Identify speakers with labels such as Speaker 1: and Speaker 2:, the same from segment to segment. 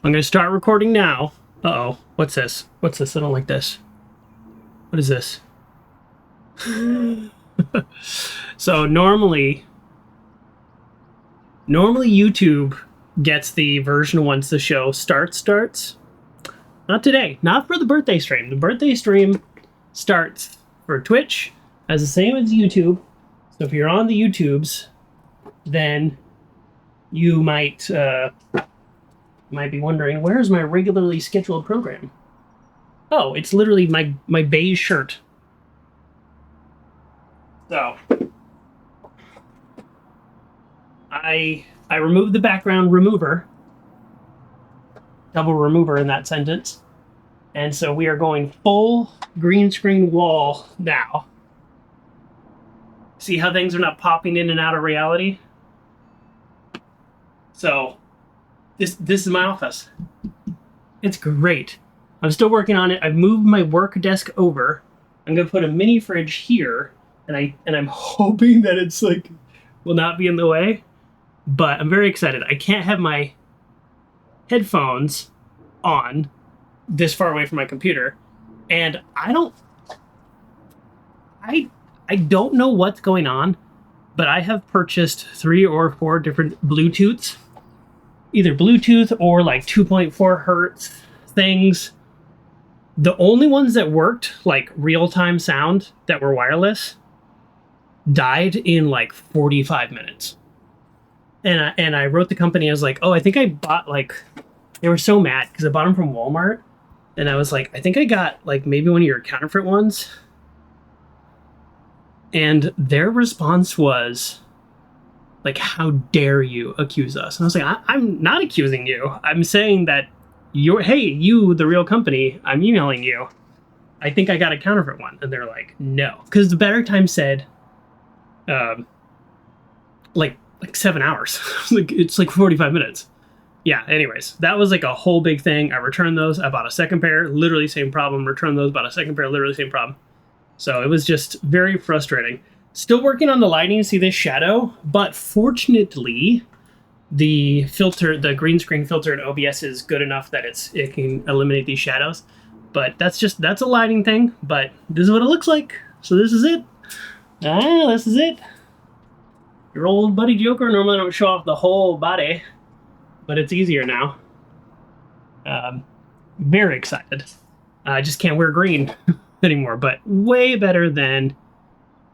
Speaker 1: I'm going to start recording now. Uh-oh. What's this? What's this? I don't like this. What is this? So normally YouTube gets the version once the show starts. Not today. Not for the birthday stream. The birthday stream starts for Twitch as the same as YouTube. So if you're on the YouTubes, then you might be wondering, where's my regularly scheduled program? Oh, it's literally my beige shirt. So I removed the background remover. Double remover in that sentence. And so we are going full green screen wall now. See how things are not popping in and out of reality? So this is my office. It's great. I'm still working on it. I've moved my work desk over. I'm gonna put a mini fridge here, and I'm hoping that it's like will not be in the way. But I'm very excited. I can't have my headphones on this far away from my computer, and I don't know what's going on, but I have purchased 3 or 4 different Bluetooths, either Bluetooth or like 2.4 hertz things. The only ones that worked, like real-time sound that were wireless, died in like 45 minutes. And I wrote the company. I was like, oh, I think I bought like, they were so mad because I bought them from Walmart. And I was like, I think I got like maybe one of your counterfeit ones. And their response was like, how dare you accuse us? And I was like, I'm not accusing you. I'm saying that you, the real company, I'm emailing you. I think I got a counterfeit one. And they're like, no. Because the Better Time said, like 7 hours. It's like 45 minutes. Yeah, anyways, that was like a whole big thing. I returned those. I bought a second pair, literally same problem. Returned those, bought a second pair, literally same problem. So it was just very frustrating. Still working on the lighting, see this shadow, but fortunately, the filter, the green screen filter in OBS is good enough that it can eliminate these shadows. But that's a lighting thing, but this is what it looks like. So this is it. This is it. Your old buddy Joker. Normally I don't show off the whole body, but it's easier now. Very excited. I just can't wear green anymore, but way better than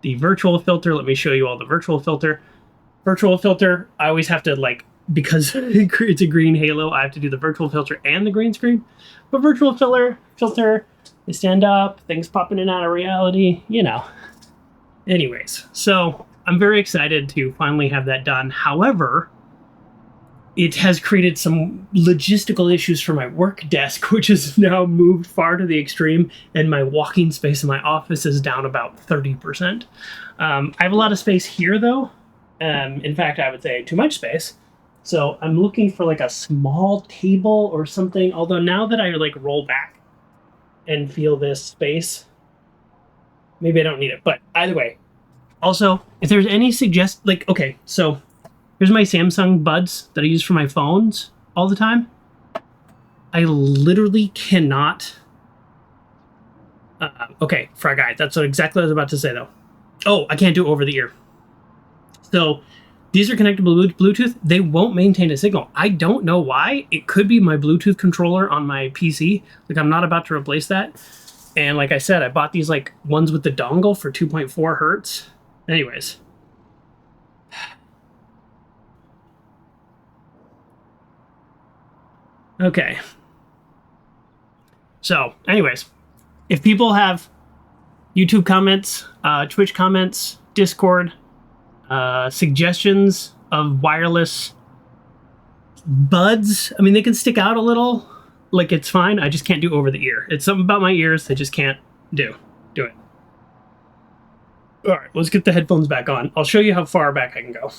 Speaker 1: the virtual filter. Let me show you all the virtual filter. Virtual filter, I always have to like, because it creates a green halo, I have to do the virtual filter and the green screen. But virtual filter, they stand up, things pop in and out of reality, you know. Anyways, so I'm very excited to finally have that done. However, it has created some logistical issues for my work desk, which is now moved far to the extreme, and my walking space in my office is down about 30%. I have a lot of space here, though. In fact, I would say too much space. So I'm looking for like a small table or something, although now that I like roll back and feel this space, maybe I don't need it. But either way, also, if there's any okay, so here's my Samsung Buds that I use for my phones all the time. I literally cannot. Okay, Fry Guy, that's exactly what I was about to say, though. Oh, I can't do it over the ear. So these are connected to Bluetooth. They won't maintain a signal. I don't know why. It could be my Bluetooth controller on my PC. Like, I'm not about to replace that. And like I said, I bought these like ones with the dongle for 2.4 hertz. Anyways. Okay. So, anyways, if people have YouTube comments, Twitch comments, Discord, suggestions of wireless buds, I mean, they can stick out a little. Like, it's fine. I just can't do over the ear. It's something about my ears I just can't do it. All right, let's get the headphones back on. I'll show you how far back I can go.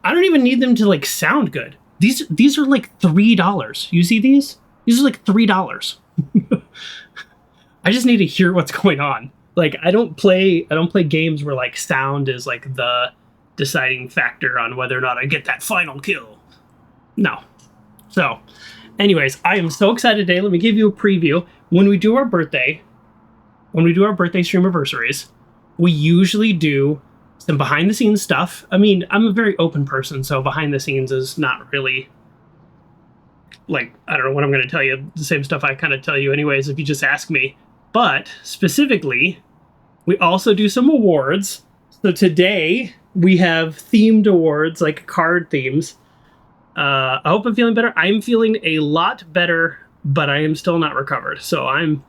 Speaker 1: I don't even need them to like sound good. These are like $3. You see these? These are like $3. I just need to hear what's going on. Like, I don't play games where like sound is like the deciding factor on whether or not I get that final kill. No. So, anyways, I am so excited today. Let me give you a preview. When we do our birthday Streamaversaries, we usually do some behind the scenes stuff. I mean, I'm a very open person, so behind the scenes is not really like, I don't know what I'm going to tell you. The same stuff I kind of tell you anyways if you just ask me. But specifically, we also do some awards. So today we have themed awards, like card themes. I hope I'm feeling better. I'm feeling a lot better, but I am still not recovered. So I'm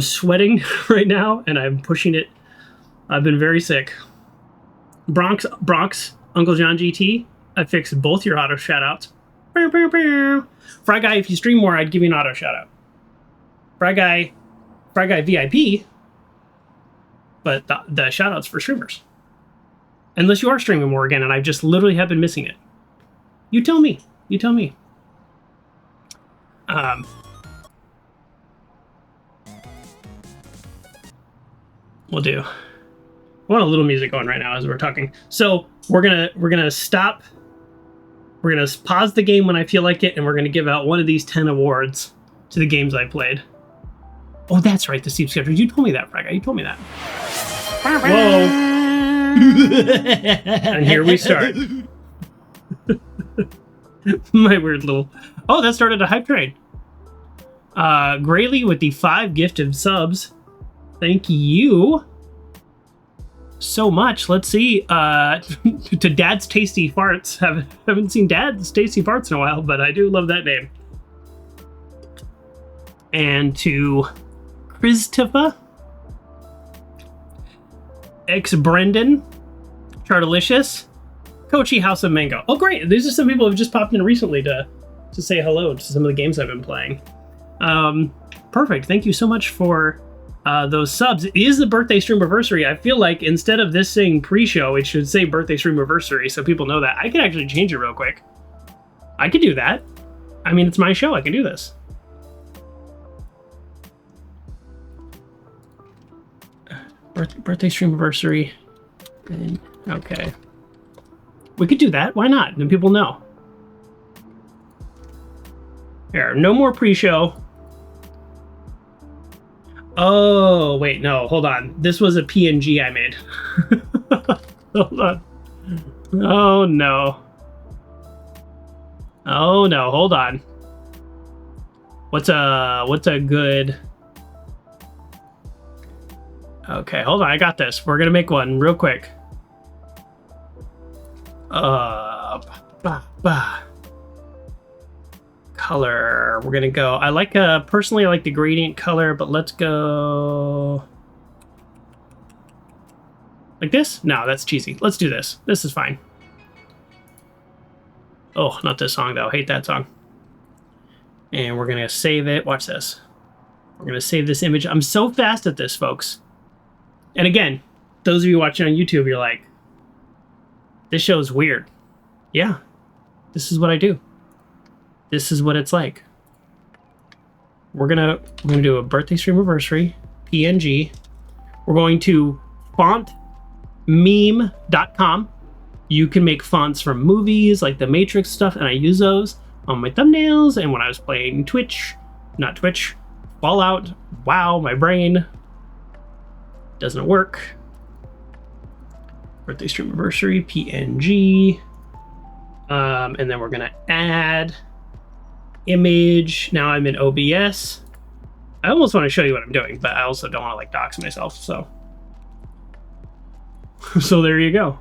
Speaker 1: sweating right now, and I'm pushing it. I've been very sick. Bronx, Uncle John GT, I fixed both your auto shoutouts. Fry Guy, if you stream more, I'd give you an auto shoutout. Fry Guy VIP, but the shoutouts for streamers. Unless you are streaming more again, and I just literally have been missing it. You tell me. You tell me. We'll do. I want a little music going right now as we're talking. So we're gonna stop. We're gonna pause the game when I feel like it, and we're gonna give out one of these 10 awards to the games I played. Oh, that's right, the Steep schedule. You told me that, Fraga. You told me that. Whoa. And here we start. My weird little... Oh, that started a hype train. Grayley with the 5 gifted subs. Thank you so much. Let's see. To Dad's Tasty Farts. Haven't seen Dad's Tasty Farts in a while, but I do love that name. And to Christopher, X Brendan, Chardelicious, Kochi House of Mango. Oh, great. These are some people who have just popped in recently to say hello to some of the games I've been playing. Perfect. Thank you so much for those subs. It is the Birthday Streamaversary. I feel like instead of this saying pre-show, it should say Birthday Streamaversary so people know that. I can actually change it real quick. I could do that. I mean, it's my show. I can do this. Birthday Streamaversary. Okay. We could do that. Why not? Then people know. Here, no more pre-show. Oh, wait, no, hold on. This was a PNG I made. Hold on. Oh, no. Oh, no, hold on. What's a good... Okay, hold on, I got this. We're gonna make one real quick. Color. We're gonna go. I like personally I like the gradient color, but let's go like this. No, that's cheesy. Let's do this. This is fine. Oh, not this song though. Hate that song. And we're gonna save it. Watch this. We're gonna save this image. I'm so fast at this, folks. And again, those of you watching on YouTube, you're like, this show is weird. Yeah, this is what I do. This is what it's like. We're gonna do a Birthday Streamaversary PNG. We're going to fontmeme.com. You can make fonts from movies like the Matrix stuff, and I use those on my thumbnails. And when I was playing Fallout. Wow, my brain doesn't work. Birthday Streamaversary PNG. And then we're gonna add image. Now I'm in OBS. I almost want to show you what I'm doing, but I also don't want to like dox myself, so so there you go.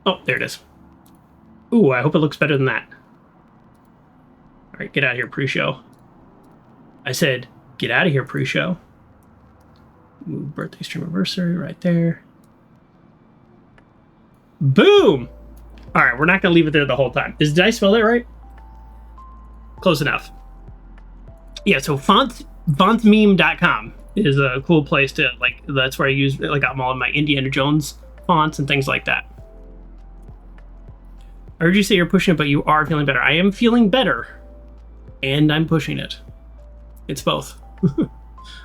Speaker 1: Oh, there it is. Ooh, I hope it looks better than that. All right, get out of here, pre-show. I said, get out of here, pre-show. Move Birthday Streamaversary right there. Boom! All right, we're not going to leave it there the whole time. Did I spell that right? Close enough. Yeah, so fontmeme.com is a cool place to, like, that's where I use, like, I'm all of my Indiana Jones fonts and things like that. I heard you say you're pushing it, but you are feeling better. I am feeling better, and I'm pushing it. It's both.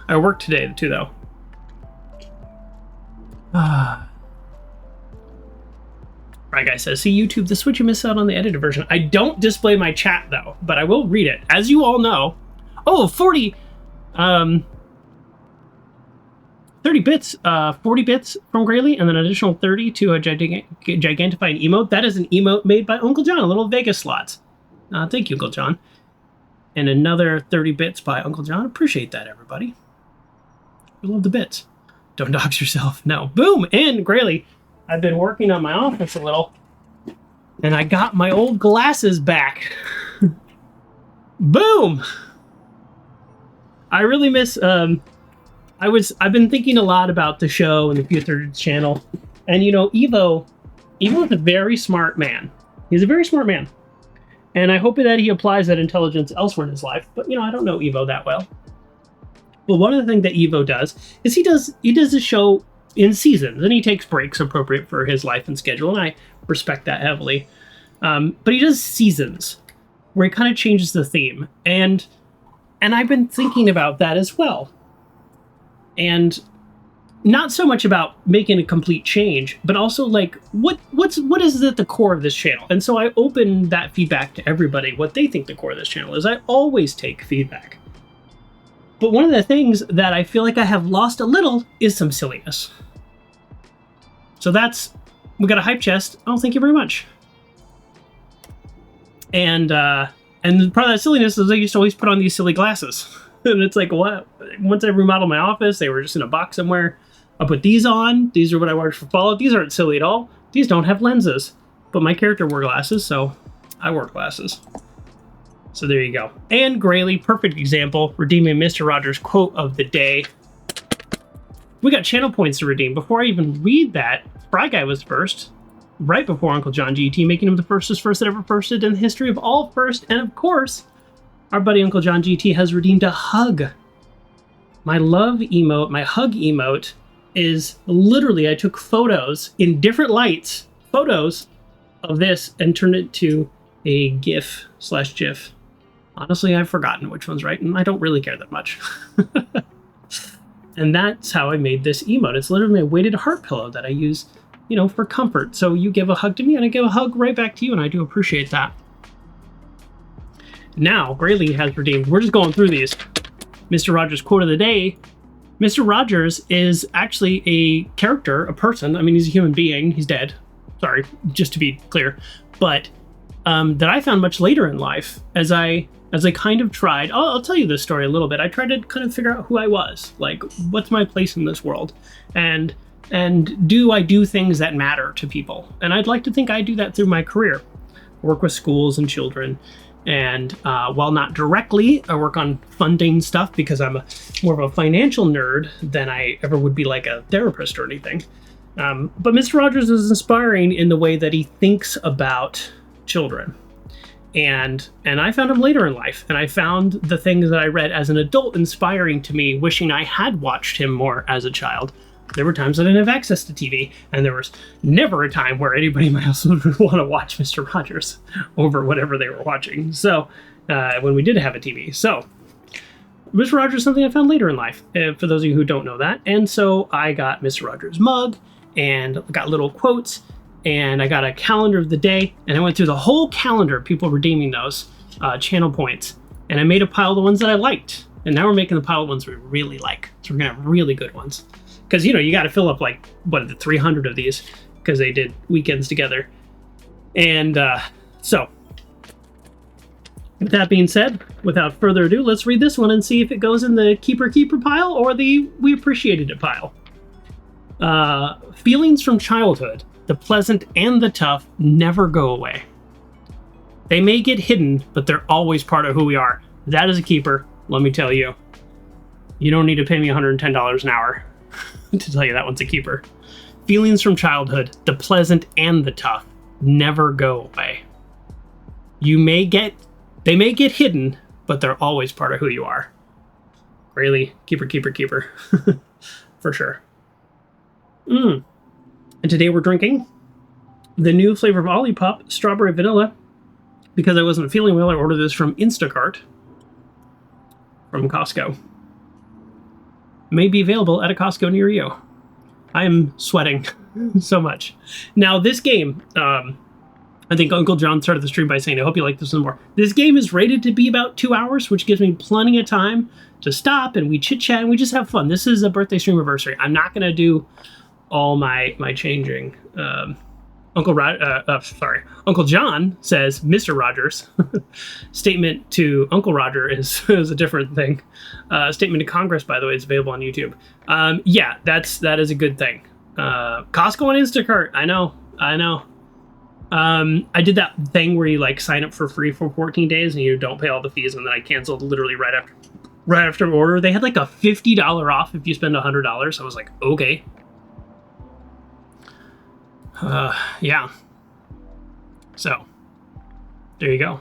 Speaker 1: I worked today, too, though. Right, guy says, see YouTube, this is what you miss out on the edited version. I don't display my chat, though, but I will read it. As you all know, 30 bits, 40 bits from Grayley, and then an additional 30 to a gigantifying emote. That is an emote made by Uncle John, little Vegas slots. Thank you, Uncle John. And another 30 bits by Uncle John. Appreciate that, everybody. We love the bits. Don't dox yourself. No. Boom! And Grayley, I've been working on my office a little, and I got my old glasses back. Boom! I really miss... I've been thinking a lot about the show and the future channel, and you know, Evo is a very smart man. He's a very smart man, and I hope that he applies that intelligence elsewhere in his life. But you know, I don't know Evo that well. But one of the things that Evo does is he does the show in seasons, and he takes breaks appropriate for his life and schedule, and I respect that heavily. But he does seasons where he kind of changes the theme, and I've been thinking about that as well. And not so much about making a complete change, but also like what is at the core of this channel. And so I open that feedback to everybody, what they think the core of this channel is. I always take feedback. But one of the things that I feel like I have lost a little is some silliness. So we got a hype chest. Oh, thank you very much. And part of that silliness is I used to always put on these silly glasses. And it's like, what? Once I remodeled my office, they were just in a box somewhere. I put these on. These are what I watched for Fallout. These aren't silly at all. These don't have lenses. But my character wore glasses, so I wore glasses. So there you go. And Grayley, perfect example, redeeming Mr. Rogers' quote of the day. We got channel points to redeem. Before I even read that, Fry Guy was first, right before Uncle John GT, making him the first that ever firsted in the history of all first. And of course, our buddy Uncle John GT has redeemed a hug. My love emote, my hug emote, is literally, I took photos in different lights, photos of this, and turned it to a GIF/GIF. Honestly, I've forgotten which one's right, and I don't really care that much. And that's how I made this emote. It's literally a weighted heart pillow that I use, you know, for comfort. So you give a hug to me, and I give a hug right back to you, and I do appreciate that. Now, Grayley has redeemed. We're just going through these. Mr. Rogers' quote of the day. Mr. Rogers is actually a character, a person. I mean, he's a human being. He's dead. Sorry, just to be clear. But that I found much later in life as I kind of tried. I'll tell you this story a little bit. I tried to kind of figure out who I was. Like, what's my place in this world? And do I do things that matter to people? And I'd like to think I do that through my career. Work with schools and children. And while not directly, I work on funding stuff because I'm more of a financial nerd than I ever would be like a therapist or anything. But Mr. Rogers is inspiring in the way that he thinks about children. And I found him later in life. And I found the things that I read as an adult inspiring to me, wishing I had watched him more as a child. There were times I didn't have access to TV, and there was never a time where anybody in my house would want to watch Mr. Rogers over whatever they were watching. So, when we did have a TV. So, Mr. Rogers is something I found later in life, for those of you who don't know that. And so I got Mr. Rogers' mug, and got little quotes, and I got a calendar of the day, and I went through the whole calendar of people redeeming those channel points, and I made a pile of the ones that I liked. And now we're making the pile of ones we really like. So we're going to have really good ones. Because, you know, you got to fill up, like, 300 of these, because they did weekends together. And so, with that being said, without further ado, let's read this one and see if it goes in the keeper pile or the we appreciated it pile. Feelings from childhood, the pleasant and the tough, never go away. They may get hidden, but they're always part of who we are. That is a keeper, let me tell you. You don't need to pay me $110 an hour to tell you that one's a keeper. Feelings from childhood, the pleasant and the tough, never go away. They may get hidden, but they're always part of who you are. Really, keeper. For sure. And today we're drinking the new flavor of Olipop, strawberry vanilla. Because I wasn't feeling well, I ordered this from Instacart from Costco. May be available at a Costco near you. I am sweating. so much. Now, this game, I think Uncle John started the stream by saying, I hope you like this one more. This game is rated to be about 2 hours, which gives me plenty of time to stop and we chit-chat and we just have fun. This is a Birthday Streamaversary. I'm not going to do all my changing. Uncle John says, Mr. Rogers. Statement to Uncle Roger is a different thing. Statement to Congress, by the way, is available on YouTube. Yeah, that is a good thing. Costco and Instacart. I know. I did that thing where you like sign up for free for 14 days and you don't pay all the fees, and then I canceled literally right after order. They had like a $50 off if you spend $100. I was like, okay. Yeah. So, there you go.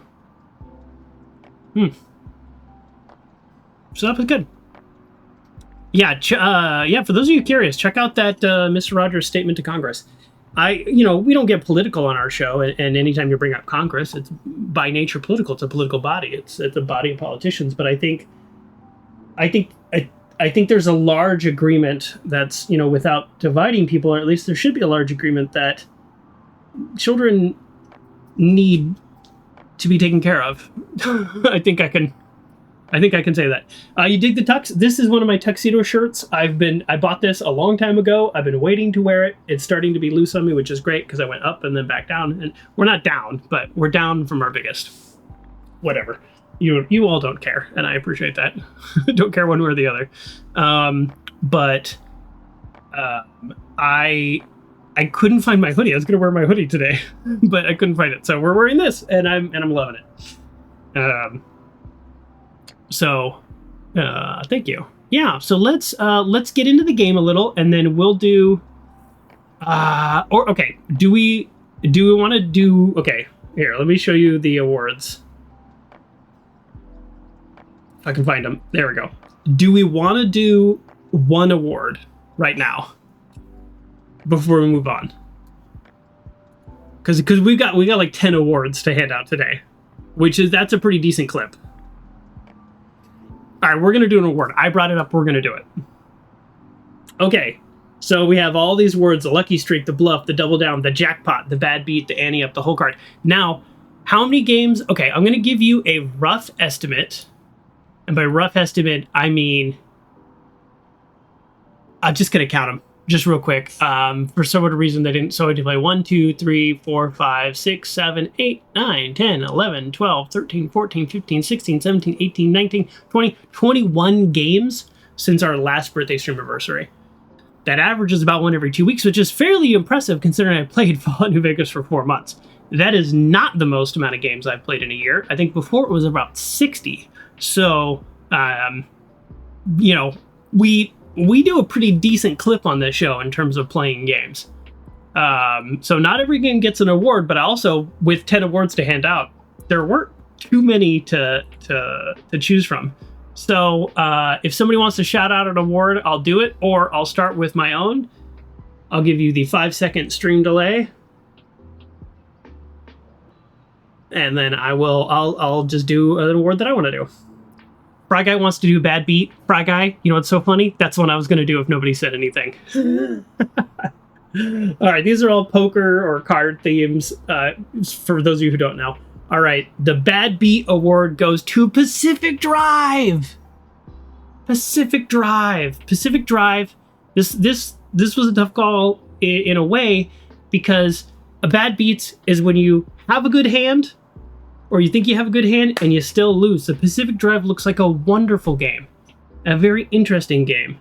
Speaker 1: So that was good. Yeah, for those of you curious, check out that Mr. Rogers statement to Congress. We don't get political on our show, and anytime you bring up Congress, it's by nature political. It's a political body. It's a body of politicians. But I think there's a large agreement that's, without dividing people, or at least there should be a large agreement that children need to be taken care of. I think I can say that. You dig the tux? This is one of my tuxedo shirts. I bought this a long time ago. I've been waiting to wear it. It's starting to be loose on me, which is great because I went up and then back down. And we're not down, but we're down from our biggest. Whatever. You all don't care, and I appreciate that. Don't care one way or the other. I couldn't find my hoodie. I was gonna wear my hoodie today, but I couldn't find it. So we're wearing this, and I'm loving it. So, thank you. Yeah, so let's get into the game a little, and then we'll do. Do we want to do? Okay, here. Let me show you the awards. If I can find them. There we go. Do we want to do one award right now before we move on? Because we got like 10 awards to hand out today, that's a pretty decent clip. All right, we're going to do an award. I brought it up. We're going to do it. Okay, so we have all these words: the lucky streak, the bluff, the double down, the jackpot, the bad beat, the ante up, the whole card. Now, how many games? Okay, I'm going to give you a rough estimate. And by rough estimate, I mean, I'm just going to count them just real quick. For some reason, they didn't. So I did play 1, 2, 3, 4, 5, 6, 7, 8, 9, 10, 11, 12, 13, 14, 15, 16, 17, 18, 19, 20, 21 games since our last Birthday Streamaversary. That averages about one every 2 weeks, which is fairly impressive considering I played Fallout New Vegas for 4 months. That is not the most amount of games I've played in a year. I think before it was about 60. So, we do a pretty decent clip on this show in terms of playing games. So not every game gets an award, but also with 10 awards to hand out, there weren't too many to choose from. So if somebody wants to shout out an award, I'll do it, or I'll start with my own. I'll give you the 5-second stream delay. And then I'll just do an award that I want to do. Fry Guy wants to do bad beat. Fry Guy, you know what's so funny? That's what I was going to do if nobody said anything. All right, these are all poker or card themes, for those of you who don't know. All right, the bad beat award goes to Pacific Drive. Pacific Drive. This was a tough call in a way, because a bad beat is when you have a good hand, or you think you have a good hand and you still lose. The Pacific Drive looks like a wonderful game, a very interesting game,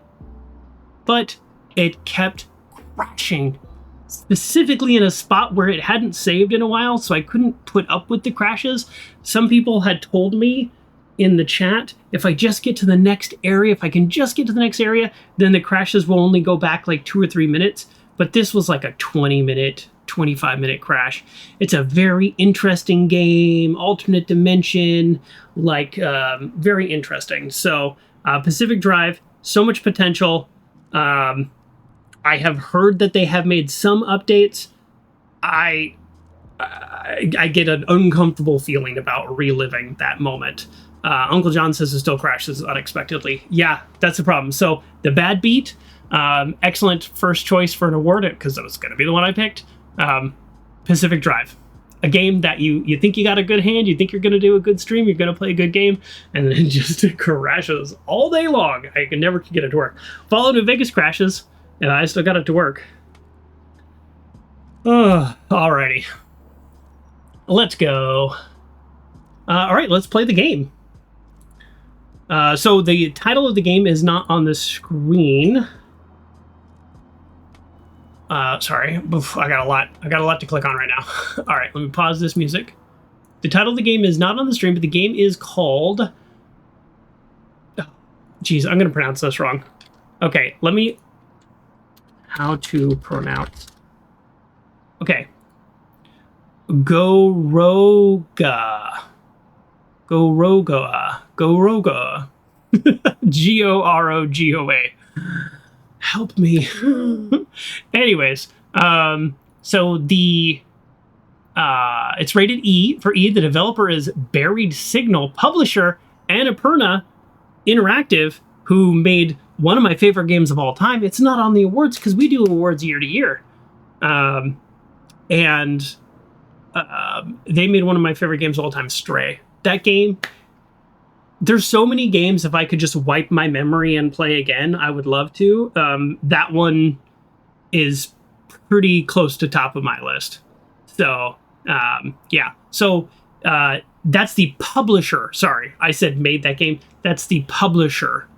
Speaker 1: but it kept crashing, specifically in a spot where it hadn't saved in a while, so I couldn't put up with the crashes. Some people had told me in the chat, if I just get to the next area, then the crashes will only go back like 2 or 3 minutes, but this was like a 20-minute 25-minute crash. It's a very interesting game, alternate dimension, very interesting. So Pacific Drive, so much potential. I have heard that they have made some updates. I get an uncomfortable feeling about reliving that moment. Uncle John says it still crashes unexpectedly. Yeah, that's the problem. So the bad beat, Excellent first choice for an award, because it was going to be the one I picked. Pacific Drive. A game that you think you got a good hand, you think you're going to do a good stream, you're going to play a good game, and then it just crashes all day long. I can never get it to work. Followed New Vegas crashes, and I still got it to work. Alrighty. Let's go. Alright, let's play the game. So the title of the game is not on the screen. Sorry, I got a lot to click on right now. All right, let me pause this music. The title of the game is not on the stream, but the game is called... Geez, I'm going to pronounce this wrong. Okay, how to pronounce... Okay. Gorogoa. Gorogoa. Help me. Anyways, so it's rated E. For E, the developer is Buried Signal, publisher Annapurna Interactive, who made one of my favorite games of all time. It's not on the awards because we do awards year to year. And they made one of my favorite games of all time, Stray. That game... There's so many games, if I could just wipe my memory and play again, I would love to. That one is pretty close to top of my list. So, yeah. So, that's the publisher. Sorry, I said made that game. That's the publisher.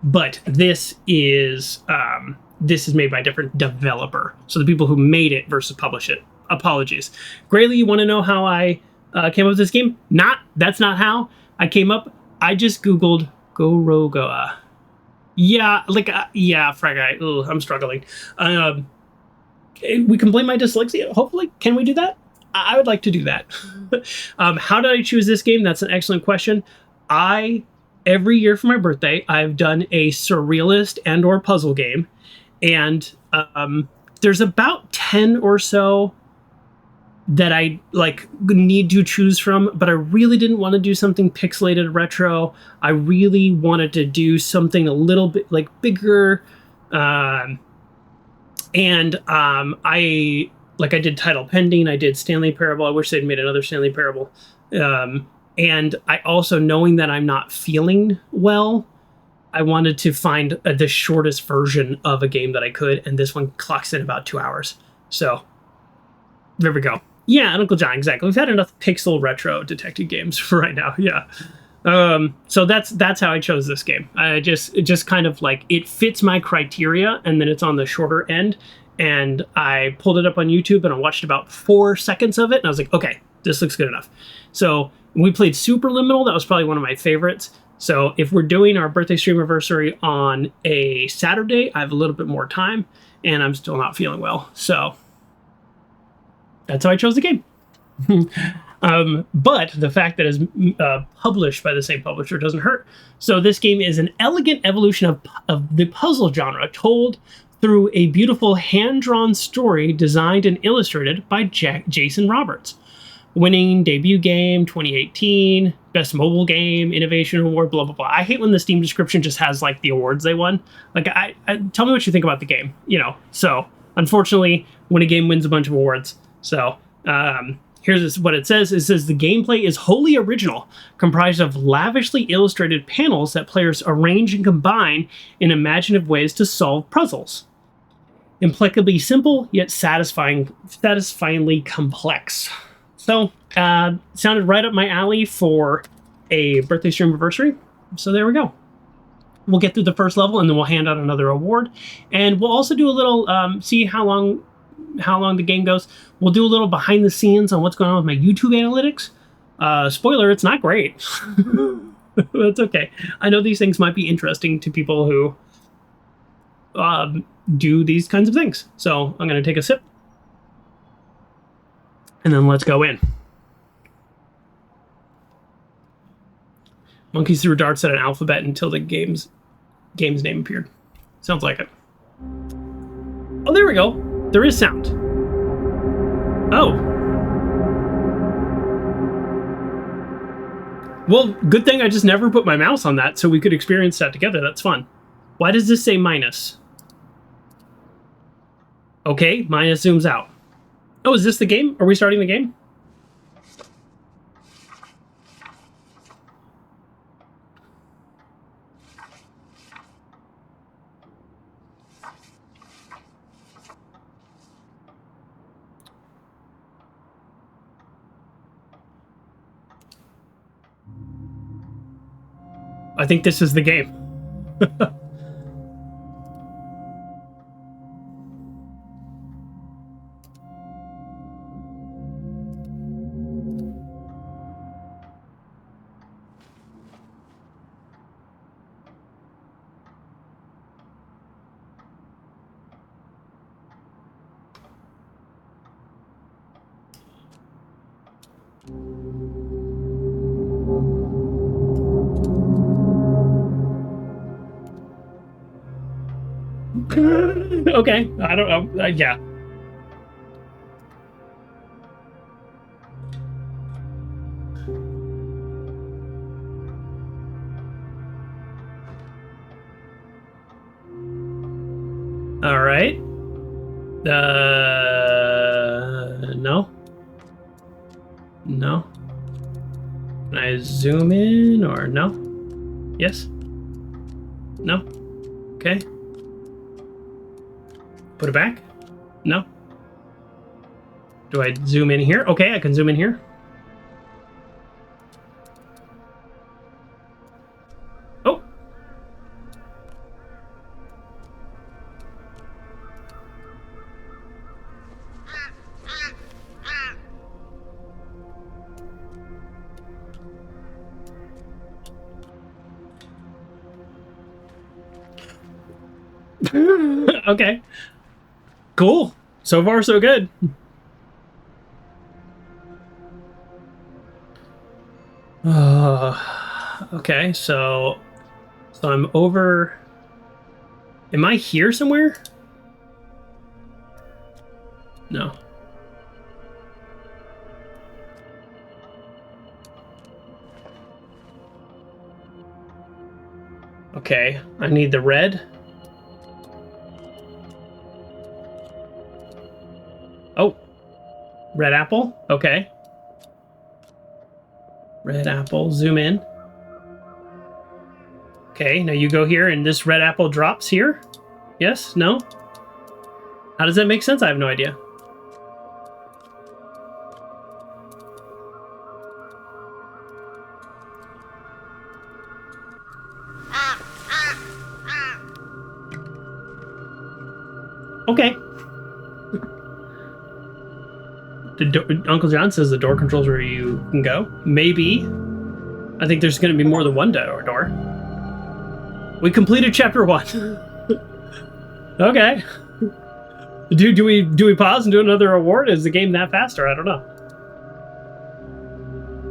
Speaker 1: But this is made by a different developer. So the people who made it versus publish it. Apologies. Grayley, you want to know how I... came up with this game? That's not how I came up. I just Googled Gorogoa. Yeah, frag. I'm struggling. We can blame my dyslexia. Hopefully, can we do that? I would like to do that. How did I choose this game? That's an excellent question. Every year for my birthday, I've done a surrealist and/or puzzle game, and there's about 10 or so that I need to choose from, but I really didn't want to do something pixelated retro. I really wanted to do something a little bit bigger. I did Title Pending. I did Stanley Parable. I wish they'd made another Stanley Parable. And I also, knowing that I'm not feeling well, I wanted to find the shortest version of a game that I could, and this one clocks in about 2 hours. So there we go. Yeah, Uncle John, exactly. We've had enough pixel retro detective games for right now. Yeah. So that's how I chose this game. It just kind of it fits my criteria, and then it's on the shorter end. And I pulled it up on YouTube and I watched about 4 seconds of it, and I was like, okay, this looks good enough. So we played Superliminal. That was probably one of my favorites. So if we're doing our birthday streamiversary on a Saturday, I have a little bit more time, and I'm still not feeling well. So that's how I chose the game. But the fact that it's published by the same publisher doesn't hurt. So this game is an elegant evolution of the puzzle genre, told through a beautiful hand-drawn story designed and illustrated by Jason Roberts. Winning debut game 2018, best mobile game, innovation award, blah, blah, blah. I hate when the Steam description just has the awards they won. I tell me what you think about the game, So unfortunately, when a game wins a bunch of awards. So here's what it says. It says the gameplay is wholly original, comprised of lavishly illustrated panels that players arrange and combine in imaginative ways to solve puzzles. Implacably simple, yet satisfyingly complex. So, sounded right up my alley for a birthday streamiversary. So there we go. We'll get through the first level, and then we'll hand out another award. And we'll also do a little, see how long the game goes. We'll do a little behind the scenes on what's going on with my YouTube analytics. Spoiler, it's not great. That's okay. I know these things might be interesting to people who do these kinds of things. So I'm going to take a sip. And then let's go in. Monkeys threw darts at an alphabet until the game's name appeared. Sounds like it. Oh, there we go. There is sound. Oh. Well, good thing I just never put my mouse on that so we could experience that together. That's fun. Why does this say minus? Okay, minus zooms out. Oh, is this the game? Are we starting the game? I think this is the game. Okay, I don't know. Yeah. All right. No. No. Can I zoom in or no? Yes? No? Okay. Put it back? No. Do I zoom in here? Okay, I can zoom in here. Oh. Okay. Cool. So far, so good. Okay, so I'm over. Am I here somewhere? No. Okay, I need the red. Oh, red apple. Okay. Red apple, zoom in. Okay, now you go here and this red apple drops here? Yes? No? How does that make sense? I have no idea. Okay. Uncle John says the door controls where you can go. Maybe. I think there's going to be more than one door. We completed chapter 1. Okay. Do we pause and do another award? Is the game that fast, or I don't know?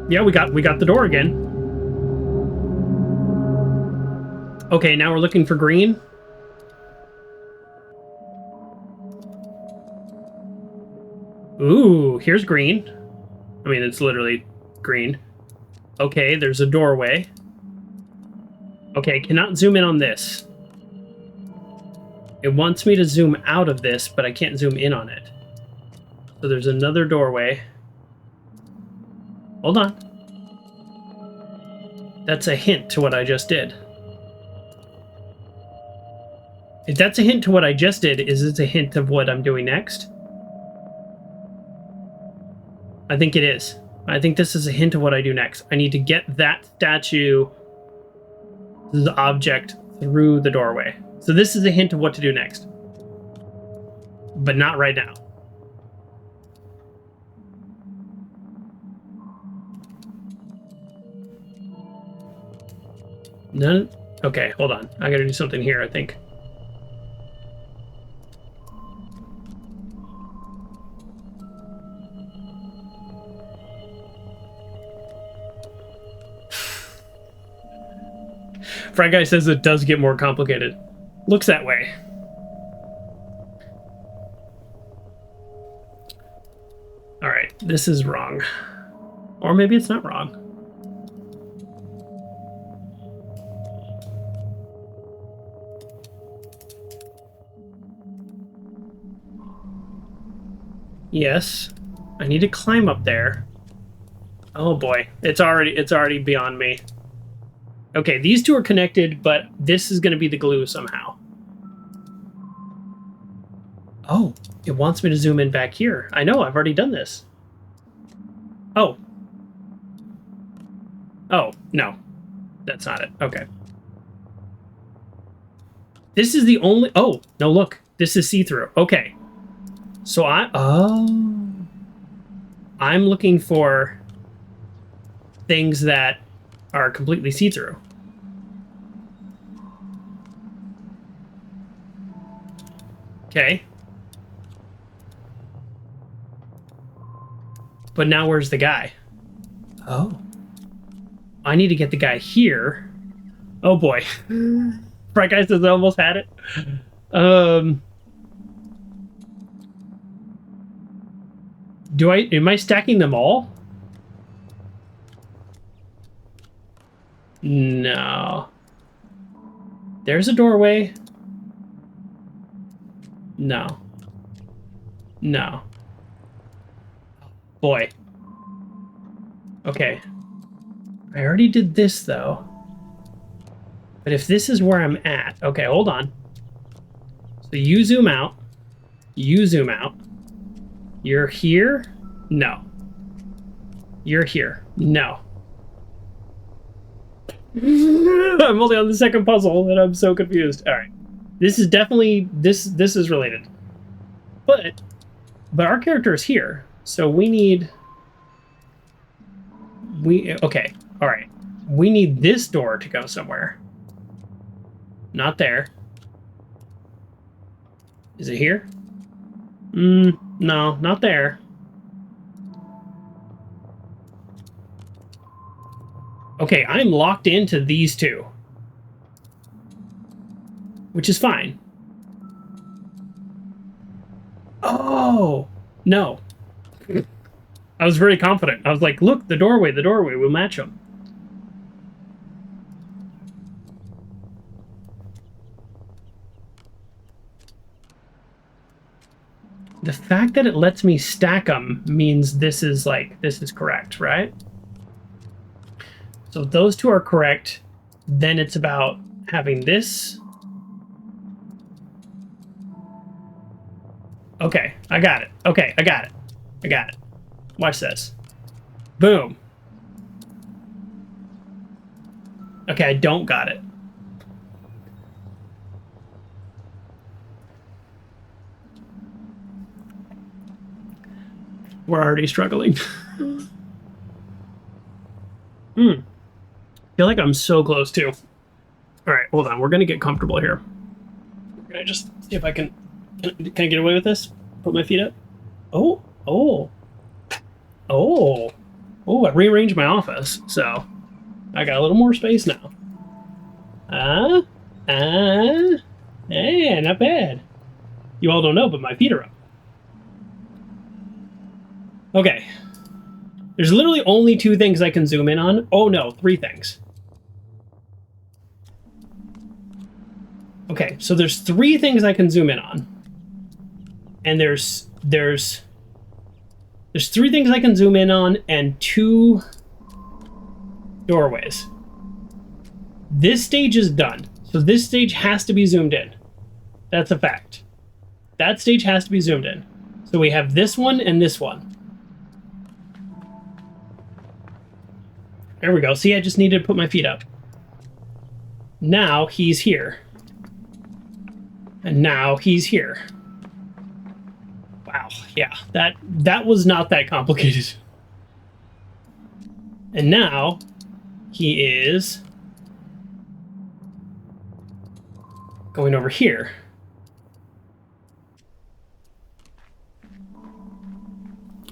Speaker 1: Yeah, we got the door again. Okay, now we're looking for green. Ooh, here's green. I mean, it's literally green. Okay, there's a doorway. Okay, cannot zoom in on this. It wants me to zoom out of this, but I can't zoom in on it. So there's another doorway. Hold on. That's a hint to what I just did. If that's a hint to what I just did, is it a hint of what I'm doing next? I think it is. I think this is a hint of what I do next. I need to get that statue, the object, through the doorway. So this is a hint of what to do next. But not right now. None? Okay, hold on. I gotta do something here, I think. Frat Guy says it does get more complicated. Looks that way. Alright, this is wrong. Or maybe it's not wrong. Yes. I need to climb up there. Oh boy. It's already beyond me. Okay, these two are connected, but this is going to be the glue somehow. Oh, it wants me to zoom in back here. I know, I've already done this. Oh. Oh, no. That's not it. Okay. This is the only... Oh, no, look. This is see-through. Okay. So I'm looking for things that are completely see-through. Okay. But now where's the guy? Oh. I need to get the guy here. Oh boy. Right, guys, I almost had it. Am I stacking them all? No. There's a doorway. No. No. Boy. Okay. I already did this, though. But if this is where I'm at... Okay, hold on. So you zoom out. You zoom out. You're here? No. You're here. No. I'm only on the second puzzle, and I'm so confused. All right. This is definitely... This is related. But our character is here. So we need... Okay. All right. We need this door to go somewhere. Not there. Is it here? No, not there. Okay, I'm locked into these two. Which is fine. Oh! No. I was very confident. I was like, look, the doorway, we'll match them. The fact that it lets me stack them means this is correct, right? So if those two are correct, then it's about having this. Okay, I got it. Okay, I got it. I got it. Watch this. Boom. Okay, I don't got it. We're already struggling. Feel like I'm so close too. All right, hold on. We're gonna get comfortable here. Can I just see if I can I get away with this? Put my feet up. Oh. I rearranged my office, so I got a little more space now. Hey, not bad. You all don't know, but my feet are up. Okay. There's literally only 2 things I can zoom in on. Oh no, 3 things. Okay, so there's 3 things I can zoom in on. And there's 3 things I can zoom in on and 2 doorways. This stage is done. So this stage has to be zoomed in. That's a fact. That stage has to be zoomed in. So we have this one and this one. There we go. See, I just needed to put my feet up. Now he's here. And now he's here. Wow, yeah, that was not that complicated. And now he is going over here.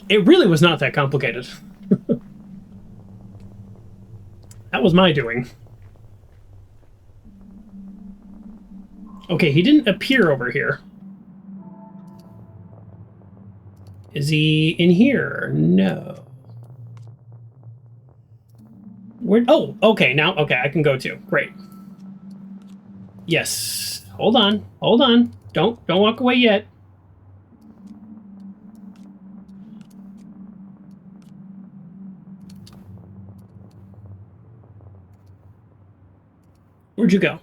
Speaker 1: It really was not that complicated. That was my doing. Okay, he didn't appear over here. Is he in here? No. Where? Oh, okay, now, okay, I can go too. Great. Yes. Hold on. Hold on. Don't walk away yet. Where'd you go?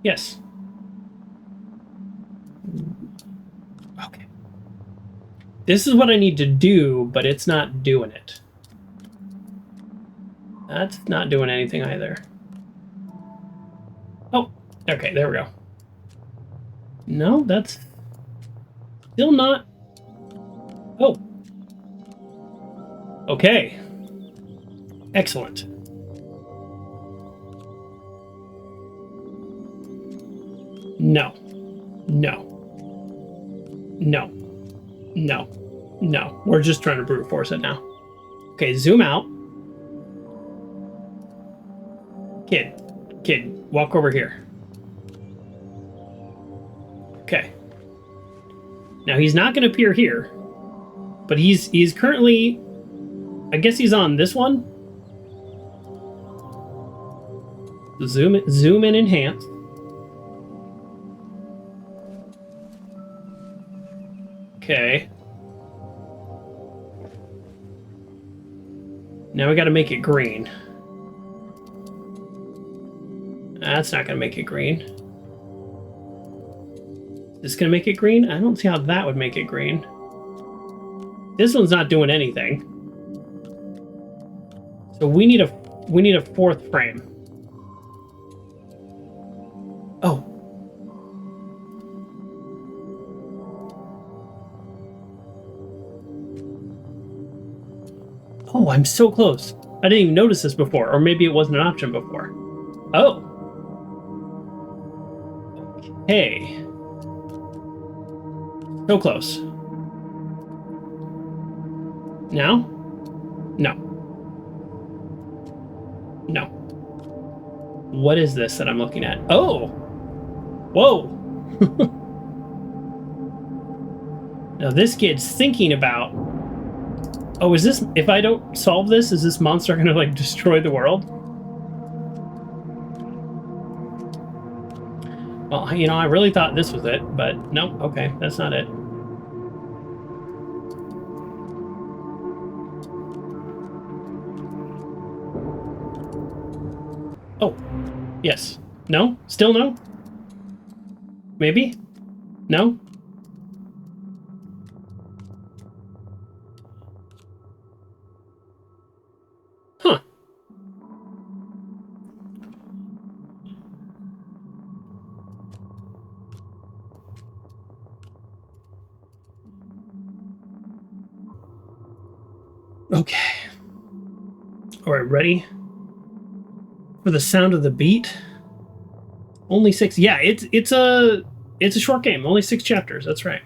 Speaker 1: Yes. Okay. This is what I need to do, but it's not doing it. That's not doing anything either. Oh, okay, there we go. No, that's still not. Oh. Okay. Excellent. No. No. No. No. No. We're just trying to brute force it now. Okay, zoom out. Kid, walk over here. Okay. Now he's not going to appear here, but he's currently, I guess he's on this one. Zoom in, enhance. Okay. Now we got to make it green. That's not going to make it green. This going to make it green? I don't see how that would make it green. This one's not doing anything. So we need a fourth frame. Oh. Oh, I'm so close. I didn't even notice this before, or maybe it wasn't an option before. Oh. Okay. So close. Now? No. No. What is this that I'm looking at? Oh! Whoa! Now this kid's thinking about... Oh, is this... If I don't solve this, is this monster gonna, like, destroy the world? Well, you know, I really thought this was it, but nope, okay, that's not it. Oh, yes. No? Still no? Maybe? No? Huh. Okay. All right, ready? For the sound of the beat. Only 6. Yeah, it's a short game. Only 6 chapters. That's right.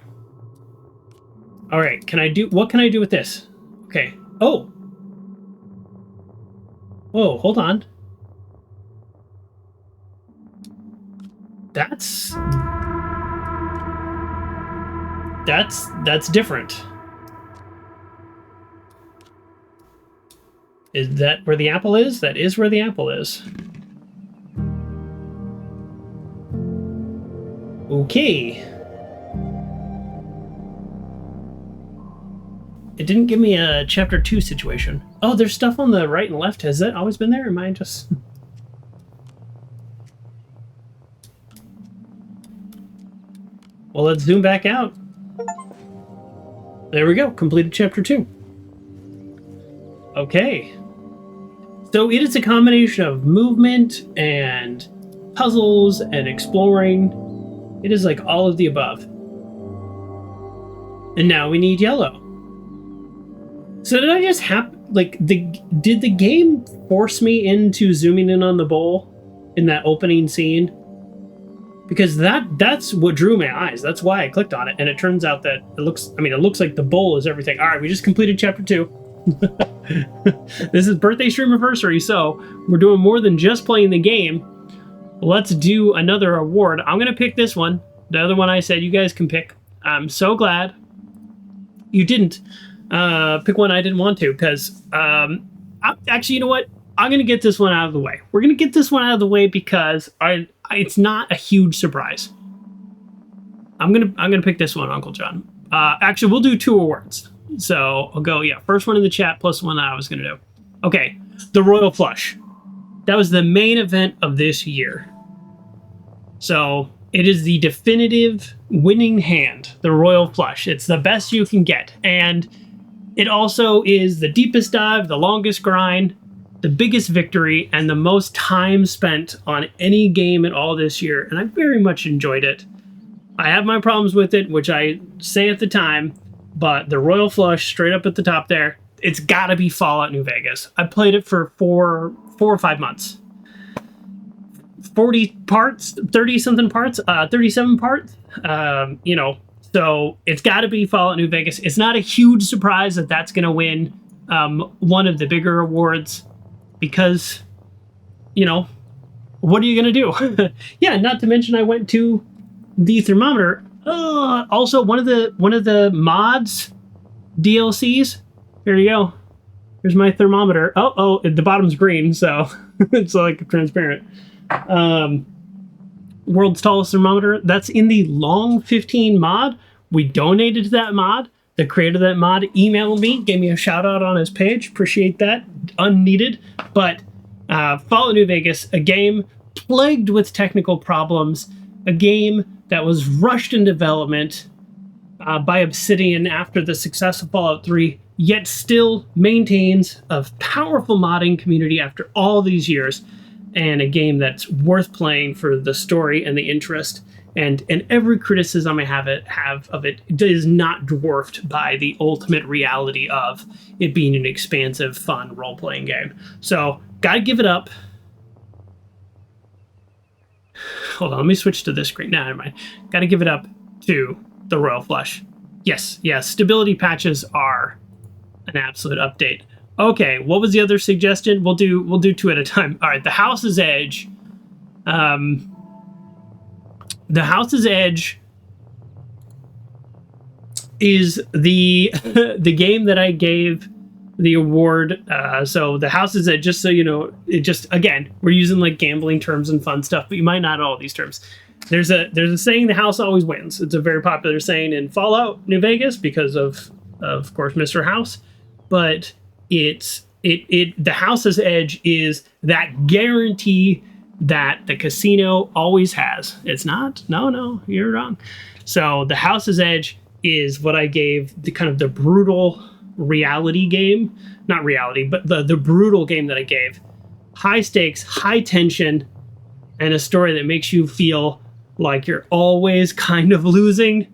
Speaker 1: All right. What can I do with this? Okay. Oh. Whoa. Hold on. That's different. Is that where the apple is? That is where the apple is. Okay. It didn't give me a chapter 2 situation. Oh, there's stuff on the right and left. Has that always been there? Or am I just... Well, let's zoom back out. There we go. Completed chapter 2. Okay. So it is a combination of movement and puzzles and exploring. It is like all of the above. And now we need yellow. So did I just did the game force me into zooming in on the bowl in that opening scene? Because that's what drew my eyes. That's why I clicked on it. And it turns out that it looks like the bowl is everything. All right, we just completed chapter 2. This is Birthday Streamaversary, so we're doing more than just playing the game. Let's do another award. I'm gonna pick this one. The other one I said you guys can pick. I'm so glad you didn't pick one I didn't want to, because actually, you know what? I'm gonna get this one out of the way. We're gonna get this one out of the way because it's not a huge surprise. I'm gonna pick this one, Uncle John. Actually, we'll do 2 awards. So I'll go, yeah, first one in the chat plus one that I was going to do. Okay, the Royal Flush. That was the main event of this year. So it is the definitive winning hand, the Royal Flush. It's the best you can get. And it also is the deepest dive, the longest grind, the biggest victory, and the most time spent on any game at all this year. And I very much enjoyed it. I have my problems with it, which I say at the time, but the Royal Flush straight up at the top there, it's gotta be Fallout New Vegas. I played it for four or 5 months. 40 parts, 30 something parts, 37 parts, so it's got to be Fallout New Vegas. It's not a huge surprise that that's going to win one of the bigger awards because, what are you going to do? Yeah, not to mention I went to the thermometer. Also, one of the mods DLCs. Here you go. Here's my thermometer. Oh, the bottom's green, so it's like transparent. World's tallest thermometer. That's in the Long 15 mod. We donated to that mod. The creator of that mod emailed me, gave me a shout out on his page. Appreciate that. Unneeded. But Fallout New Vegas, a game plagued with technical problems, a game that was rushed in development by Obsidian after the success of Fallout 3, yet still maintains a powerful modding community after all these years, and a game that's worth playing for the story and the interest. And every criticism I have of it is not dwarfed by the ultimate reality of it being an expansive, fun role-playing game. So, gotta give it up. Hold on, let me switch to this screen. No, never mind. Gotta give it up to the Royal Flush. Yes, stability patches are an absolute update. Okay, what was the other suggestion? We'll do two at a time. All right, the House's Edge. The House's Edge is the game that I gave the award. So the House's Edge, just so you know, it just, again, we're using like gambling terms and fun stuff, but you might not know all these terms. There's a saying, the house always wins. It's a very popular saying in Fallout New Vegas because of course Mr. House, but the House's Edge is that guarantee that the casino always has. It's not? No, you're wrong. So the House's Edge is what I gave the kind of the brutal reality game. Not reality, but the brutal game that I gave. High stakes, high tension, and a story that makes you feel like you're always kind of losing.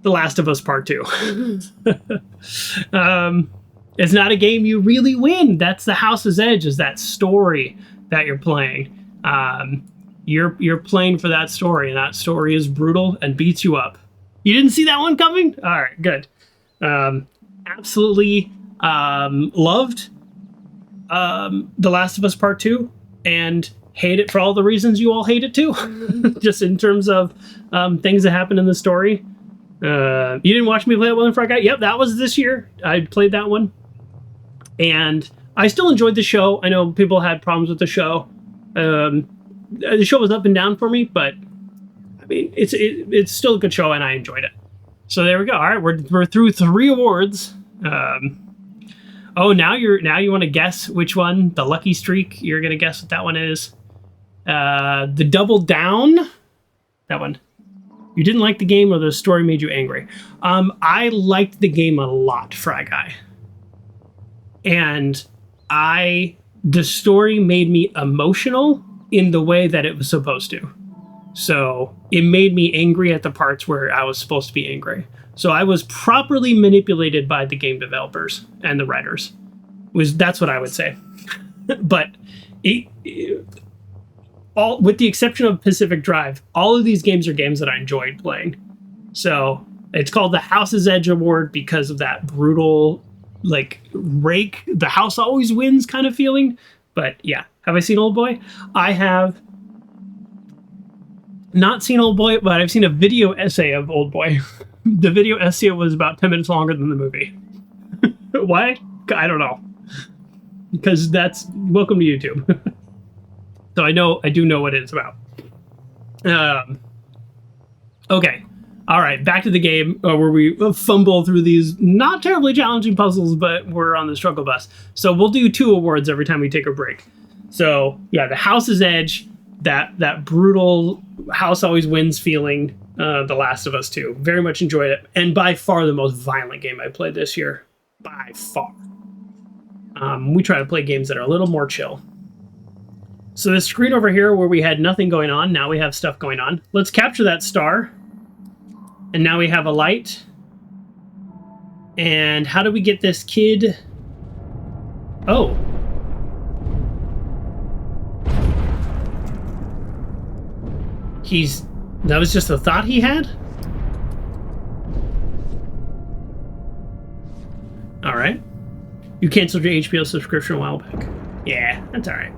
Speaker 1: The Last of Us Part 2. It's not a game you really win. That's the House's Edge, is that story that you're playing. You're playing for that story, and that story is brutal and beats you up. You didn't see that one coming? All right, good. Absolutely loved The Last of Us Part 2, and hate it for all the reasons you all hate it too. Just in terms of things that happen in the story. You didn't watch me play that one, Fry Guy? Yep, that was this year. I played that one. And I still enjoyed the show. I know people had problems with the show. The show was up and down for me, but I mean, it's still a good show, and I enjoyed it. So there we go. All right, we're through 3 awards. Now you want to guess which one? The Lucky Streak. You're gonna guess what that one is. The Double Down. That one. You didn't like the game, or the story made you angry. I liked the game a lot, Fry Guy. And the story made me emotional in the way that it was supposed to. So it made me angry at the parts where I was supposed to be angry. So I was properly manipulated by the game developers and the writers. That's what I would say. But all, with the exception of Pacific Drive, all of these games are games that I enjoyed playing. So it's called the House's Edge Award because of that brutal, like, rake, the house always wins kind of feeling. But yeah, have I seen Old Boy? I have not seen Old Boy, but I've seen a video essay of Old Boy. The video essay was about 10 minutes longer than the movie. Why? I don't know. Because that's, welcome to YouTube. So I do know what it's about. Okay. All right, back to the game where we fumble through these not terribly challenging puzzles, but we're on the struggle bus. So we'll do 2 awards every time we take a break. So yeah, the House's Edge, that brutal house always wins feeling. The Last of Us 2. Very much enjoyed it. And by far the most violent game I played this year. By far. We try to play games that are a little more chill. So this screen over here where we had nothing going on, now we have stuff going on. Let's capture that star. And now we have a light. And how do we get this kid? Oh. That was just a thought he had? Alright. You canceled your HBO subscription a while back. Yeah, that's alright.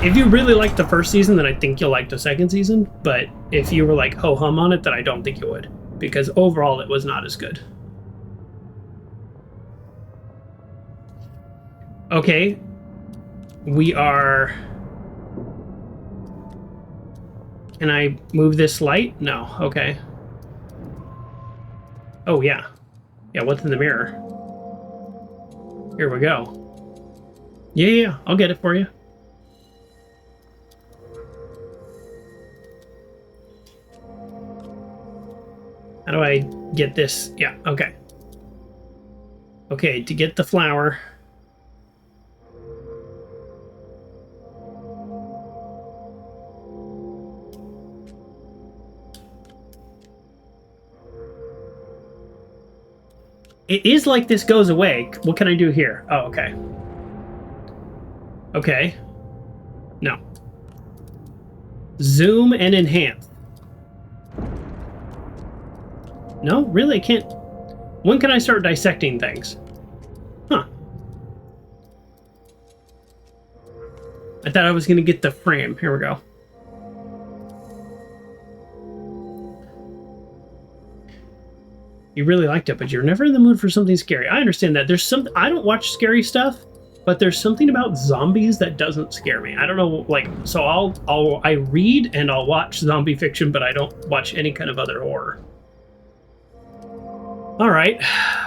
Speaker 1: If you really liked the first season, then I think you'll like the second season. But if you were like ho-hum on it, then I don't think you would. Because overall, it was not as good. Okay. We are... Can I move this light? No. Okay. Oh, yeah. Yeah, what's in the mirror? Here we go. Yeah, I'll get it for you. How do I get this? Yeah, okay. Okay, to get the flower... It is like this goes away. What can I do here? Oh, okay. Okay. No. Zoom and enhance. No? Really? I can't... When can I start dissecting things? Huh. I thought I was going to get the frame. Here we go. You really liked it, but you're never in the mood for something scary. I understand that. There's some... I don't watch scary stuff, but there's something about zombies that doesn't scare me. I don't know, like... So I read and I'll watch zombie fiction, but I don't watch any kind of other horror. Alright.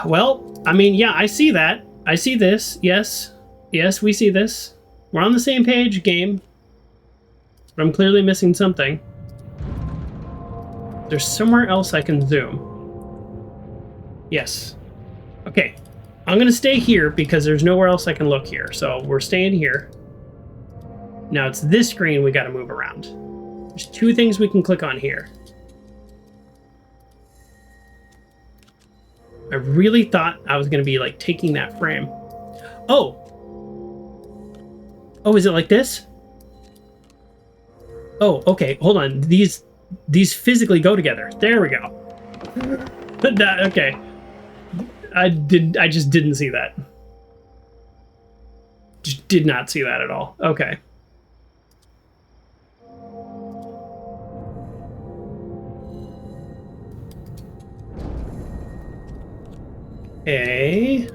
Speaker 1: Well, I mean, yeah, I see that. I see this. Yes. Yes, we see this. We're on the same page, game. But I'm clearly missing something. There's somewhere else I can zoom. Yes. Okay. I'm going to stay here because there's nowhere else I can look here. So we're staying here. Now it's this screen we got to move around. There's two things we can click on here. I really thought I was going to be like taking that frame. Oh. Oh, is it like this? Oh, okay. Hold on. These physically go together. There we go. Okay. I just didn't see that. Just did not see that at all. Okay. Okay.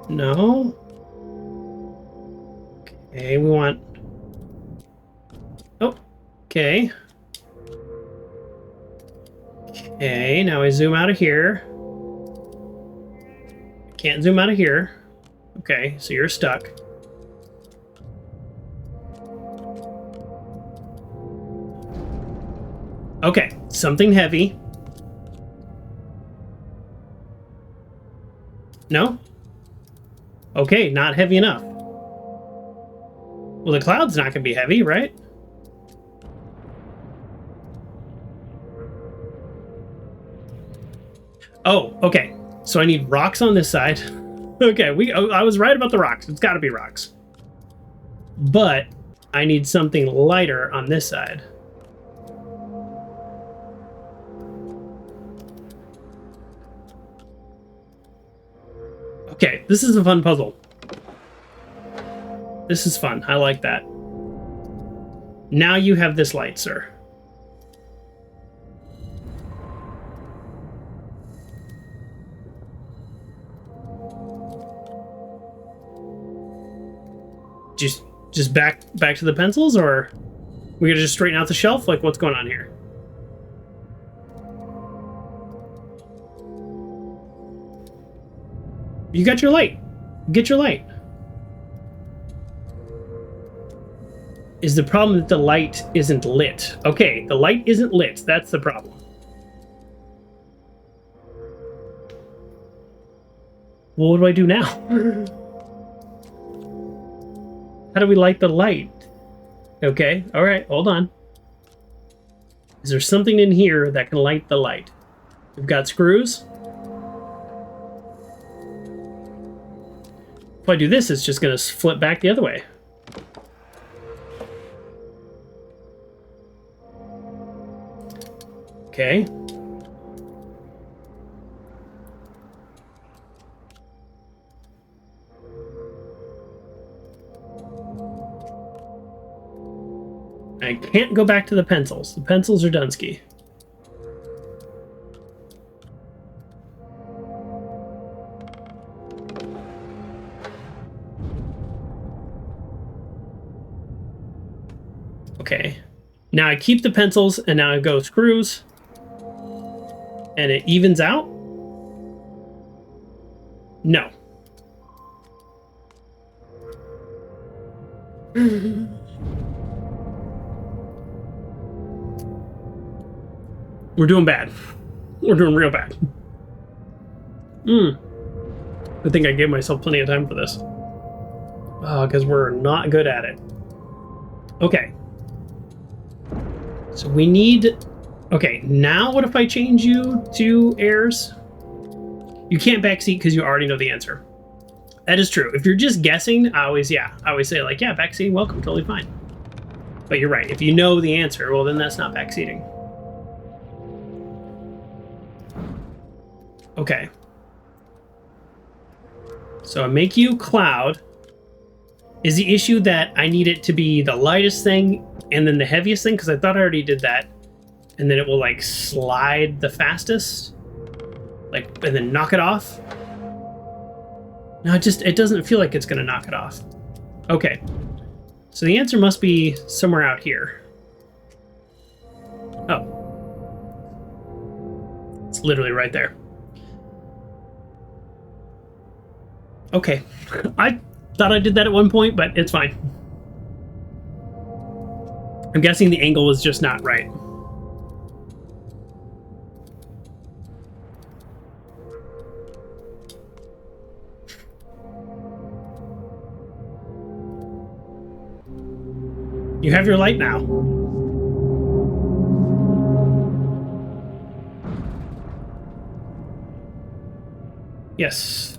Speaker 1: No. Okay, we want... Oh, okay. Okay, now I zoom out of here. Can't zoom out of here. Okay, so you're stuck. Okay, something heavy. No? Okay, not heavy enough. Well, the cloud's not going to be heavy, right? Oh, okay. So I need rocks on this side. Okay, I was right about the rocks. It's got to be rocks. But I need something lighter on this side. Okay, this is a fun puzzle. This is fun. I like that. Now you have this light, sir. Just back to the pencils, or we gonna just straighten out the shelf? Like, what's going on here? You got your light. Get your light. Is the problem that the light isn't lit? Okay, the light isn't lit. That's the problem. Well, what do I do now? How do we light the light? Okay, all right, hold on. Is there something in here that can light the light? We've got screws. If I do this, it's just going to flip back the other way. Okay. I can't go back to the pencils. The pencils are Dunsky. Okay. Now I keep the pencils, and now I go screws. And it evens out? No. We're doing bad. We're doing real bad. I think I gave myself plenty of time for this. Because we're not good at it. Okay. So we need... Okay, now what if I change you to airs? You can't backseat because you already know the answer. That is true. If you're just guessing, I always say like, yeah, backseating, welcome, totally fine. But you're right. If you know the answer, well, then that's not backseating. Okay. So I make you cloud. Is the issue that I need it to be the lightest thing and then the heaviest thing? Because I thought I already did that. And then it will like slide the fastest, like, and then knock it off. No, it doesn't feel like it's gonna knock it off. Okay, so the answer must be somewhere out here. Oh, it's literally right there. Okay, I thought I did that at one point, but it's fine. I'm guessing the angle was just not right. You have your light now. Yes.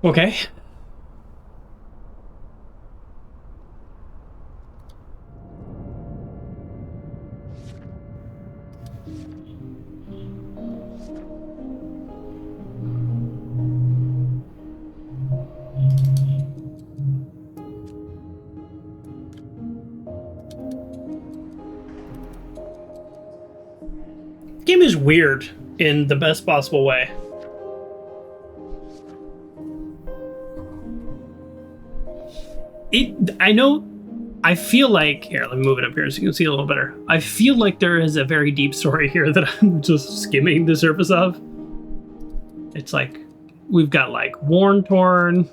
Speaker 1: Okay. Game is weird in the best possible way. I feel like, here, let me move it up here so you can see a little better. I feel like there is a very deep story here that I'm just skimming the surface of. It's like, we've got like worn, torn.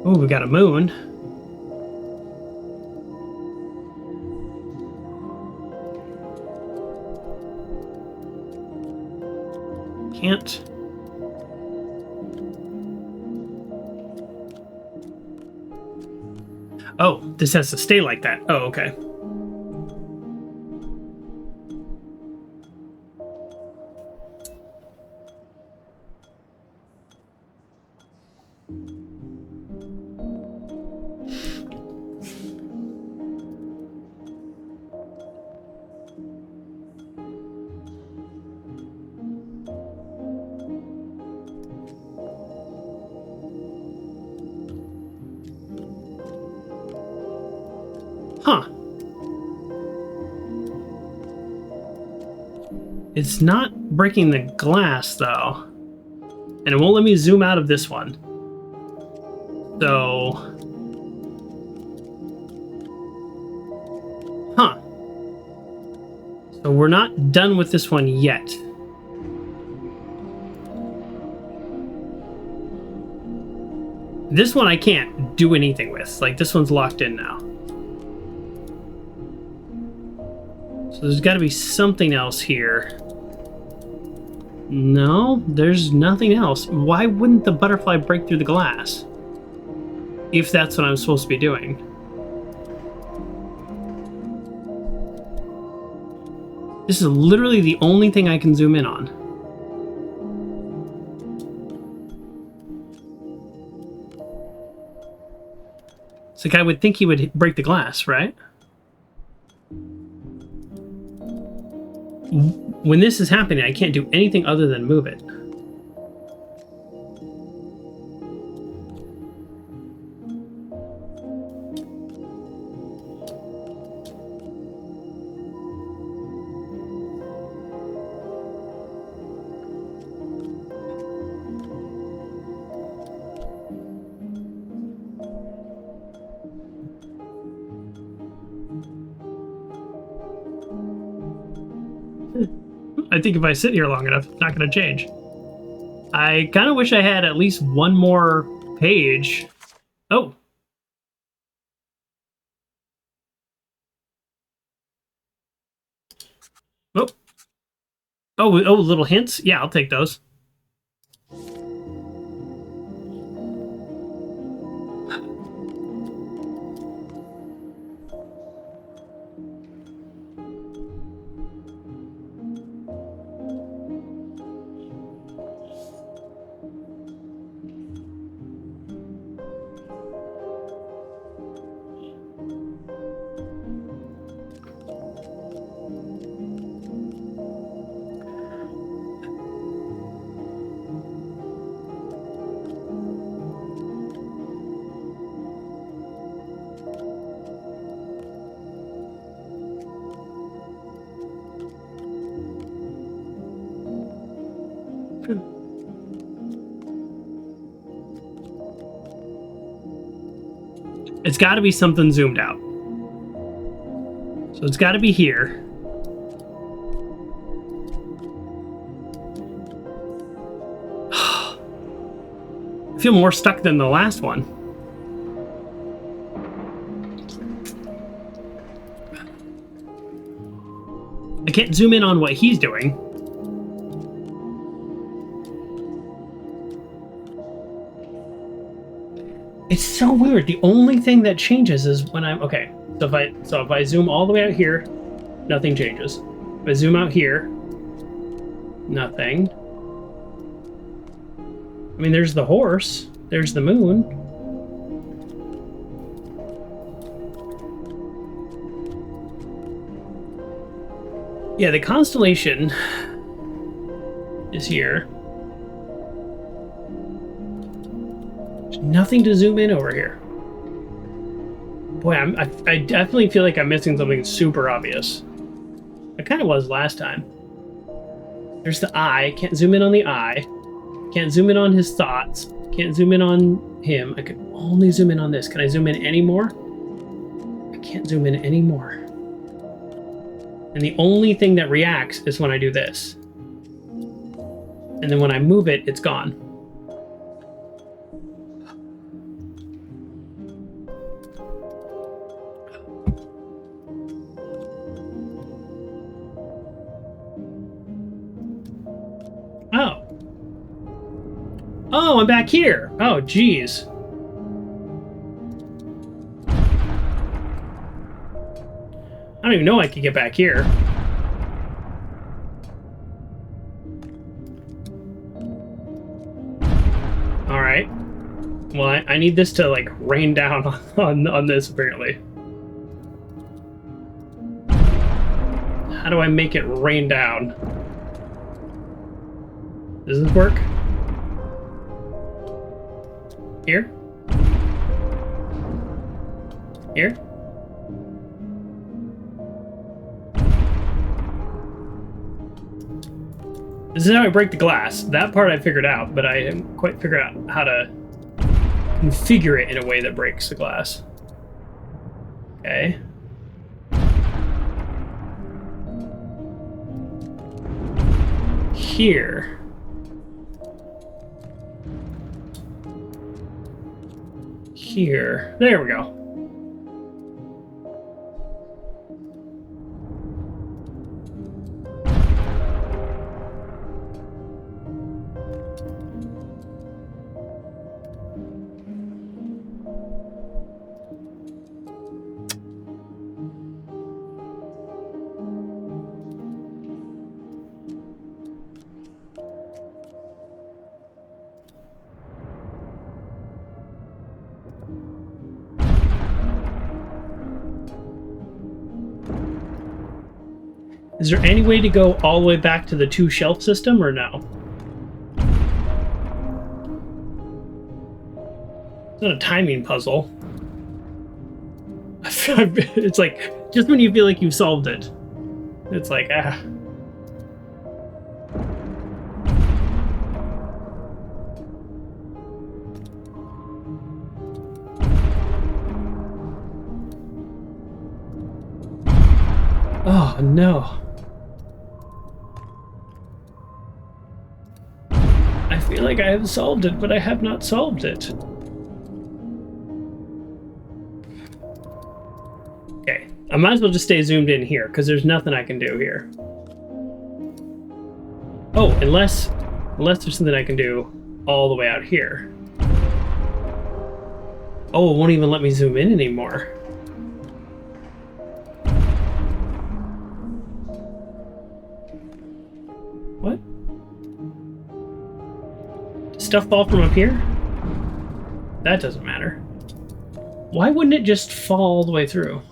Speaker 1: Oh, we got a moon. Can't. Oh, this has to stay like that. Oh, okay. Huh. It's not breaking the glass, though. And it won't let me zoom out of this one. So... Huh. So we're not done with this one yet. This one I can't do anything with. Like, this one's locked in now. So there's got to be something else here. No, there's nothing else. Why wouldn't the butterfly break through the glass? If that's what I'm supposed to be doing. This is literally the only thing I can zoom in on. It's like I would think he would break the glass, right? When this is happening, I can't do anything other than move it. I think if I sit here long enough, it's not going to change. I kind of wish I had at least one more page. Oh. Oh. Oh, little hints? Yeah, I'll take those. It's got to be something zoomed out. So it's got to be here. I feel more stuck than the last one. I can't zoom in on what he's doing. It's so weird. The only thing that changes is when I'm okay. So if I zoom all the way out here, nothing changes. If I zoom out here, nothing. I mean, there's the horse. There's the moon. Yeah, the constellation is here. Nothing to zoom in over here. Boy, I definitely feel like I'm missing something super obvious. I kind of was last time. There's the eye. Can't zoom in on the eye. Can't zoom in on his thoughts. Can't zoom in on him. I can only zoom in on this. Can I zoom in any more? I can't zoom in any more. And the only thing that reacts is when I do this. And then when I move it, it's gone. Oh, I'm back here. Oh, geez. I don't even know I could get back here. All right. Well, I need this to, like, rain down on this, apparently. How do I make it rain down? Does this work? Here? Here? This is how I break the glass. That part I figured out, but I haven't quite figured out how to configure it in a way that breaks the glass. Okay. Here. Here. There we go. Is there any way to go all the way back to the 2-shelf system, or no? It's not a timing puzzle. It's like, just when you feel like you've solved it, it's like, ah. Oh, no. I feel like I have solved it, but I have not solved it. Okay, I might as well just stay zoomed in here, because there's nothing I can do here. Oh, unless there's something I can do all the way out here. Oh, it won't even let me zoom in anymore. What? Does stuff fall from up here? That doesn't matter. Why wouldn't it just fall all the way through?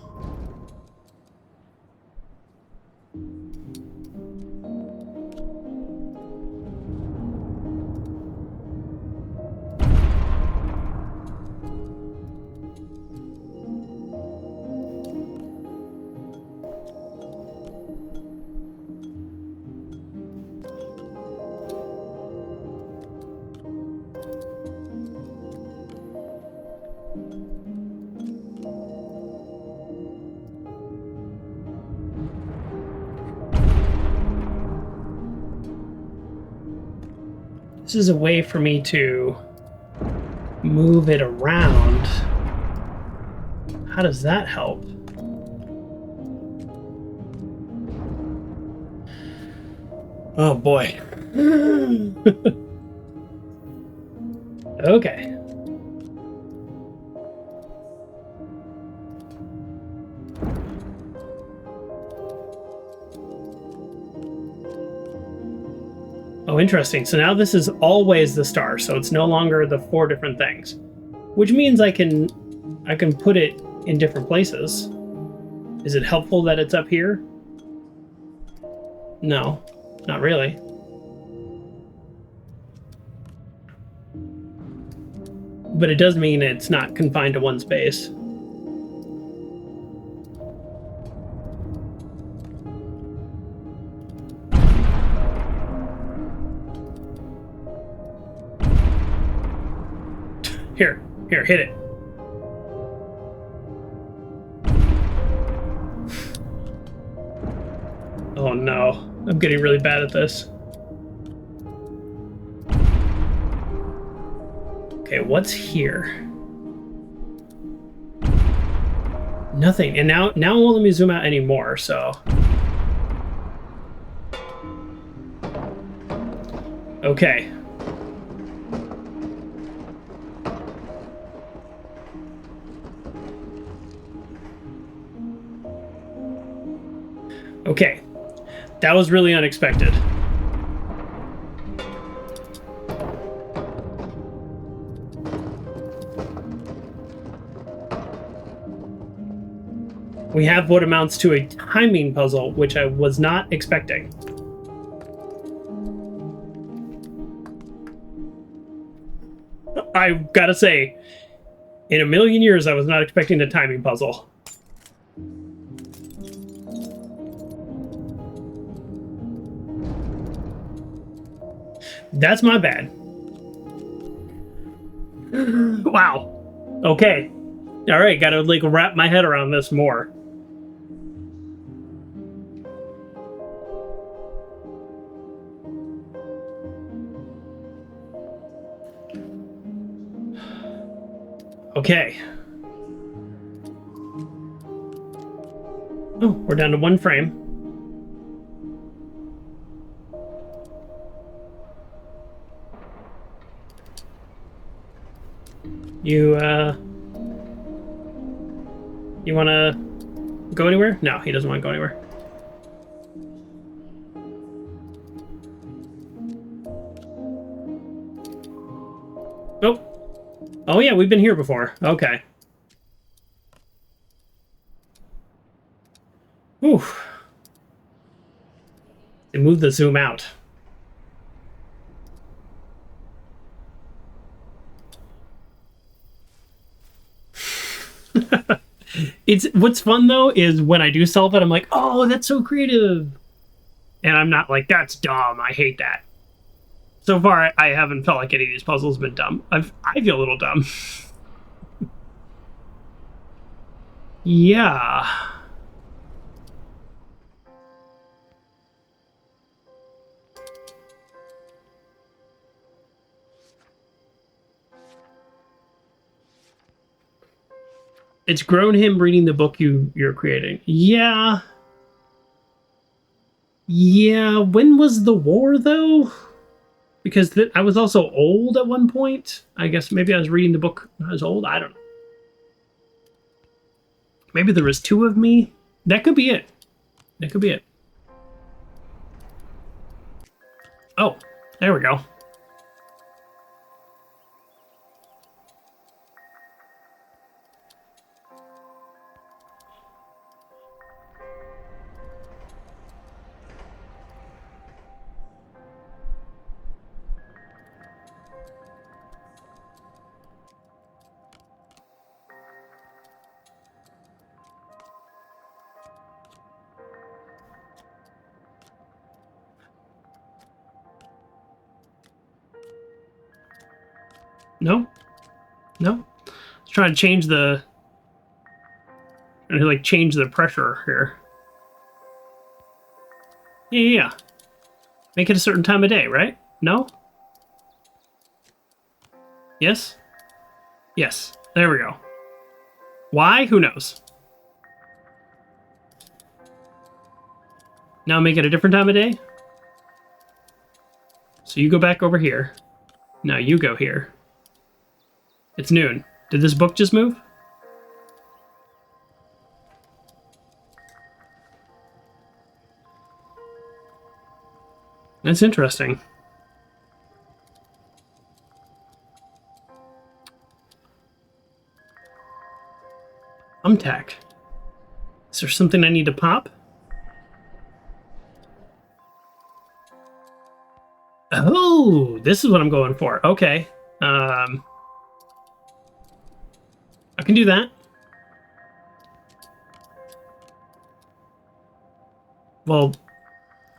Speaker 1: This is a way for me to move it around. How does that help? Oh boy. Okay. Oh, interesting. So now this is always the star, so it's no longer the 4 different things, which means I can put it in different places. Is it helpful that it's up here? No, not really. But it does mean it's not confined to one space. Here, hit it. Oh no, I'm getting really bad at this. Okay, what's here? Nothing, and now it won't let me zoom out anymore, so. Okay. Okay, that was really unexpected. We have what amounts to a timing puzzle, which I was not expecting. I gotta say, in a million years, I was not expecting a timing puzzle. That's my bad. Wow. Okay. All right, gotta like wrap my head around this more. Okay. Oh, we're down to one frame. You wanna go anywhere? No, he doesn't want to go anywhere. Oh. Oh yeah, we've been here before. Okay. Oof. And move the zoom out. It's what's fun though is when I do solve it, I'm like, oh, that's so creative. And I'm not like, that's dumb. I hate that. So far, I haven't felt like any of these puzzles have been dumb. I feel a little dumb. Yeah. It's grown him reading the book you're creating. Yeah. Yeah, when was the war, though? Because I was also old at one point. I guess maybe I was reading the book when I was old. I don't know. Maybe there was two of me. That could be it. That could be it. Oh, there we go. No? No? Let's try to change the... like, change the pressure here. Yeah. Make it a certain time of day, right? No? Yes? Yes. There we go. Why? Who knows? Now make it a different time of day? So you go back over here. Now you go here. It's noon. Did this book just move? That's interesting. Thumbtack. Is there something I need to pop? Oh, this is what I'm going for. Okay. I can do that. Well,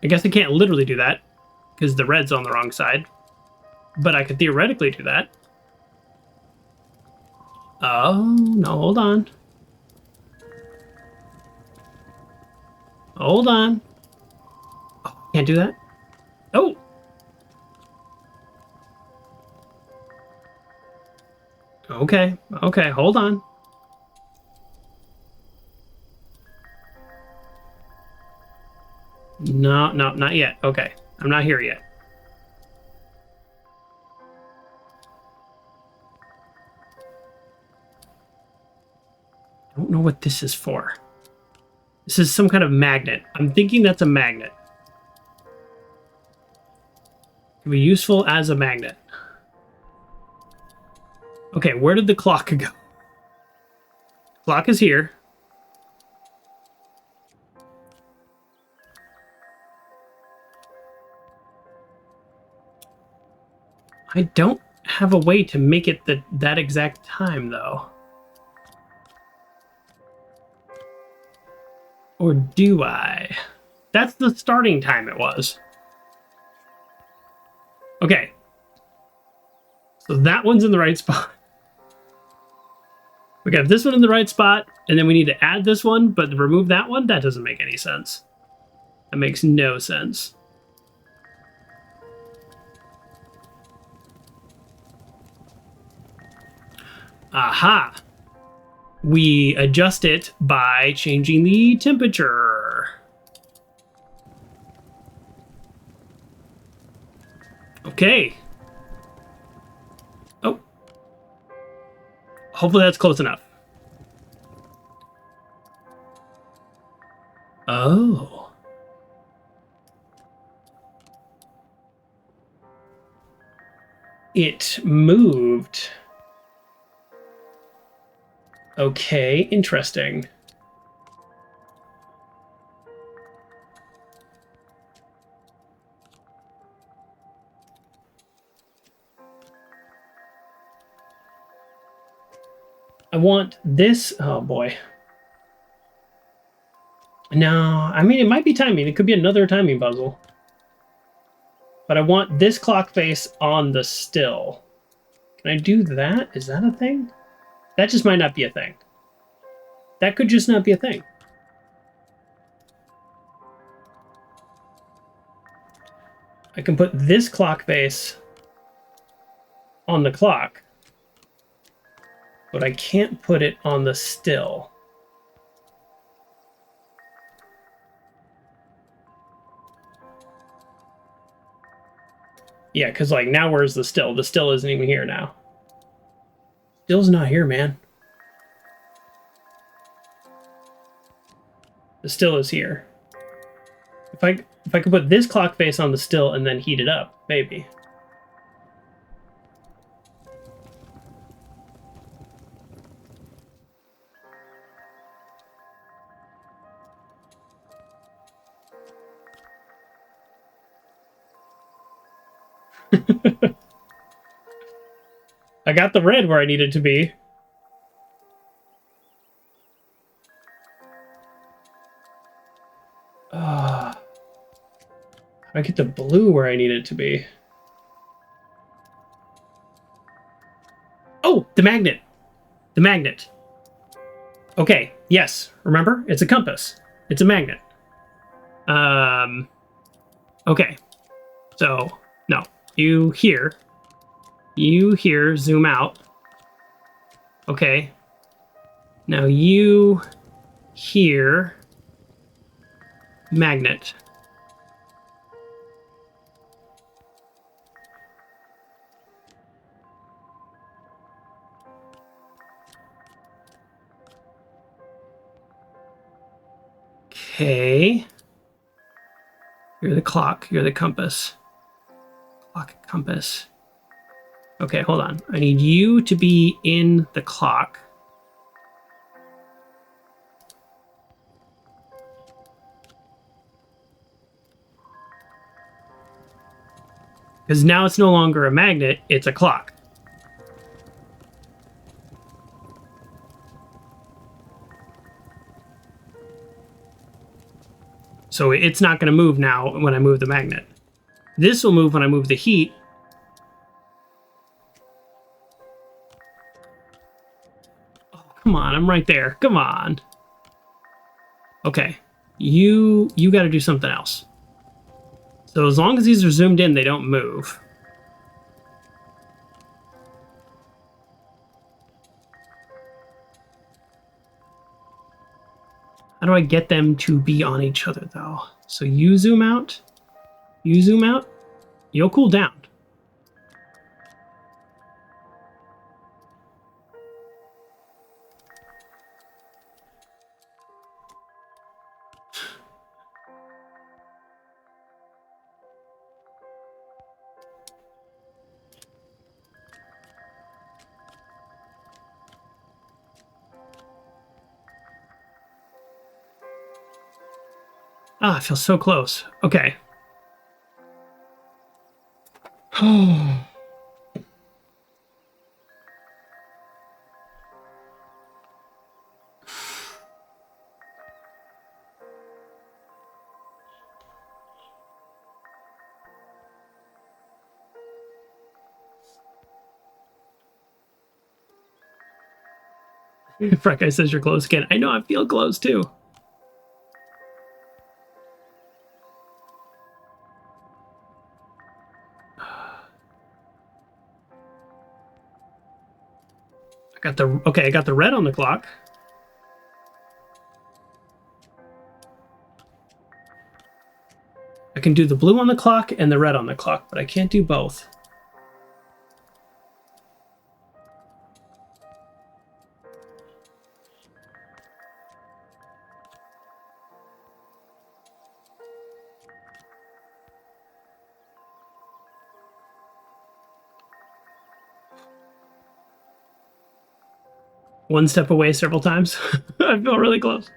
Speaker 1: I guess I can't literally do that because the red's on the wrong side. But I could theoretically do that. Oh, no, hold on. Hold on. Oh, can't do that? Oh! Okay, okay, hold on. No, no, not yet. Okay, I'm not here yet. I don't know what this is for. This is some kind of magnet. I'm thinking that's a magnet. Can be useful as a magnet. Okay, where did the clock go? Clock is here. I don't have a way to make it that exact time, though. Or do I? That's the starting time it was. Okay. So that one's in the right spot. We got this one in the right spot, and then we need to add this one, but remove that one? That doesn't make any sense. That makes no sense. Aha! We adjust it by changing the temperature. Okay. Oh. Hopefully that's close enough. Oh. It moved. Okay, interesting. I want this. Oh boy. No, I mean, it might be timing. It could be another timing puzzle. But I want this clock face on the still. Can I do that? Is that a thing? That just might not be a thing. That could just not be a thing. I can put this clock face on the clock, but I can't put it on the still. Yeah, because like now where's the still? The still isn't even here now. Still's not here, man. The still is here. If I could put this clock face on the still and then heat it up, maybe. I got the red where I needed to be. I get the blue where I need it to be. Oh, the magnet. The magnet. Okay, yes. Remember? It's a compass. It's a magnet. Okay. So, no. You here, zoom out. Okay. Now you here, magnet. Okay. You're the clock. You're the compass. Clock, compass. Okay, hold on. I need you to be in the clock. Because now it's no longer a magnet, it's a clock. So it's not going to move now when I move the magnet. This will move when I move the heat. Oh, come on, I'm right there. Come on. Okay, you got to do something else. So as long as these are zoomed in, they don't move. How do I get them to be on each other, though? So you zoom out, you'll cool down. Ah, I feel so close. Okay. Frat guy says you're close again. I know, I feel close too. I got the red on the clock. I can do the blue on the clock and the red on the clock, but I can't do both. One step away several times. I feel really close.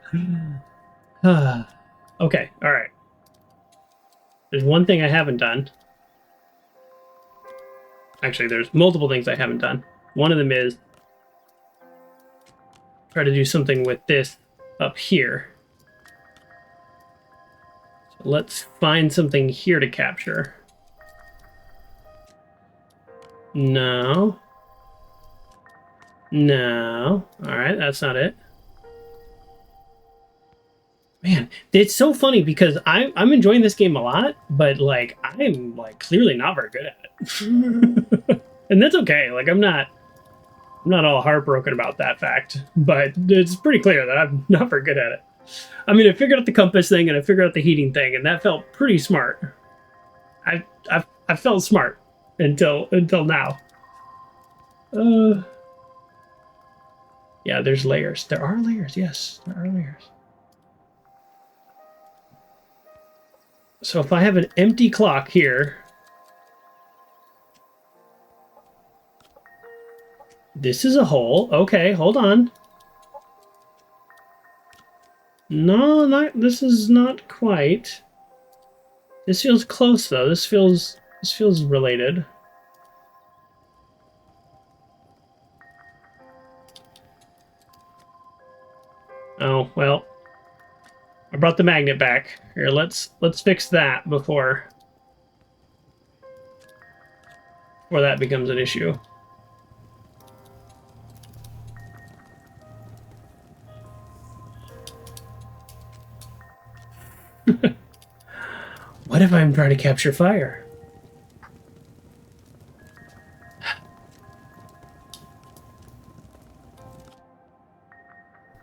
Speaker 1: Okay, all right. There's one thing I haven't done. Actually, there's multiple things I haven't done. One of them is try to do something with this up here. So let's find something here to capture. No. No. All right, that's not it. Man, it's so funny because I'm enjoying this game a lot, but like I'm like clearly not very good at it. And that's okay. Like I'm not all heartbroken about that fact, but it's pretty clear that I'm not very good at it. I mean, I figured out the compass thing and I figured out the heating thing, and that felt pretty smart. I felt smart until now. Yeah, there's layers. There are layers. Yes, there are layers. So if I have an empty clock here, this is a hole. Okay, hold on. No, this is not quite. This feels close though. This feels related. Oh, well. I brought the magnet back. Here, let's fix that before that becomes an issue. What if I'm trying to capture fire?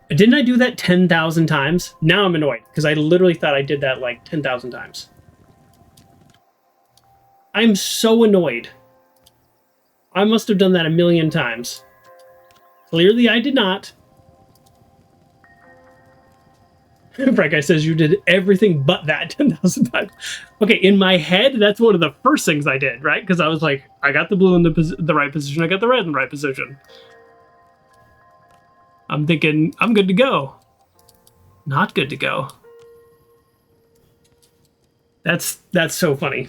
Speaker 1: Didn't I do that 10,000 times? Now I'm annoyed because I literally thought I did that like 10,000 times. I'm so annoyed. I must have done that a million times. Clearly I did not. Frank guy says you did everything but that 10,000 times. Okay, in my head, that's one of the first things I did, right? Because I was like, I got the blue in the right position, I got the red in the right position. I'm thinking, I'm good to go. Not good to go. That's so funny.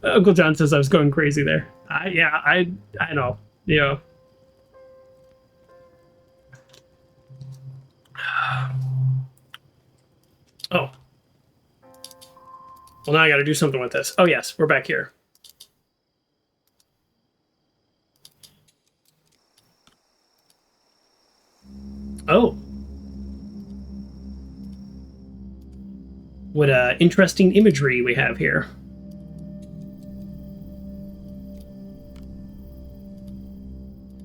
Speaker 1: Uncle John says I was going crazy there. Yeah, I know. Yeah. Oh. Well, now I got to do something with this. Oh, yes, we're back here. Oh. What interesting imagery we have here.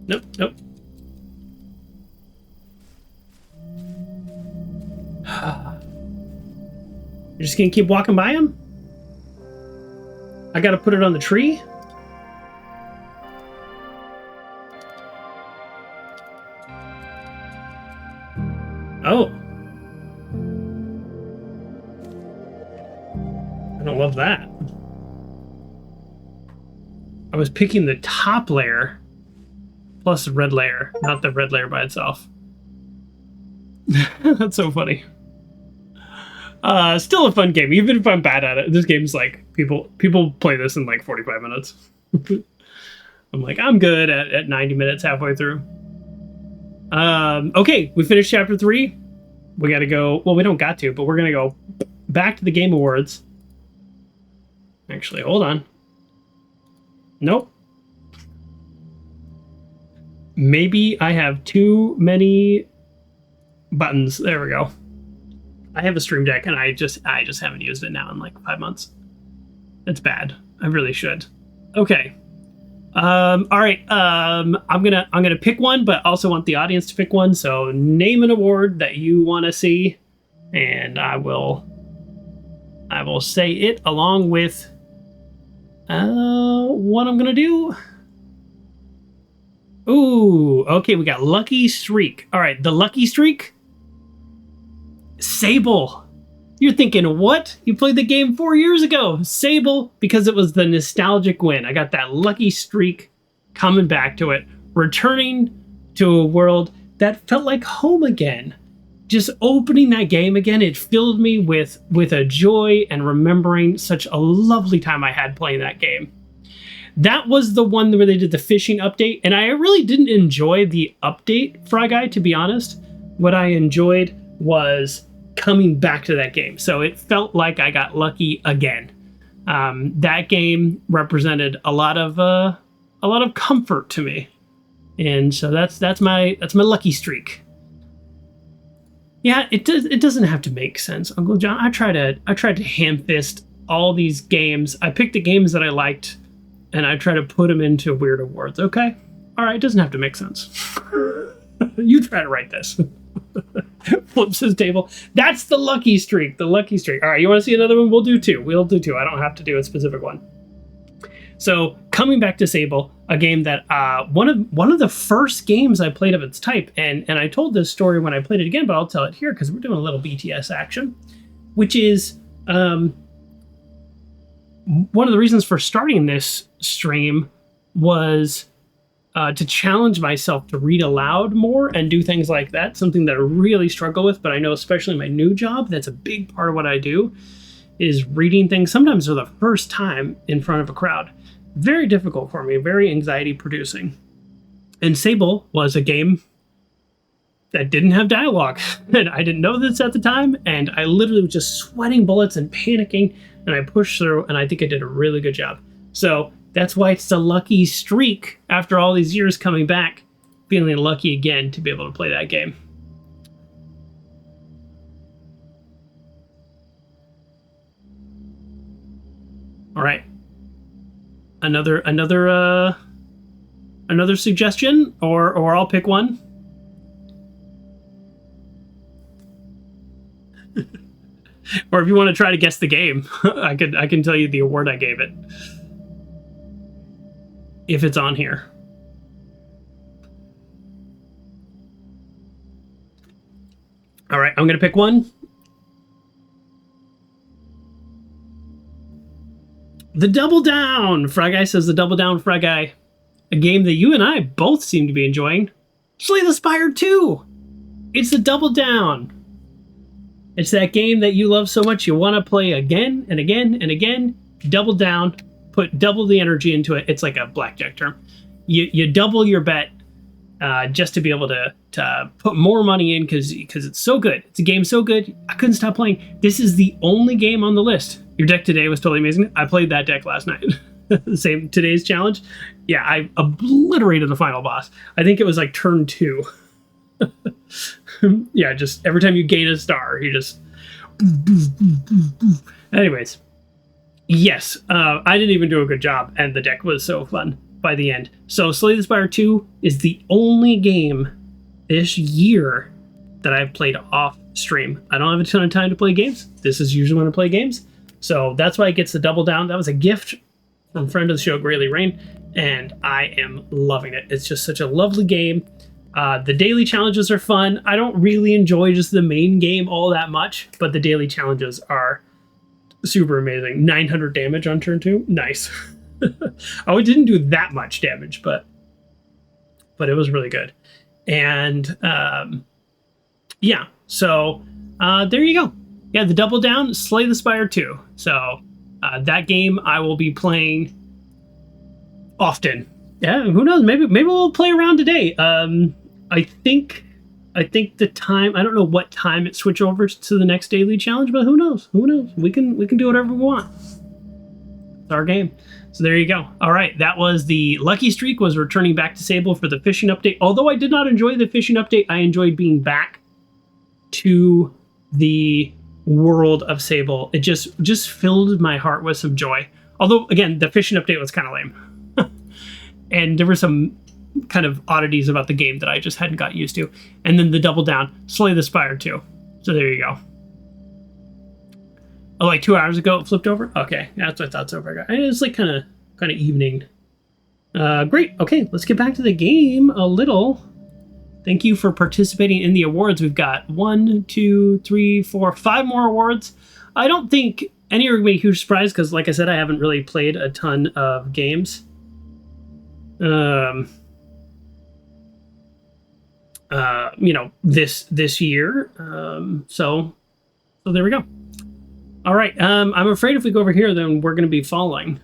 Speaker 1: Nope, nope. You're just gonna keep walking by him? I gotta put it on the tree? Oh. I don't love that. I was picking the top layer plus the red layer, not the red layer by itself. That's so funny. Still a fun game, even if I'm bad at it. This game's like, people play this in like 45 minutes. I'm like, I'm good at 90 minutes halfway through. Okay, we finished chapter 3. We gotta go, well, we don't got to, but we're gonna go back to the Game Awards. Actually, hold on. Nope. Maybe I have too many buttons. There we go. I have a Stream Deck and I just haven't used it now in like 5 months. It's bad. I really should. Okay. All right. I'm gonna pick one, but also want the audience to pick one. So name an award that you want to see, and I will say it along with what I'm gonna do. Ooh, okay. We got Lucky Streak. All right, the Lucky Streak. Sable. You're thinking, what? You played the game 4 years ago. Sable, because it was the nostalgic win. I got that Lucky Streak coming back to it, returning to a world that felt like home again. Just opening that game again, it filled me with a joy and remembering such a lovely time I had playing that game. That was the one where they did the fishing update, and I really didn't enjoy the update, Fry Guy, to be honest. What I enjoyed was coming back to that game. So it felt like I got lucky again. That game represented a lot of comfort to me, and so that's my Lucky Streak. Yeah, it doesn't have to make sense, Uncle John. I tried to ham fist all these games. I picked the games that I liked, and I try to put them into weird awards. Okay, all right, it doesn't have to make sense. You try to write this. Flips his table. That's the Lucky Streak. The Lucky Streak. All right, you want to see another one? We'll do two. I don't have to do a specific one. So coming back to Sable, a game that one of the first games I played of its type, and I told this story when I played it again, but I'll tell it here because we're doing a little BTS action, which is one of the reasons for starting this stream was to challenge myself to read aloud more and do things like that, something that I really struggle with, but I know especially in my new job, that's a big part of what I do, is reading things sometimes for the first time in front of a crowd. Very difficult for me, very anxiety producing. And Sable was a game that didn't have dialogue, and I didn't know this at the time, and I literally was just sweating bullets and panicking, and I pushed through, and I think I did a really good job. So that's why it's the Lucky Streak after all these years coming back, feeling lucky again to be able to play that game. All right. Another suggestion, or I'll pick one. Or if you want to try to guess the game, I can tell you the award I gave it. If it's on here. All right, I'm going to pick one. The Double Down! Fry Guy says the Double Down, Fry Guy. A game that you and I both seem to be enjoying. Slay the Spire 2! It's the Double Down. It's that game that you love so much you want to play again and again and again. Double down. Put double the energy into it. It's like a blackjack term. You double your bet just to be able to put more money in because it's so good. It's a game so good, I couldn't stop playing. This is the only game on the list. Your deck today was totally amazing. I played that deck last night. Same today's challenge. Yeah, I obliterated the final boss. I think it was like turn 2. Yeah, just every time you gain a star, you just... Anyways. Yes, I didn't even do a good job, and the deck was so fun by the end. So Slay the Spire 2 is the only game this year that I've played off stream. I don't have a ton of time to play games. This is usually when I play games. So that's why it gets the Double Down. That was a gift from friend of the show, Grayley Rain, and I am loving it. It's just such a lovely game. The daily challenges are fun. I don't really enjoy just the main game all that much, but the daily challenges are super amazing. 900 damage on turn 2. Nice. Oh, it didn't do that much damage, but it was really good. And yeah, so there you go. Yeah, the Double Down, Slay the Spire 2. So that game I will be playing often. Yeah, who knows? Maybe we'll play around today. I think the time, I don't know what time it switch over to the next daily challenge, but who knows? Who knows? We can do whatever we want. It's our game. So there you go. All right, that was the lucky streak, was returning back to Sable for the fishing update. Although I did not enjoy the fishing update, I enjoyed being back to the world of Sable. It just filled my heart with some joy. Although, again, the fishing update was kind of lame. And there were some kind of oddities about the game that I just hadn't got used to. And then the double down, Slay the Spire too. So there you go. Oh, like 2 hours ago it flipped over? Okay, that's what I thought so far. It's like kind of evening. Great. Okay, let's get back to the game a little. Thank you for participating in the awards. We've got 1, 2, 3, 4, 5 more awards. I don't think any are going to be a huge surprise because, like I said, I haven't really played a ton of games. You know, this year. So there we go. All right. I'm afraid if we go over here, then we're going to be falling.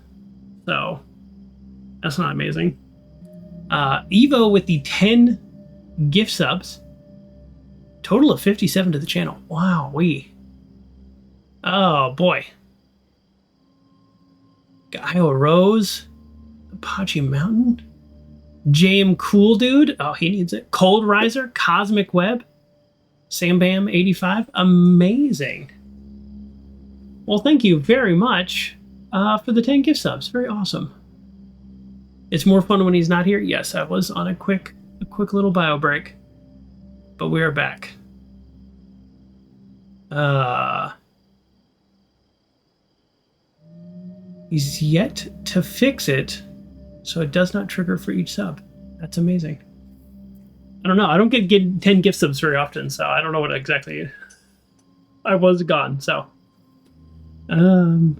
Speaker 1: So that's not amazing. Evo with the 10 gift subs. Total of 57 to the channel. Wow, oh boy. Iowa Rose, Apache Mountain, JM Cool Dude. Oh, he needs it. Cold Riser, Cosmic Web, Sam Bam 85. Amazing. Well, thank you very much for the 10 gift subs. Very awesome. It's more fun when he's not here. Yes, I was on a quick little bio break, but we are back. He's yet to fix it, so it does not trigger for each sub. That's amazing. I don't know. I don't get 10 gift subs very often, so I don't know what exactly. I was gone, so. Boom,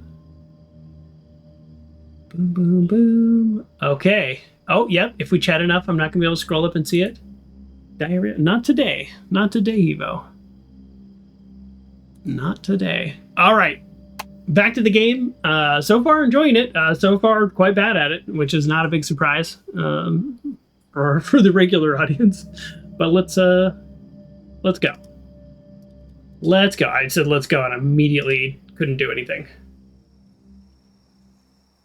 Speaker 1: boom, boom. Okay. Oh, yep. If we chat enough, I'm not going to be able to scroll up and see it. Diarrhea. Not today. Not today, Evo. Not today. All right. Back to the game. So far, enjoying it. So far, quite bad at it, which is not a big surprise for the regular audience. But let's go. Let's go. I said let's go, and immediately couldn't do anything.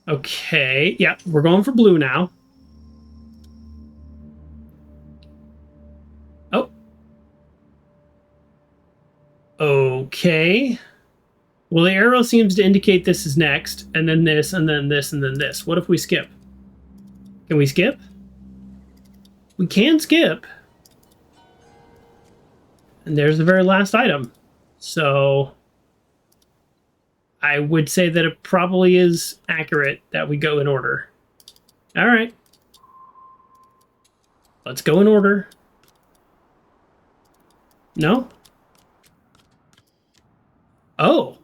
Speaker 1: Okay. Yeah, we're going for blue now. Oh. Okay. Well, the arrow seems to indicate this is next, and then this, and then this, and then this. What if we skip? Can we skip? We can skip. And there's the very last item. So I would say that it probably is accurate that we go in order. All right. Let's go in order. No? Oh.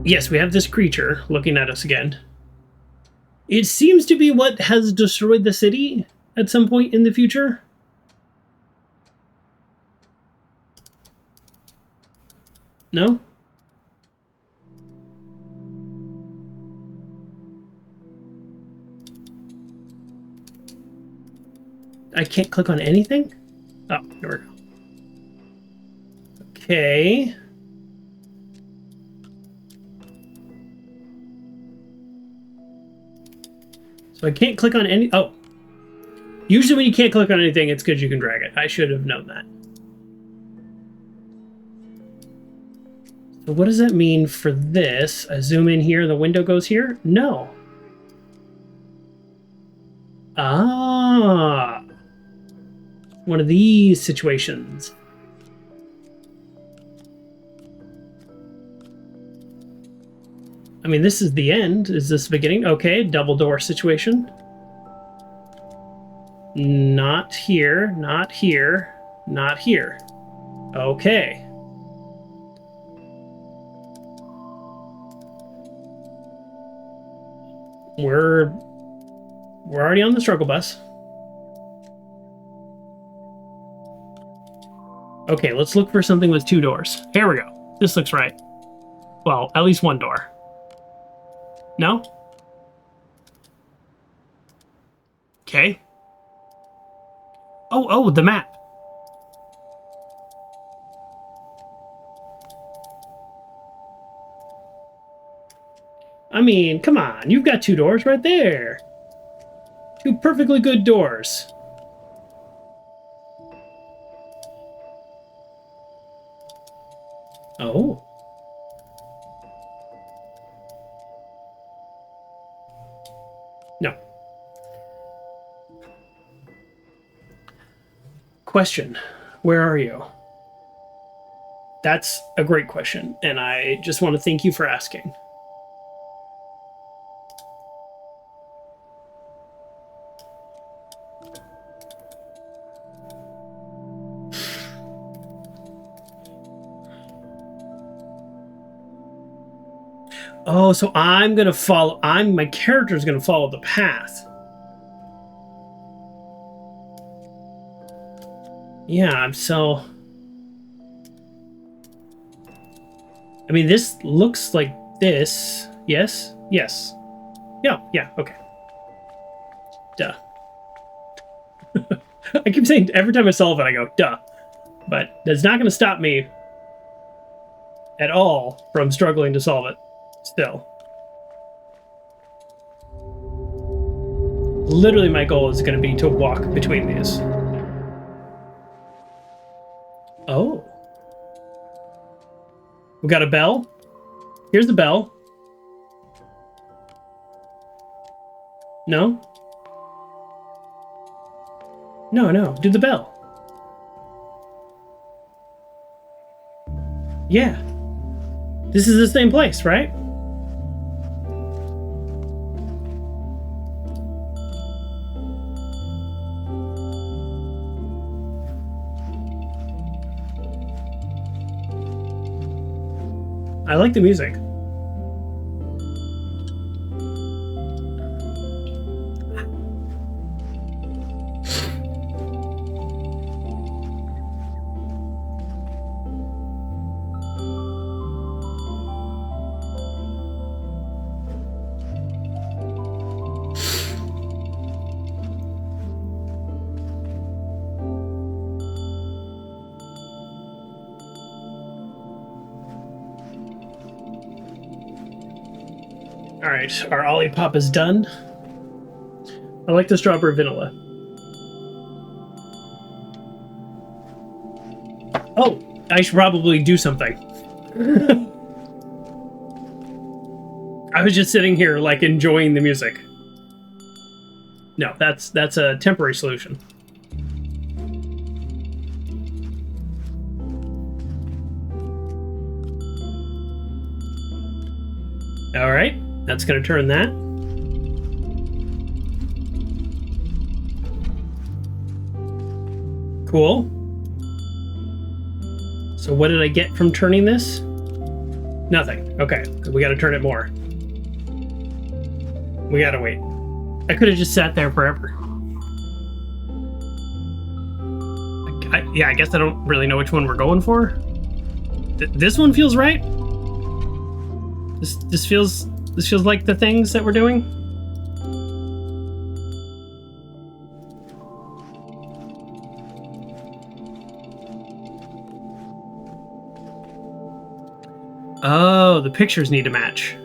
Speaker 1: Yes, we have this creature looking at us again. It seems to be what has destroyed the city at some point in the future. No? I can't click on anything? Oh, here we go. Okay. So I can't click on any... Oh. Usually when you can't click on anything, it's because you can drag it. I should have known that. So what does that mean for this? I zoom in here, the window goes here? No. Ah. One of these situations. I mean, this is the end. Is this the beginning? Okay, double door situation. Not here, not here, not here. Okay. We're already on the struggle bus. Okay, let's look for something with 2 doors. Here we go. This looks right. Well, at least 1 door. No? Okay. Oh, the map. I mean, come on. You've got 2 doors right there. 2 perfectly good doors. Oh. No. Question. Where are you? That's a great question, and I just want to thank you for asking. Oh, so I'm gonna follow. My character's gonna follow the path. Yeah, so. I mean, this looks like this. Yes? Yes. Yeah, okay. Duh. I keep saying every time I solve it, I go, duh. But that's not going to stop me at all from struggling to solve it still. Literally, my goal is going to be to walk between these. Oh. We got a bell. Here's the bell. No? No. Do the bell. Yeah. This is the same place, right? I like the music. All right, our Olipop is done. I like the strawberry vanilla. Oh, I should probably do something. I was just sitting here, like, enjoying the music. No, that's a temporary solution. All right. That's going to turn that. Cool. So what did I get from turning this? Nothing. Okay, we got to turn it more. We got to wait. I could have just sat there forever. Yeah, I guess I don't really know which one we're going for. This one feels right. This feels like the things that we're doing. Oh, the pictures need to match.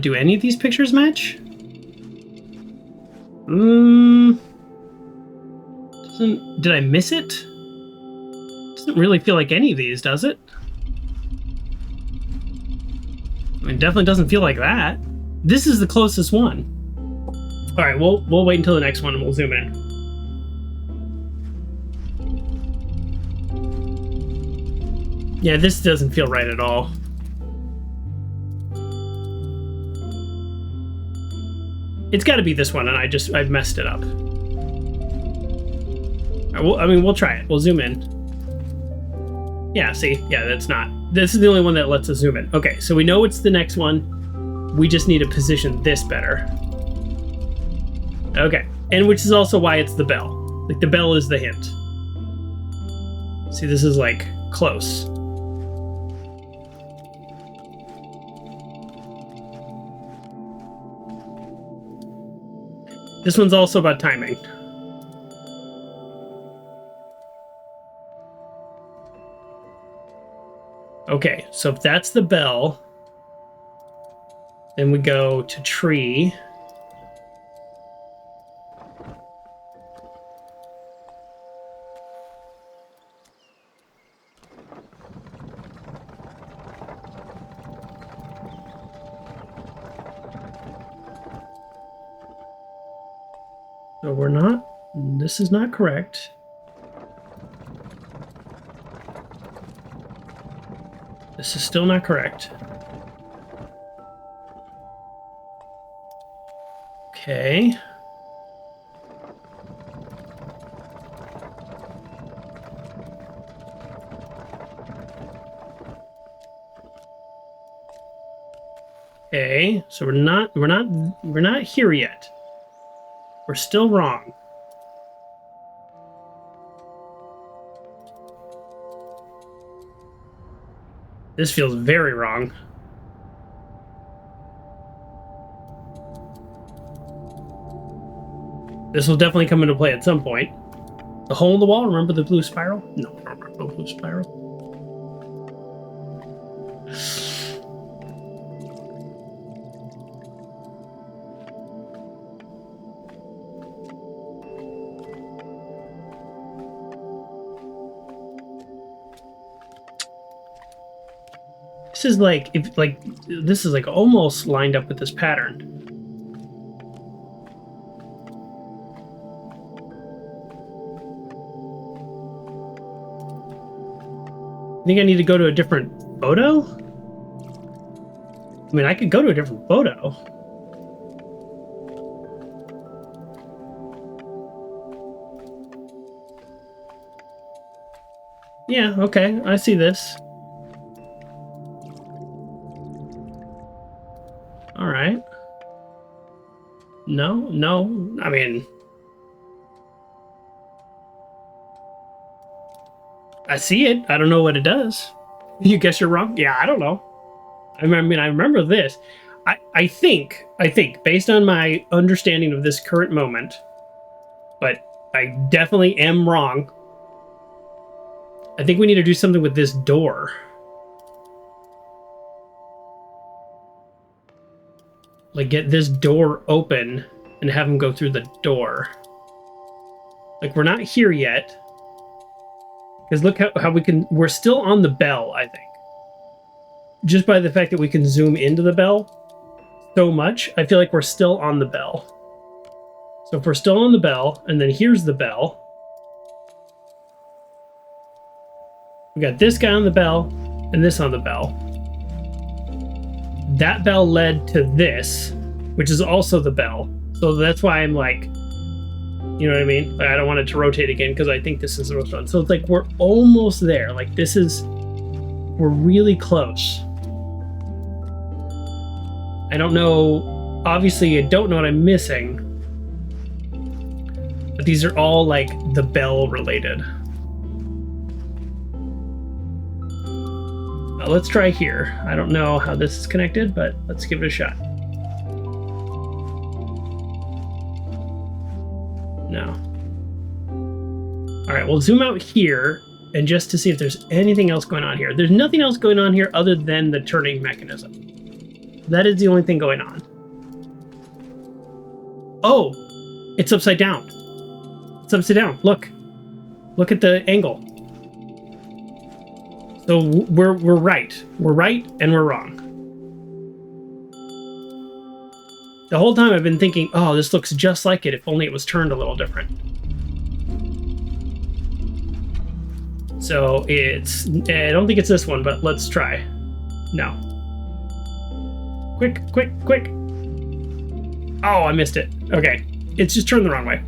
Speaker 1: Do any of these pictures match? Did I miss it? Doesn't really feel like any of these, does it? I mean, definitely doesn't feel like that. This is the closest one. All right, we'll wait until the next one and we'll zoom in. Yeah, this doesn't feel right at all. It's got to be this one, and I've messed it up. All right, we'll try it. We'll zoom in. Yeah, see? Yeah, that's not. This is the only one that lets us zoom in. Okay, so we know it's the next one. We just need to position this better. Okay, and which is also why it's the bell. Like, the bell is the hint. See, this is, like, close. This one's also about timing. Okay, so if that's the bell, then we go to tree. So we're not, this is not correct. This is still not correct. Okay. Okay, so we're not here yet. We're still wrong. This feels very wrong. This will definitely come into play at some point. The hole in the wall, remember the blue spiral? No, I don't remember the blue spiral. This is like, this is like almost lined up with this pattern. I think I need to go to a different photo? I mean, I could go to a different photo. Yeah, okay, I see this. All right. No, I mean, I see it. I don't know what it does. You guess you're wrong? Yeah, I don't know. I mean, I remember this. I think, based on my understanding of this current moment, but I definitely am wrong. I think we need to do something with this door. Like, get this door open and have him go through the door. Like, we're not here yet. Because look how we can... We're still on the bell, I think. Just by the fact that we can zoom into the bell so much, I feel like we're still on the bell. So if we're still on the bell, and then here's the bell. We got this guy on the bell, and this on the bell. That bell led to this, which is also the bell. So that's why I'm like, you know what I mean? Like, I don't want it to rotate again because I think this is the most fun. So it's like we're almost there. Like we're really close. I don't know. Obviously, I don't know what I'm missing. But these are all like the bell related. Let's try here. I don't know how this is connected, but let's give it a shot. No. All right, we'll zoom out here and just to see if there's anything else going on here. There's nothing else going on here other than the turning mechanism. That is the only thing going on. Oh, it's upside down. It's upside down. Look. Look at the angle. So we're right. We're right and we're wrong. The whole time I've been thinking, oh, this looks just like it, if only it was turned a little different. So it's, I don't think it's this one, but let's try. No. Quick, quick, quick. Oh, I missed it. Okay, it's just turned the wrong way.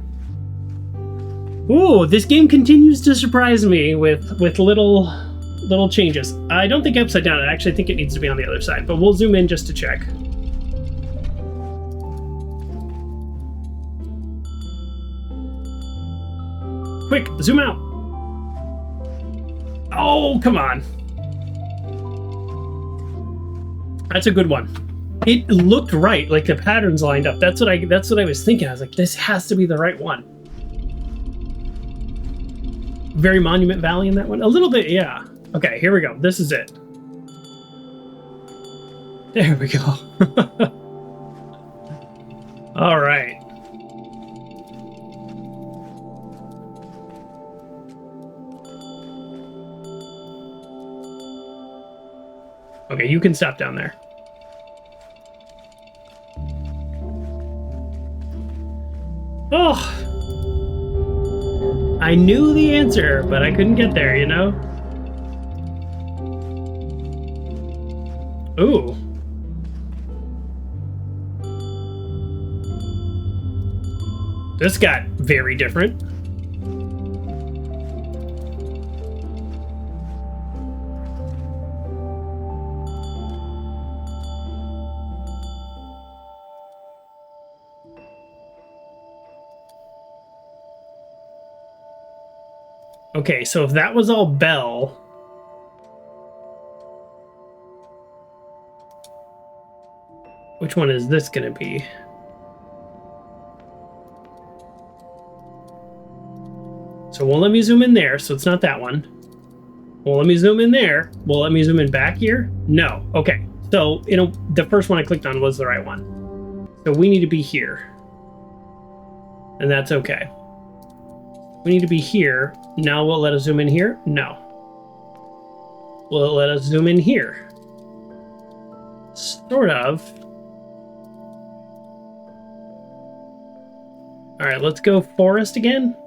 Speaker 1: Ooh, this game continues to surprise me with little changes. I don't think upside down. I actually think it needs to be on the other side, but we'll zoom in just to check. Quick, zoom out. Oh, come on. That's a good one. It looked right, like the patterns lined up. That's what I was thinking. I was like, this has to be the right one. Very Monument Valley in that one. A little bit, yeah. Okay, here we go. This is it. There we go. All right. Okay, you can stop down there. Oh! I knew the answer, but I couldn't get there, you know? Ooh. This got very different. Okay, so if that was all Bell, which one is this gonna be? So won't let me zoom in there, so it's not that one. Won't let me zoom in there. Will let me zoom in back here? No. Okay. So the first one I clicked on was the right one. So we need to be here. And that's okay. We need to be here. Now will it let us zoom in here? No. Will it let us zoom in here? Sort of. All right, let's go forest again.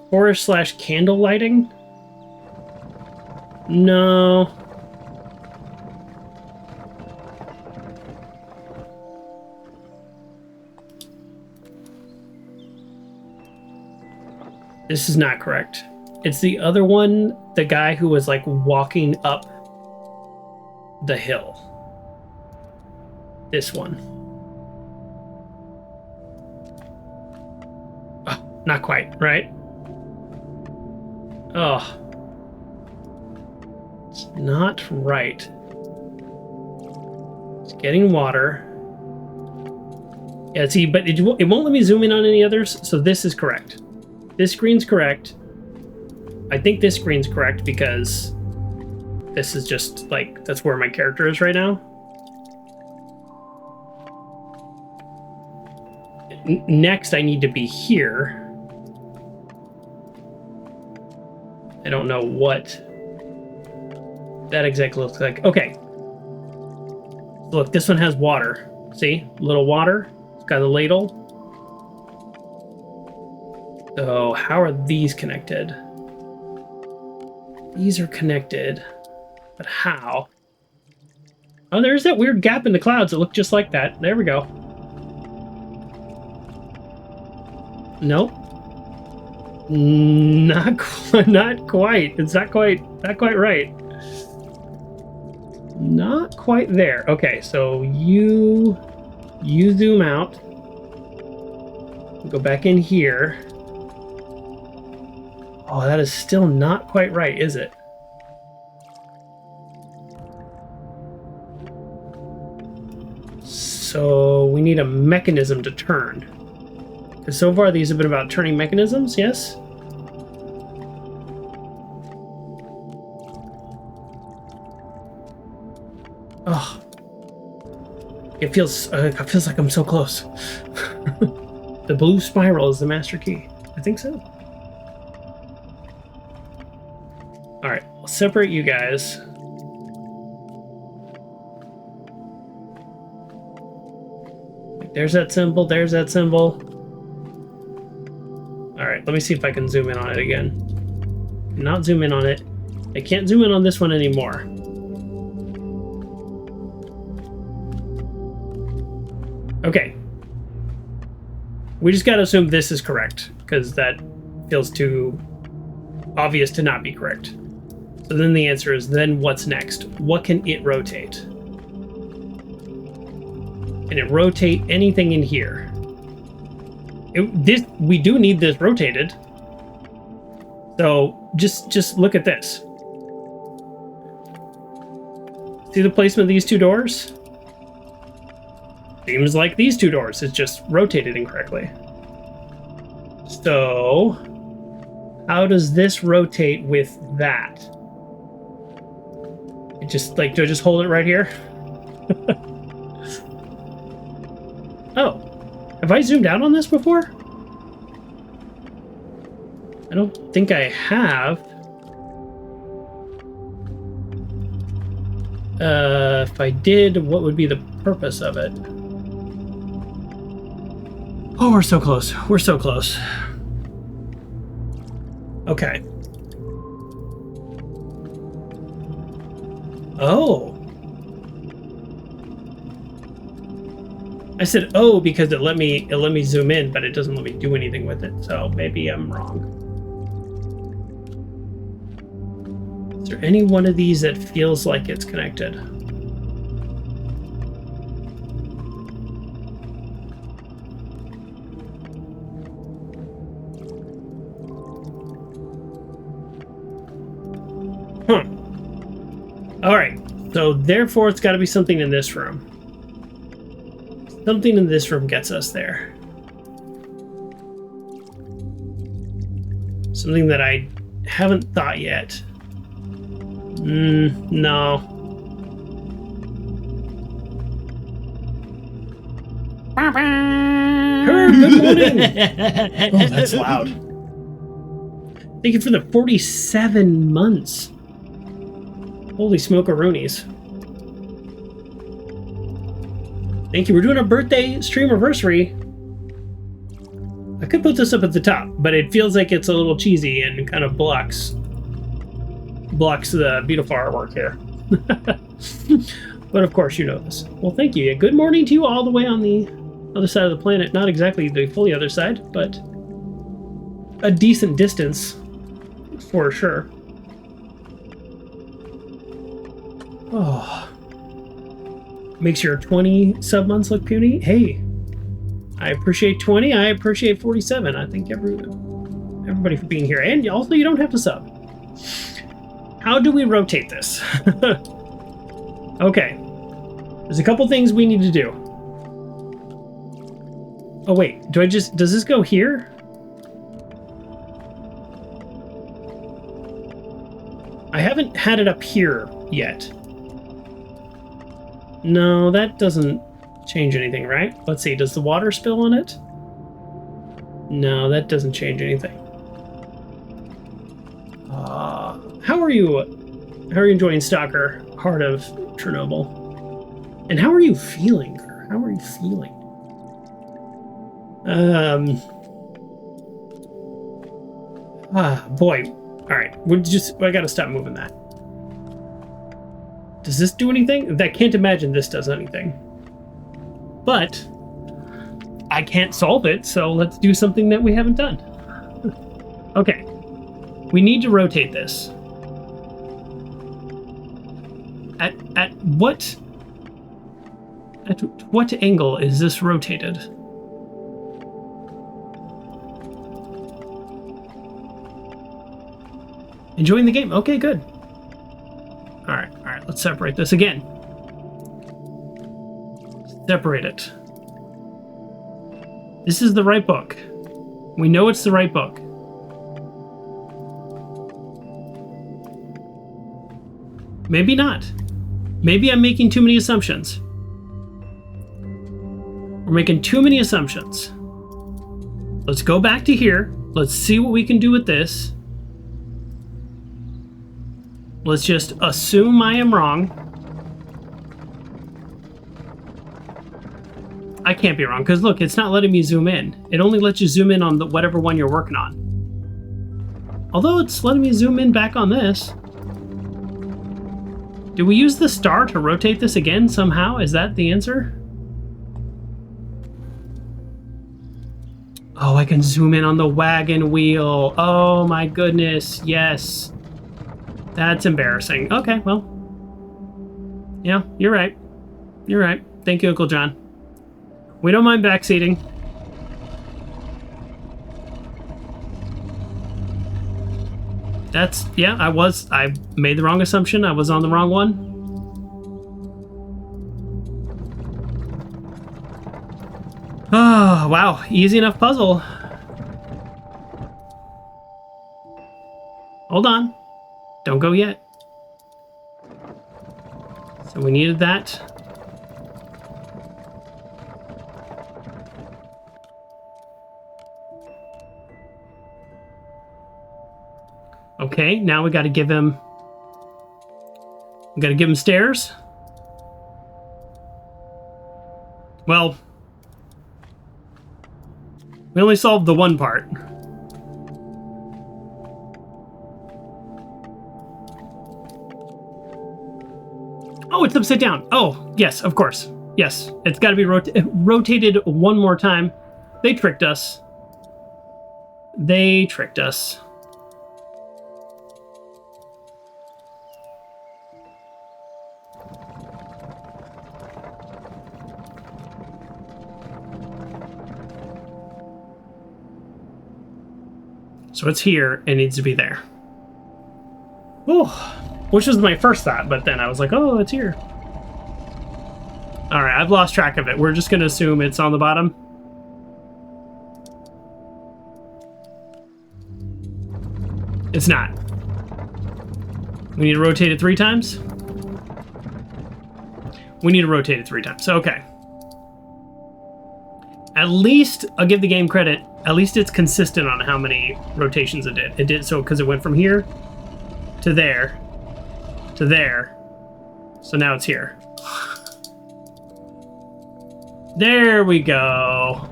Speaker 1: Forest / candle lighting? No. This is not correct. It's the other one, the guy who was like walking up the hill. This one. Oh, not quite, right? Oh. It's not right. It's getting water. Yeah, see, but it won't let me zoom in on any others, so this is correct. This screen's correct. I think this screen's correct because this is just like, that's where my character is right now. Next, I need to be here. I don't know what that exactly looks like. Okay. Look, this one has water. See? A little water. It's got a ladle. So how are these connected? These are connected, but how? Oh, there's that weird gap in the clouds that look just like that. There we go. Nope. Not quite. It's not quite right. Not quite there. Okay, so you zoom out. Go back in here. Oh, that is still not quite right, is it? So we need a mechanism to turn. Because so far these have been about turning mechanisms, yes? Oh. It feels like I'm so close. The blue spiral is the master key. I think so. All right, I'll separate you guys. There's that symbol, there's that symbol. All right, let me see if I can zoom in on it again. Not zoom in on it. I can't zoom in on this one anymore. Okay. We just gotta assume this is correct, because that feels too obvious to not be correct. So then the answer is, then what's next? What can it rotate? Can it rotate anything in here? We do need this rotated. So just look at this. See the placement of these two doors? Seems like these two doors is just rotated incorrectly. So how does this rotate with that? It just like, do I just hold it right here? Oh, have I zoomed out on this before? I don't think I have. If I did, what would be the purpose of it? Oh, we're so close. We're so close. Okay. Oh. I said oh because it let me zoom in, but it doesn't let me do anything with it. So maybe I'm wrong. Is there any one of these that feels like it's connected? Huh. All right. So therefore, it's got to be something in this room. Something in this room gets us there. Something that I haven't thought yet. No. Herb, good morning! Oh, that's loud. Thank you for the 47 months. Holy smoke-a-roonies. Thank you. We're doing a birthday streamaversary. I could put this up at the top, but it feels like it's a little cheesy and kind of blocks the beautiful artwork here. But of course, you know this. Well, thank you. Good morning to you all the way on the other side of the planet. Not exactly the fully other side, but a decent distance for sure. Oh. Makes your 20 sub months look puny. Hey, I appreciate 20. I appreciate 47. I thank everybody for being here. And also, you don't have to sub. How do we rotate this? Okay. There's a couple things we need to do. Oh, wait. Does this go here? I haven't had it up here yet. No, that doesn't change anything, right? Let's see. Does the water spill on it? No, that doesn't change anything. How are you enjoying Stalker, Heart of Chernobyl? And how are you feeling? How are you feeling? Boy. All right. I gotta stop moving that. Does this do anything? I can't imagine this does anything. But I can't solve it, so let's do something that we haven't done. Okay. We need to rotate this. At what angle is this rotated? Enjoying the game? Okay, good. All right, let's separate this again. Separate it. This is the right book. We know it's the right book. Maybe not. Maybe I'm making too many assumptions. We're making too many assumptions. Let's go back to here. Let's see what we can do with this. Let's just assume I am wrong. I can't be wrong, because look, it's not letting me zoom in. It only lets you zoom in on whatever one you're working on. Although it's letting me zoom in back on this. Do we use the star to rotate this again somehow? Is that the answer? Oh, I can zoom in on the wagon wheel. Oh my goodness, yes. That's embarrassing. Okay, well. Yeah, you're right. You're right. Thank you, Uncle John. We don't mind backseating. That's, yeah, I made the wrong assumption. I was on the wrong one. Oh, wow. Easy enough puzzle. Hold on. Don't go yet. So we needed that. Okay, now we got to give him... We got to give him stairs. Well, we only solved the one part. Oh, it's upside down. Oh, yes, of course. Yes, it's got to be rotated one more time. They tricked us. They tricked us. So it's here. It needs to be there. Oh, which was my first thought, but then I was like, oh, it's here. All right, I've lost track of it. We're just going to assume it's on the bottom. It's not. We need to rotate it 3 times? We need to rotate it 3 times. Okay. At least, I'll give the game credit, at least it's consistent on how many rotations it did. It did so because it went from here to there to there. So now it's here. There we go.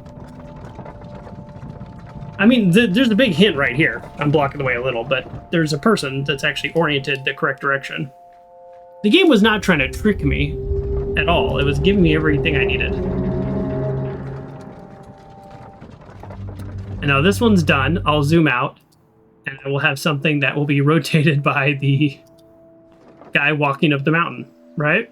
Speaker 1: I mean, there's a big hint right here. I'm blocking the way a little, but there's a person that's actually oriented the correct direction. The game was not trying to trick me at all. It was giving me everything I needed. And now this one's done. I'll zoom out, and I will have something that will be rotated by the guy walking up the mountain, right?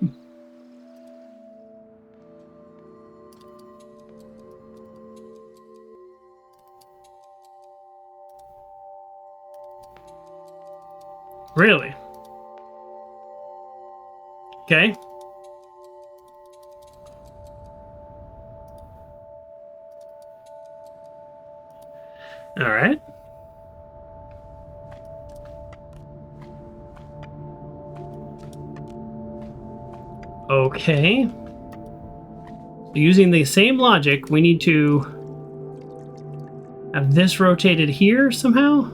Speaker 1: Really? Okay. All right. Okay. So using the same logic, we need to have this rotated here somehow.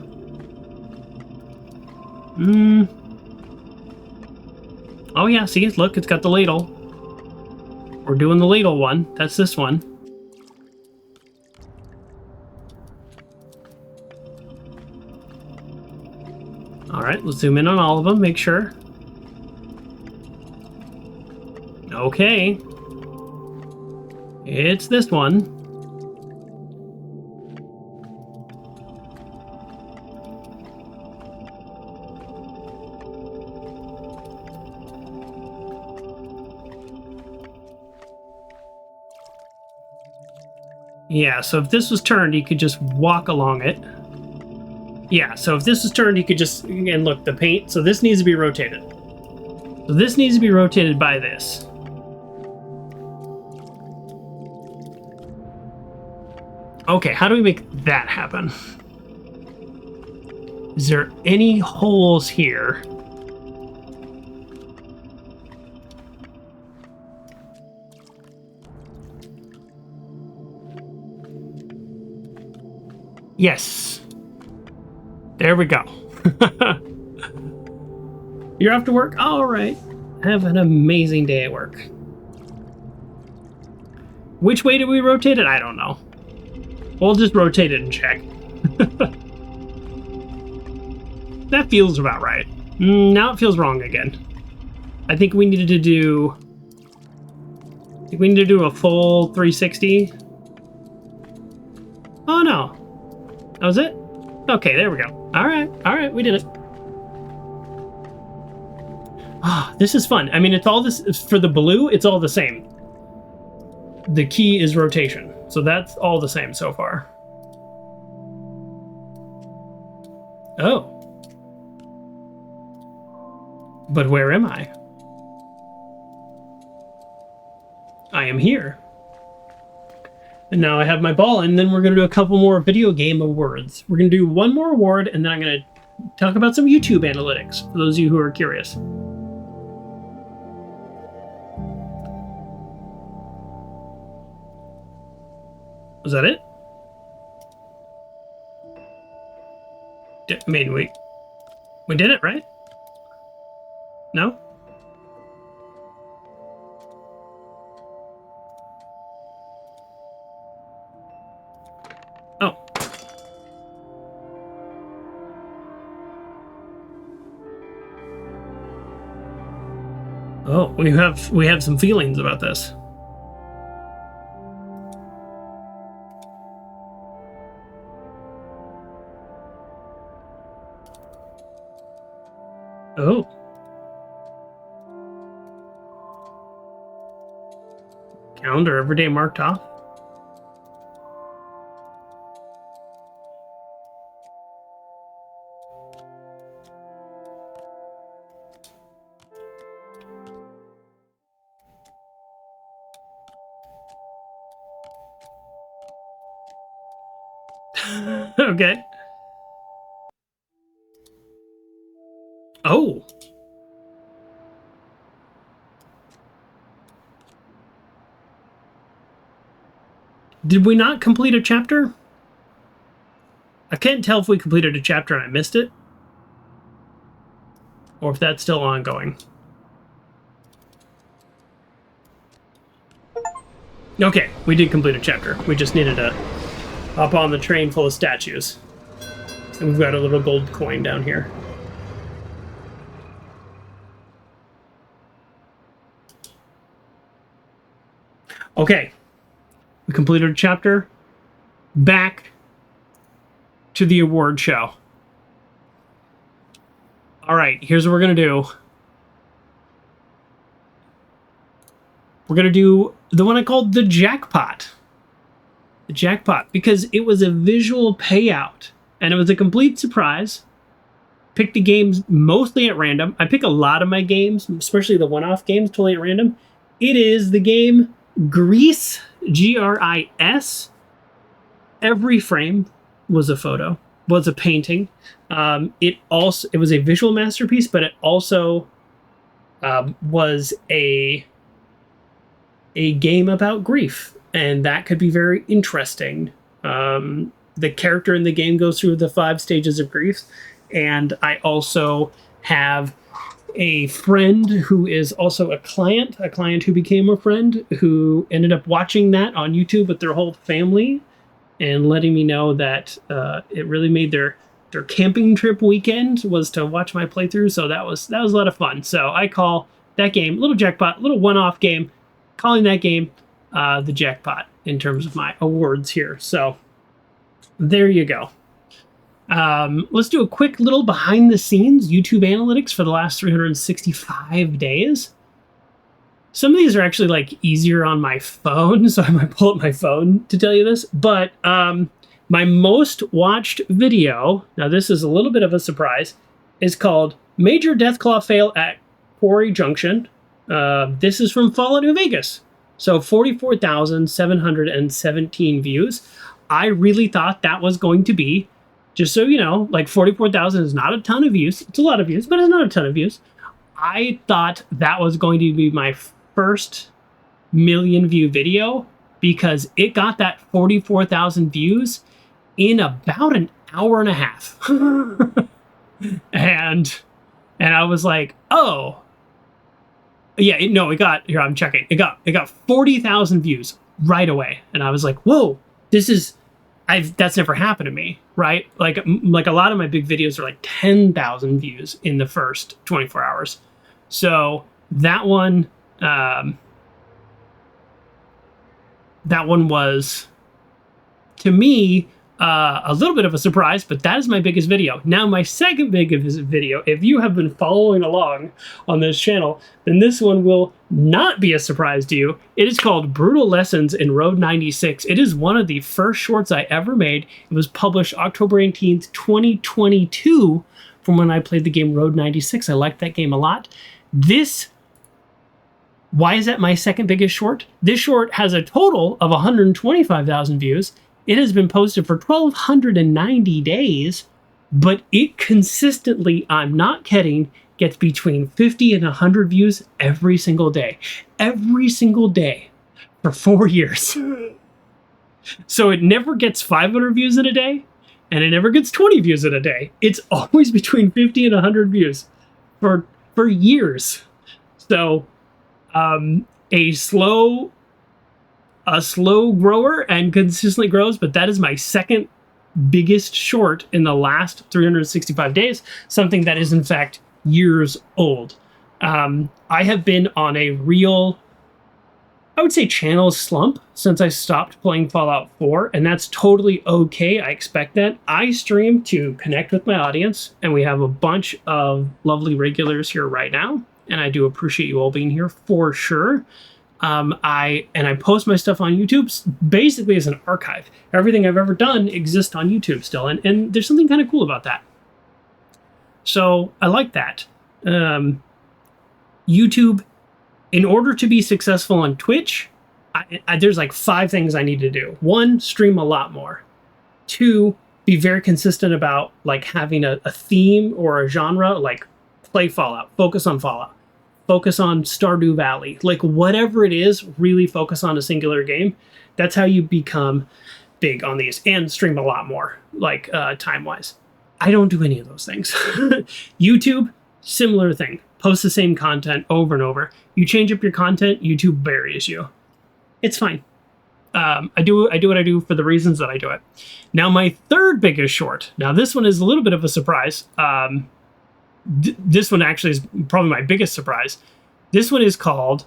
Speaker 1: Oh yeah, see, look, it's got the ladle. We're doing the ladle one. That's this one. All right, let's zoom in on all of them, make sure. Okay. It's this one. Yeah, so if this was turned, you could just walk along it. Yeah, so if this was turned, you could just, and look, the paint, so this needs to be rotated. So this needs to be rotated by this. Okay, how do we make that happen? Is there any holes here? Yes. There we go. You're off to work? All right. Have an amazing day at work. Which way did we rotate it? I don't know. We'll just rotate it and check. That feels about right. Now it feels wrong again. I think we needed to do... a full 360. Oh no. That was it? Okay, there we go. Alright, we did it. Ah, this is fun. I mean, it's all this, for the blue, it's all the same. The key is rotation. So that's all the same so far. Oh. But where am I? I am here. And now I have my ball, and then we're going to do a couple more video game awards. We're going to do one more award, and then I'm going to talk about some YouTube analytics, for those of you who are curious. Was that it? I mean, We did it, right? No? Oh. Oh, we have some feelings about this. Oh. Calendar every day marked off. Okay. Oh. Did we not complete a chapter? I can't tell if we completed a chapter and I missed it, or if that's still ongoing. Okay, we did complete a chapter. We just needed to hop on the train full of statues. And we've got a little gold coin down here. Okay, we completed a chapter. Back to the award show. All right, here's what we're going to do. We're going to do the one I called the jackpot. The jackpot, because it was a visual payout, and it was a complete surprise. Picked the games mostly at random. I pick a lot of my games, especially the one-off games, totally at random. It is the game Gris, G-R-I-S. Every frame was a photo, was a painting. It was a visual masterpiece, but it also was a game about grief, and that could be very interesting. The character in the game goes through the 5 stages of grief, and I also have a friend who is also a client who became a friend, who ended up watching that on YouTube with their whole family and letting me know that it really made their camping trip weekend was to watch my playthrough. So that was a lot of fun. So I call that game, little jackpot, little one-off game, calling that game the jackpot in terms of my awards here. So there you go. Let's do a quick little behind the scenes YouTube analytics for the last 365 days. Some of these are actually like easier on my phone, so I might pull up my phone to tell you this. But my most watched video, now this is a little bit of a surprise, is called Major Deathclaw Fail at Quarry Junction. This is from Fallout New Vegas. So 44,717 views. I really thought that was going to be, just so you know, like 44,000 is not a ton of views. It's a lot of views, but it's not a ton of views. I thought that was going to be my first million view video, because it got that 44,000 views in about an hour and a half. and I was like, oh, yeah, it got, here, I'm checking. It got 40,000 views right away. And I was like, whoa, that's never happened to me, right? Like a lot of my big videos are like 10,000 views in the first 24 hours. So that one was, to me, a little bit of a surprise, but that is my biggest video. Now, my second biggest video, if you have been following along on this channel, then this one will not be a surprise to you. It is called Brutal Lessons in Road 96. It is one of the first shorts I ever made. It was published October 18th, 2022, from when I played the game Road 96. I liked that game a lot. Why is that my second biggest short? This short has a total of 125,000 views. It has been posted for 1,290 days, but it consistently, I'm not kidding, gets between 50 and 100 views every single day. Every single day for 4 years. So it never gets 500 views in a day. and it never gets 20 views in a day. It's always between 50 and 100 views for years. So a slow grower and consistently grows, but that is my second biggest short in the last 365 days, something that is in fact years old. I have been on a real, I would say, channel slump since I stopped playing Fallout 4, and that's totally okay. I expect that. I stream to connect with my audience, and we have a bunch of lovely regulars here right now, and I do appreciate you all being here for sure. I post my stuff on YouTube basically as an archive. Everything I've ever done exists on YouTube still, and there's something kind of cool about that. So I like that. YouTube, in order to be successful on Twitch, there's like 5 things I need to do. 1, stream a lot more. 2, be very consistent about like having a theme or a genre, like play Fallout, focus on Fallout, focus on Stardew Valley, like whatever it is, really focus on a singular game. That's how you become big on these, and stream a lot more, like time-wise. I don't do any of those things. YouTube, similar thing. Post the same content over and over. You change up your content, YouTube buries you. It's fine. I do what I do for the reasons that I do it. Now, my third biggest short. Now, this one is a little bit of a surprise. This one actually is probably my biggest surprise. This one is called...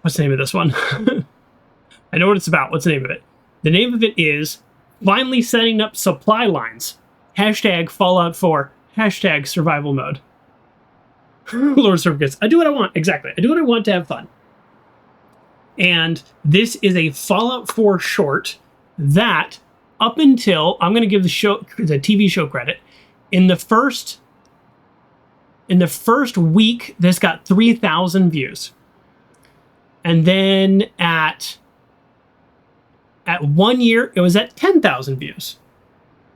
Speaker 1: what's the name of this one? I know what it's about. What's the name of it? The name of it is Finally Setting Up Supply Lines. Hashtag Fallout 4. Hashtag survival mode. Lord Servants. I do what I want. Exactly. I do what I want to have fun. And this is a Fallout 4 short that, up until, I'm going to give the TV show credit, in the first week, this got 3,000 views. And then at 1 year, it was at 10,000 views.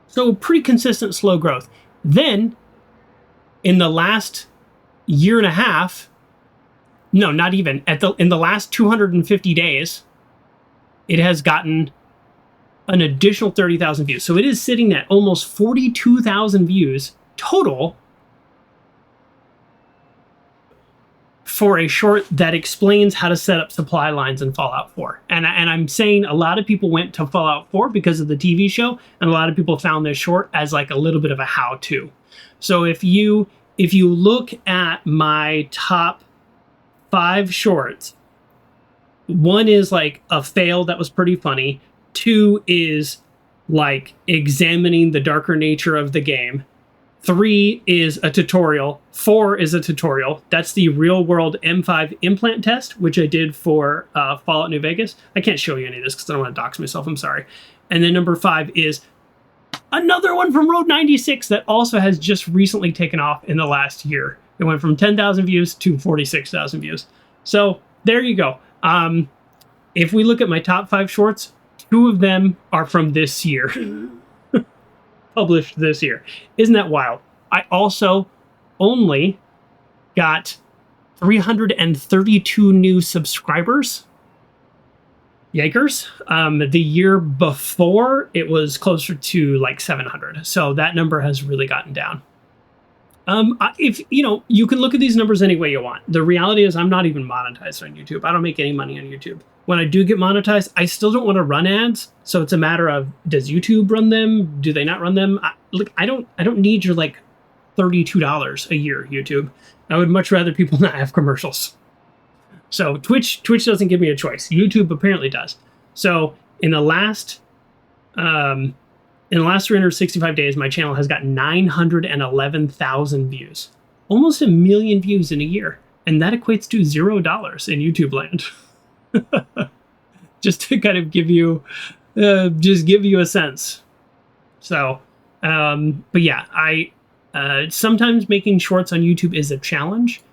Speaker 1: So pretty consistent, slow growth. Then, in the last year and a half, no, not even, in the last 250 days, it has gotten an additional 30,000 views. So it is sitting at almost 42,000 views total for a short that explains how to set up supply lines in Fallout 4. And I'm saying a lot of people went to Fallout 4 because of the TV show, and a lot of people found this short as like a little bit of a how-to. So if you look at my top 5 shorts, 1 is like a fail that was pretty funny. 2 is like examining the darker nature of the game. 3 is a tutorial. 4 is a tutorial. That's the real world M5 implant test, which I did for Fallout New Vegas. I can't show you any of this because I don't want to dox myself. I'm sorry. And then number 5 is another one from Road 96 that also has just recently taken off in the last year. It went from 10,000 views to 46,000 views. So there you go. If we look at my top 5 shorts, 2 of them are from this year. Published this year. Isn't that wild? I also only got 332 new subscribers. Yikers. The year before, it was closer to like 700. So that number has really gotten down. If you can look at these numbers any way you want. The reality is I'm not even monetized on YouTube. I don't make any money on YouTube. When I do get monetized, I still don't want to run ads. So it's a matter of, does YouTube run them? Do they not run them? I don't need your like $32 a year, YouTube. I would much rather people not have commercials. So Twitch doesn't give me a choice. YouTube apparently does. So in the last 365 days, my channel has got 911,000 views. Almost 1 million views in a year. And that equates to $0 in YouTube land. Just to kind of give you a sense. So, but yeah, sometimes making shorts on YouTube is a challenge,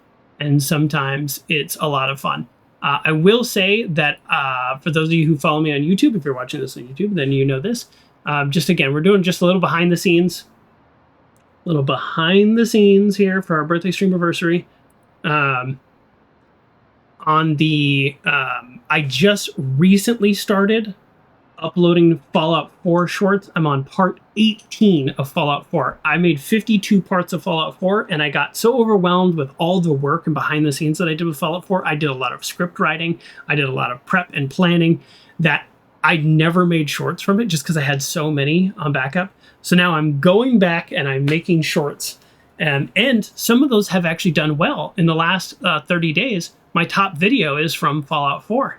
Speaker 1: and sometimes it's a lot of fun. I will say that for those of you who follow me on YouTube, if you're watching this on YouTube, then you know this. Just again, we're doing just a little behind the scenes here for our birthday streamaversary. I just recently started uploading Fallout 4 shorts. I'm on part 18 of Fallout 4. I made 52 parts of Fallout 4, and I got so overwhelmed with all the work and behind the scenes that I did with Fallout 4. I did a lot of script writing. I did a lot of prep and planning that I never made shorts from it just because I had so many on backup. So now I'm going back and I'm making shorts. And some of those have actually done well. In the last 30 days, my top video is from Fallout 4.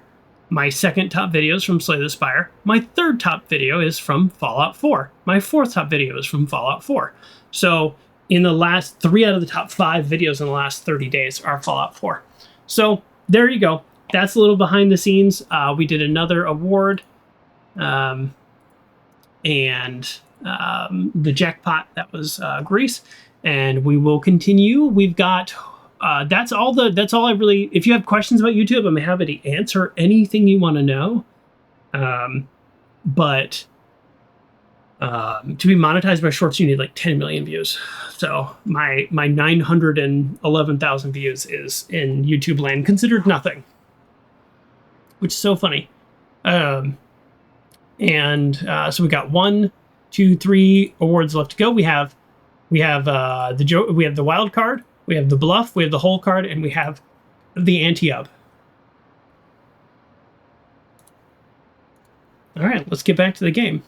Speaker 1: My second top video is from Slay the Spire. My third top video is from Fallout 4. My fourth top video is from Fallout 4. So in the last 3 out of the top 5 videos in the last 30 days are Fallout 4. So there you go. That's a little behind the scenes. We did another award. And the jackpot, that was Greece. And we will continue. We've got... that's all I really, if you have questions about YouTube, I'm happy to answer anything you want to know. But to be monetized by shorts, you need like 10 million views. So my 911,000 views is in YouTube land considered nothing, which is so funny. So we got 1, 2, 3 awards left to go. We have the wild card. We have the bluff, we have the whole card, and we have the anti-up. All right, let's get back to the game.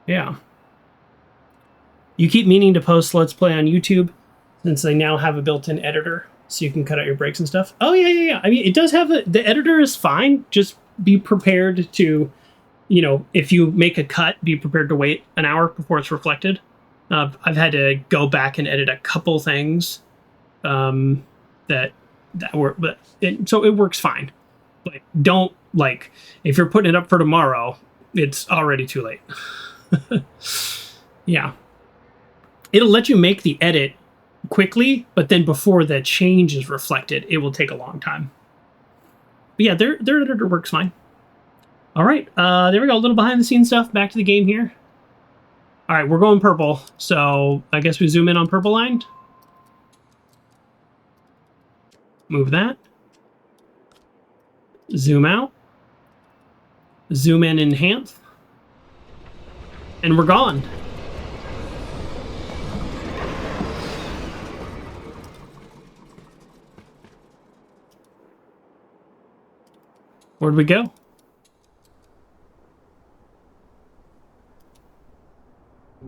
Speaker 1: Yeah. You keep meaning to post Let's Play on YouTube since they now have a built-in editor, so you can cut out your breaks and stuff. Oh, yeah. I mean, it does have the editor is fine. Just be prepared to, if you make a cut, be prepared to wait an hour before it's reflected. I've had to go back and edit a couple things that were, so it works fine. But don't, if you're putting it up for tomorrow, it's already too late. Yeah. It'll let you make the edit quickly, but then before the change is reflected, it will take a long time. But yeah, their editor works fine. All right, there we go. A little behind the scenes stuff. Back to the game here. All right, we're going purple, so I guess we zoom in on purple line. Move that. Zoom out. Zoom in, enhance. And we're gone. Where'd we go?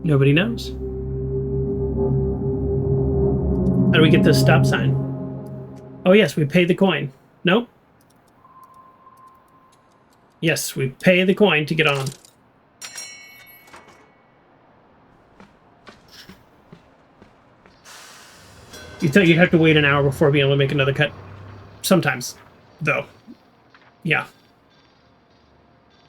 Speaker 1: Nobody knows. How do we get this stop sign? Oh yes, we pay the coin. Nope. Yes, we pay the coin to get on. You thought you'd have to wait an hour before being able to make another cut? Sometimes, though. Yeah.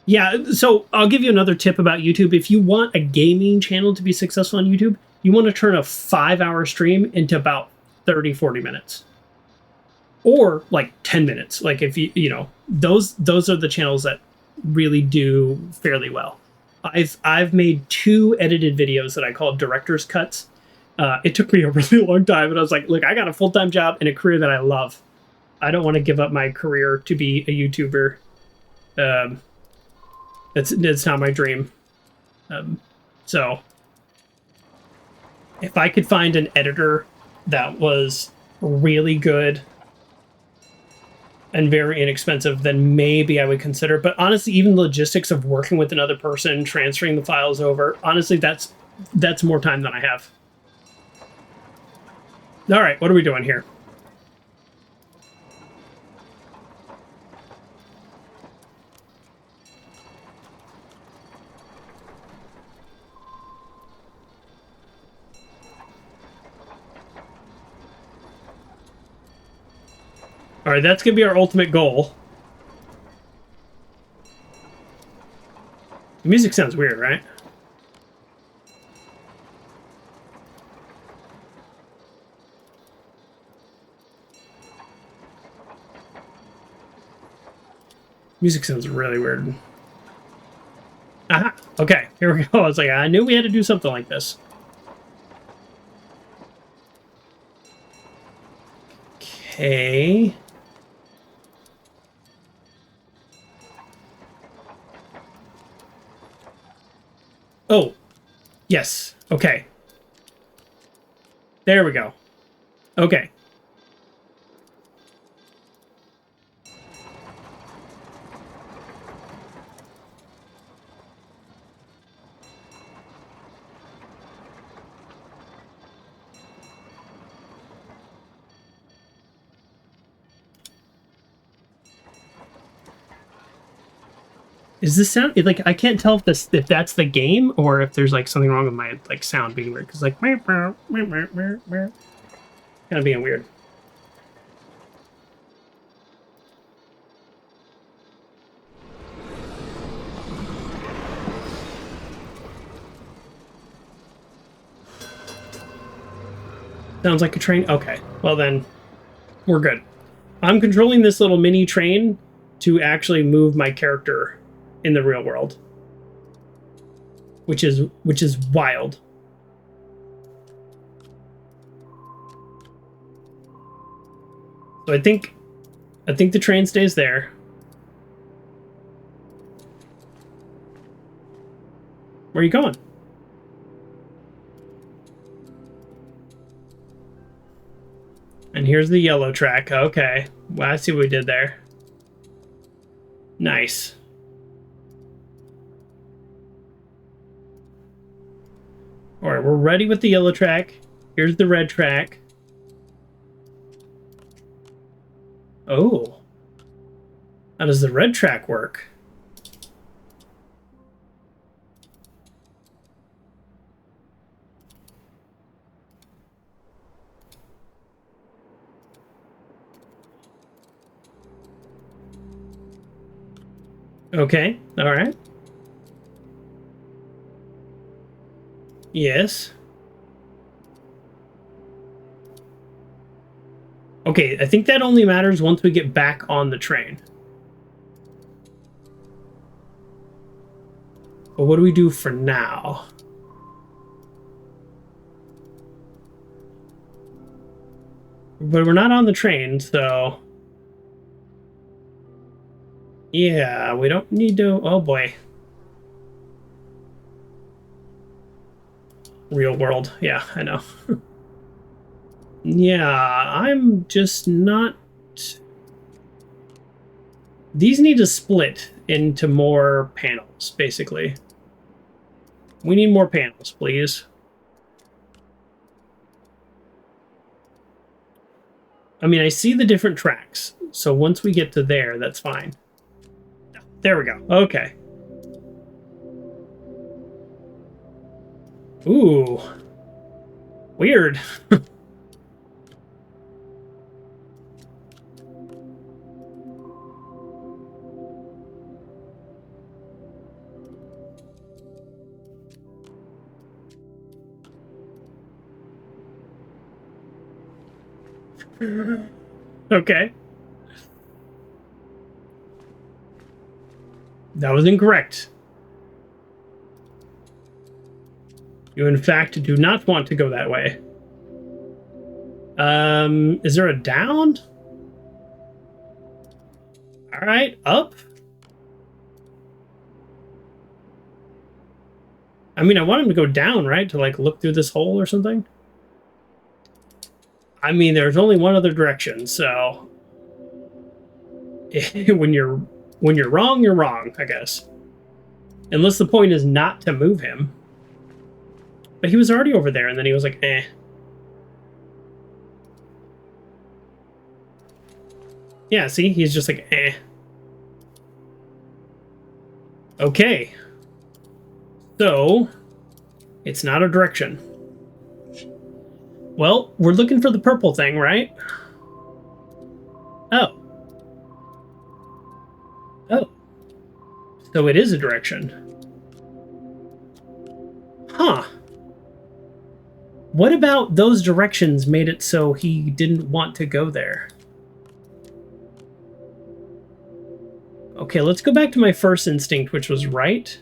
Speaker 1: Yeah, so I'll give you another tip about YouTube. If you want a gaming channel to be successful on YouTube, you want to turn a 5-hour stream into about 30, 40 minutes. Or like 10 minutes. Like if those are the channels that really do fairly well. I've made 2 edited videos that I call director's cuts. It took me a really long time, and I was like, look, I got a full-time job and a career that I love. I don't want to give up my career to be a YouTuber. That's not my dream. So if I could find an editor that was really good and very inexpensive, then maybe I would consider. But honestly, even the logistics of working with another person, transferring the files over, honestly, that's more time than I have. All right, what are we doing here? All right, that's going to be our ultimate goal. The music sounds weird, right? Music sounds really weird. Aha, okay, here we go. I was like, I knew we had to do something like this. Okay. Oh, yes. Okay. There we go. Okay. Is this sound like I can't tell if that's the game or if there's like something wrong with my like sound being weird because like kind of being weird. Sounds like a train. Okay, well then we're good. I'm controlling this little mini train to actually move my character in the real world, which is wild. So I think the train stays there. Where are you going? And here's the yellow track. Okay, well, I see what we did there. Nice. All right, we're ready with the yellow track. Here's the red track. Oh. How does the red track work? Okay, all right. Yes. Okay, I think that only matters once we get back on the train. But what do we do for now? But we're not on the train, so... Yeah, we don't need to... Oh, boy. Real world. Yeah, I know. Yeah, I'm just not... These need to split into more panels, basically. We need more panels, please. I mean, I see the different tracks, so once we get to there, that's fine. There we go. Okay. Ooh. Weird. Okay. That was incorrect. You, in fact, do not want to go that way. Is there a down? All right, up. I mean, I want him to go down, right? To, like, look through this hole or something? I mean, there's only one other direction, so... when you're wrong, you're wrong, I guess. Unless the point is not to move him. But he was already over there, and then he was like, eh. Yeah, see? He's just like, eh. Okay. So, it's not a direction. Well, we're looking for the purple thing, right? Oh. Oh. So it is a direction. Huh. What about those directions made it so he didn't want to go there? Okay, let's go back to my first instinct, which was right.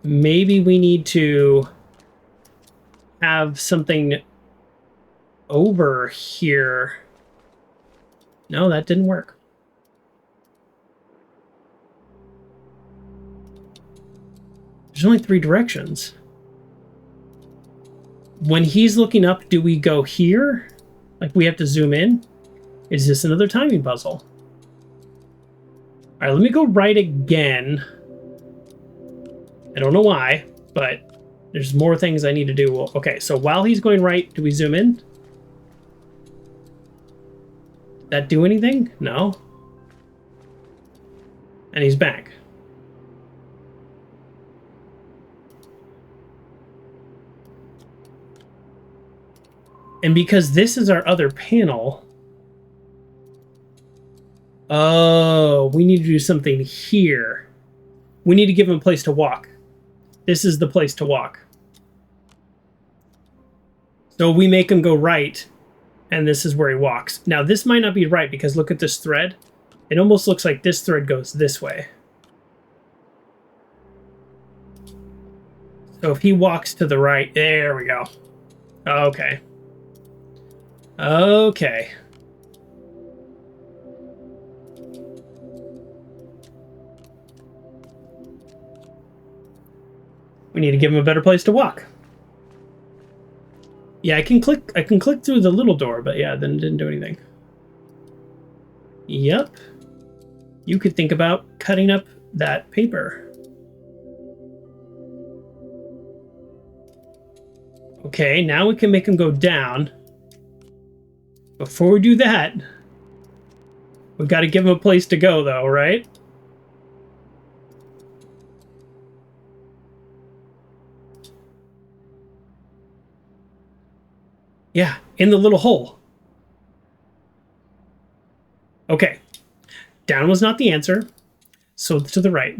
Speaker 1: Maybe we need to have something over here. No, that didn't work. There's only 3 directions. When he's looking up, do we go here? Like we have to zoom in? Is this another timing puzzle? All right, let me go right again. I don't know why, but there's more things I need to do. Okay, so while he's going right, do we zoom in? Did that do anything? No. And he's back. And because this is our other panel... Oh, we need to do something here. We need to give him a place to walk. This is the place to walk. So we make him go right, and this is where he walks. Now, this might not be right, because look at this thread. It almost looks like this thread goes this way. So if he walks to the right, there we go. Okay. Okay. We need to give him a better place to walk. Yeah, I can click through the little door, but yeah, then it didn't do anything. Yep. You could think about cutting up that paper. Okay, now we can make him go down. Before we do that, we've got to give him a place to go, though, right? Yeah, in the little hole. Okay. Down was not the answer, so to the right.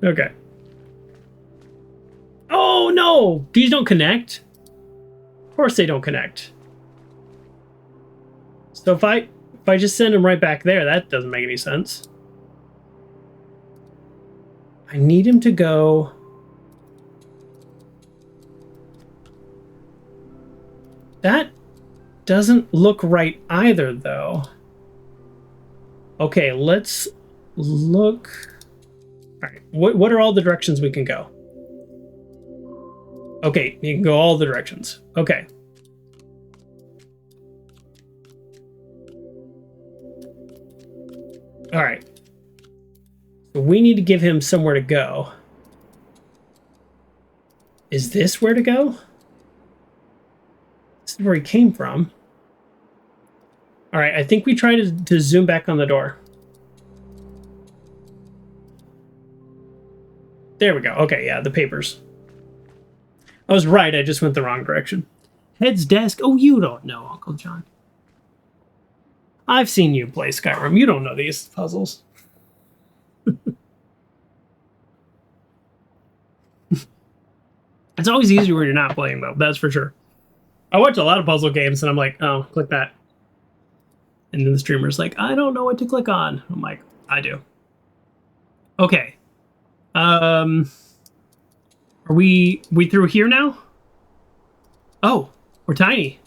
Speaker 1: Okay. Oh, no! These don't connect. Of course they don't connect. So if I just send him right back there, that doesn't make any sense. I need him to go... That doesn't look right either, though. Okay, let's look... Alright, what are all the directions we can go? Okay, you can go all the directions. Okay. Alright. So we need to give him somewhere to go. Is this where to go? This is where he came from. Alright, I think we try to zoom back on the door. There we go. Okay, yeah, the papers. I was right, I just went the wrong direction. Head's desk. Oh, you don't know, Uncle John. I've seen you play Skyrim. You don't know these puzzles. It's always easier when you're not playing, though. That's for sure. I watch a lot of puzzle games, and I'm like, oh, click that. And then the streamer's like, I don't know what to click on. I'm like, I do. Okay. Are we through here now? Oh, we're tiny.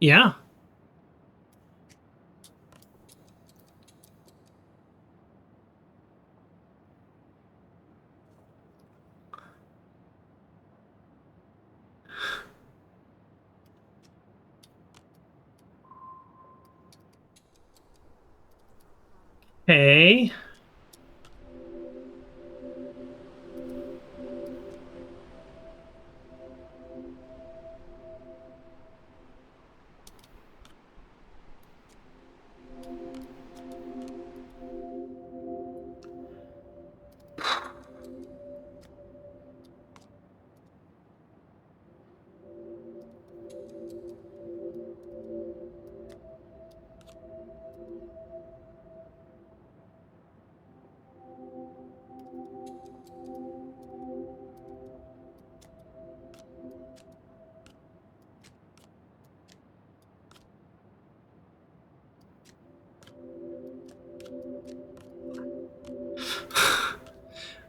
Speaker 1: Yeah. Okay.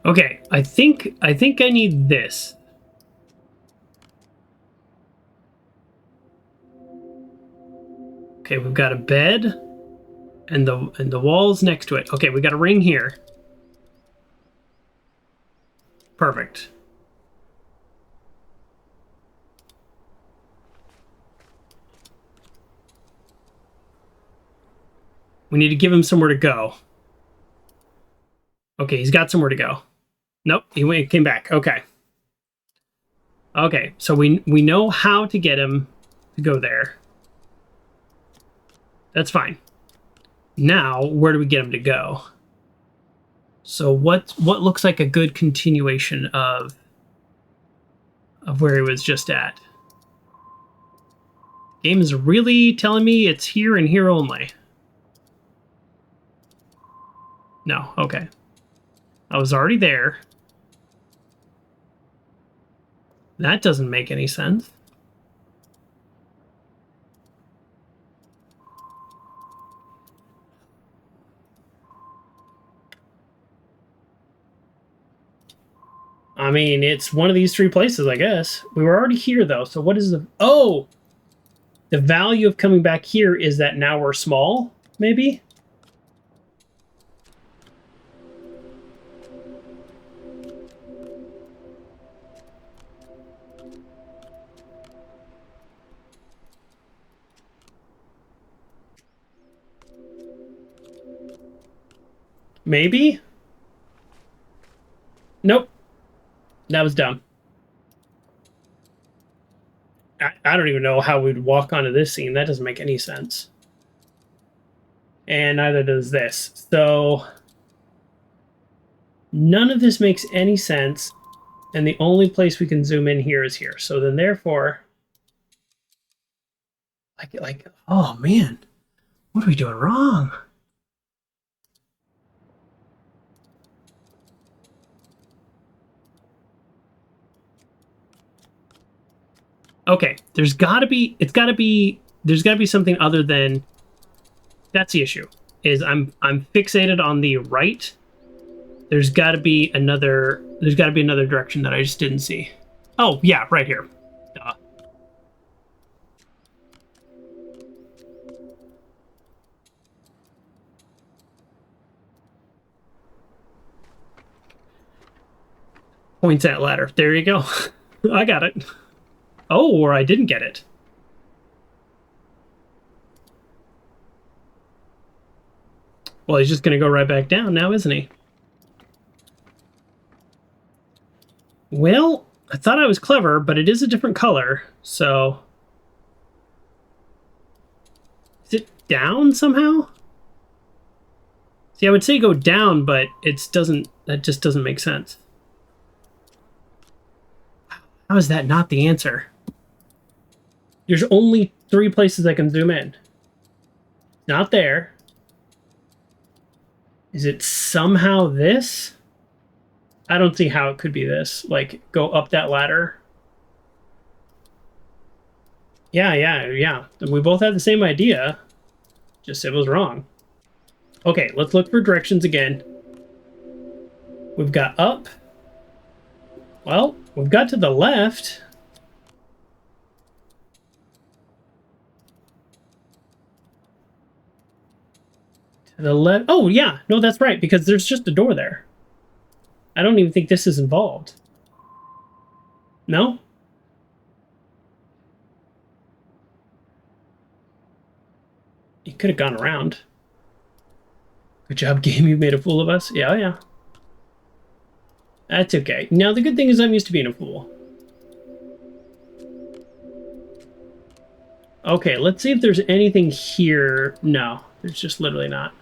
Speaker 1: Okay, I think I need this. Okay, we've got a bed and the walls next to it. Okay, we got a ring here. Perfect. We need to give him somewhere to go. Okay, he's got somewhere to go. Nope, he came back. Okay. Okay, so we know how to get him to go there. That's fine. Now, where do we get him to go? So what looks like a good continuation of where he was just at? Game is really telling me it's here and here only. No, okay. I was already there. That doesn't make any sense. I mean, it's one of these three places, I guess. We were already here, though, so what is the... Oh! The value of coming back here is that now we're small, maybe? Maybe? Nope. That was dumb. I don't even know how we'd walk onto this scene. That doesn't make any sense. And neither does this. So none of this makes any sense. And the only place we can zoom in here is here. So then therefore... Like, oh man. What are we doing wrong? Okay, there's gotta be something other than, that's the issue, is I'm fixated on the right. There's gotta be another direction that I just didn't see. Oh yeah, right here. Duh. Points at ladder. There you go. I got it. Oh, or I didn't get it. Well, he's just going to go right back down now, isn't he? Well, I thought I was clever, but it is a different color, so... Is it down somehow? See, I would say go down, but that just doesn't make sense. How is that not the answer? There's only 3 places I can zoom in. Not there. Is it somehow this? I don't see how it could be this. Like, go up that ladder. Yeah. We both had the same idea. Just it was wrong. Okay, let's look for directions again. We've got up. Well, we've got to the left. To the left. Oh, yeah. No, that's right, because there's just a door there. I don't even think this is involved. No? You could have gone around. Good job, game. You made a fool of us. Yeah. That's okay. Now, the good thing is I'm used to being a fool. Okay, let's see if there's anything here. No, there's just literally not.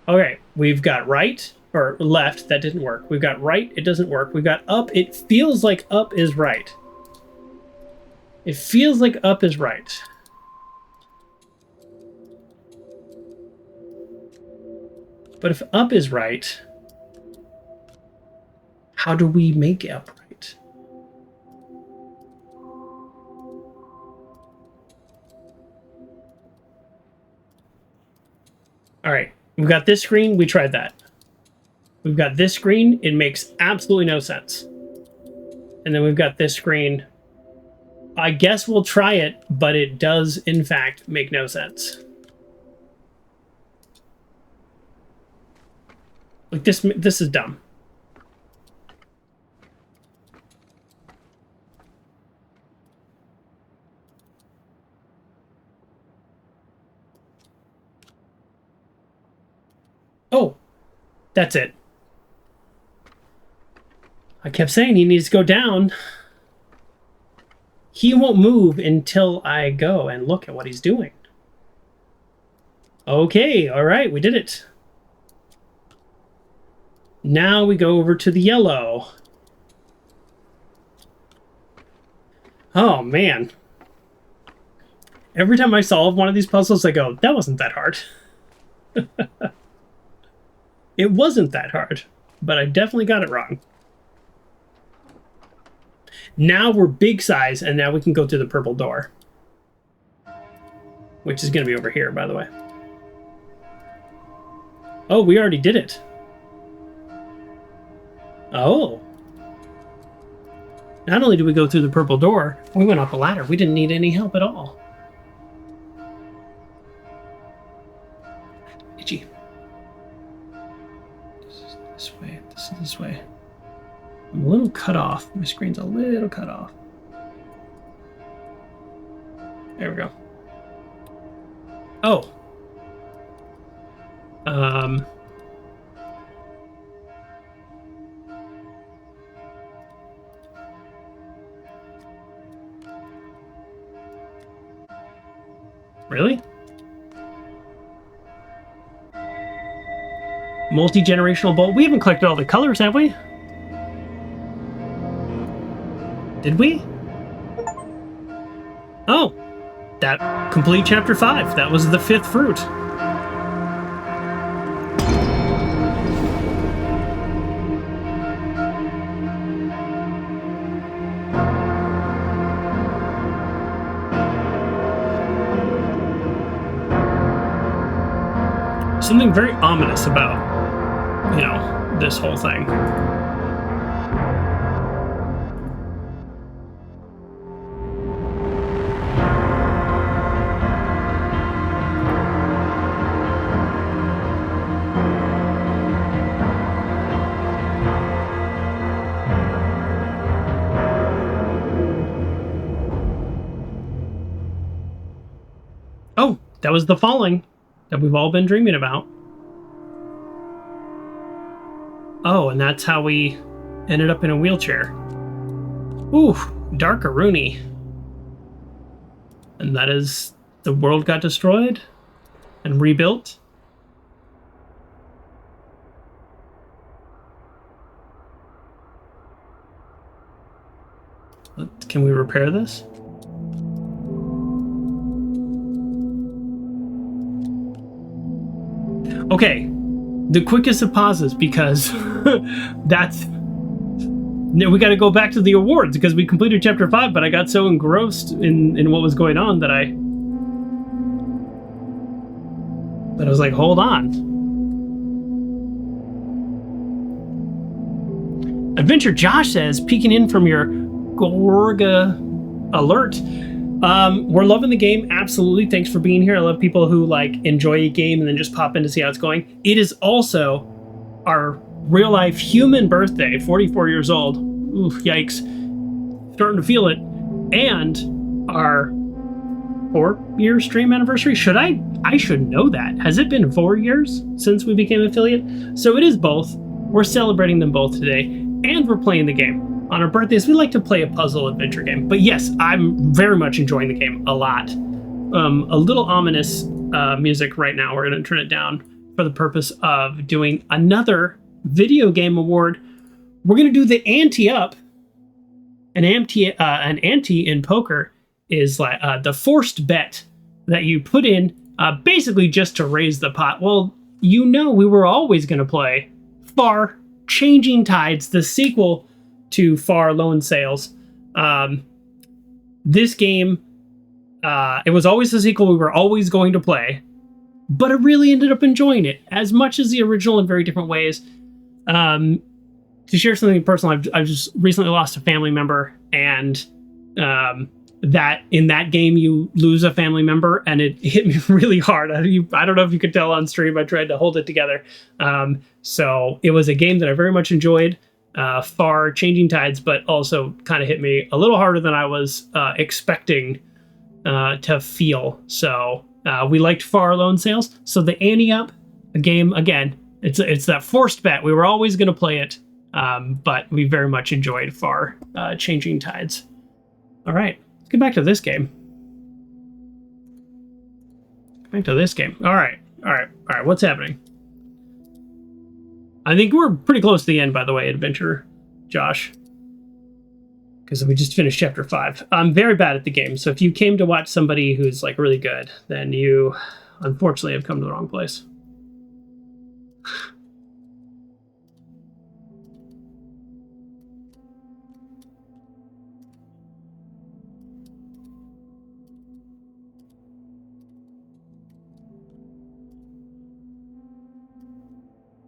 Speaker 1: Okay, we've got right, or left. That didn't work. We've got right. It doesn't work. We've got up. It feels like up is right. It feels like up is right. But if up is right, how do we make it upright? All right, we've got this screen. We tried that. We've got this screen. It makes absolutely no sense. And then we've got this screen. I guess we'll try it, but it does, in fact, make no sense. Like, this is dumb. Oh, that's it. I kept saying he needs to go down. He won't move until I go and look at what he's doing. Okay, all right, we did it. Now we go over to the yellow. Oh, man. Every time I solve one of these puzzles, I go, that wasn't that hard. It wasn't that hard, but I definitely got it wrong. Now we're big size, and now we can go through the purple door. Which is going to be over here, by the way. Oh, we already did it. Oh. Not only did we go through the purple door, we went up a ladder. We didn't need any help at all. Itchy. This is this way. This is this way. I'm a little cut off. My screen's a little cut off. There we go. Oh. Really? Multi-generational bolt. We haven't collected all the colors, have we? Did we? Oh, that complete chapter 5. That was the 5th fruit. Something very ominous about, you know, this whole thing. Oh, that was the falling that we've all been dreaming about. Oh, and that's how we ended up in a wheelchair. Ooh, dark-a-rooney. And that is the world got destroyed and rebuilt. Can we repair this? Okay, the quickest of pauses because that's... We got to go back to the awards because we completed chapter 5, but I got so engrossed in what was going on that I was like, hold on. Adventure Josh says, peeking in from your Gorogoa alert. We're loving the game. Absolutely. Thanks for being here. I love people who like enjoy a game and then just pop in to see how it's going. It is also our real life human birthday, 44 years old. Oof, yikes. Starting to feel it. And our 4-year stream anniversary. I should know that. Has it been 4 years since we became affiliate? So it is both. We're celebrating them both today. And we're playing the game. On our birthdays, we like to play a puzzle adventure game. But yes, I'm very much enjoying the game a lot. A little ominous music right now. We're going to turn it down for the purpose of doing another video game award. We're going to do the ante up. An ante in poker is like the forced bet that you put in basically just to raise the pot. Well, you know we were always going to play Far Changing Tides, the sequel to Far Loan Sales. This game, it was always the sequel we were always going to play, but I really ended up enjoying it as much as the original in very different ways. To share something personal, I've just recently lost a family member, and that in that game you lose a family member, and it hit me really hard. I don't know if you could tell on stream, I tried to hold it together. So it was a game that I very much enjoyed, far Changing Tides, but also kind of hit me a little harder than I was expecting to feel. So we liked Far Loan Sales. So the ante up, a game, again, it's that forced bet. We were always going to play it, but we very much enjoyed Far Changing Tides. All right. Get back to this game. Back to this game. All right. What's happening? I think we're pretty close to the end, by the way, Adventure Josh. Because we just finished chapter 5. I'm very bad at the game, so if you came to watch somebody who's like really good, then you unfortunately have come to the wrong place.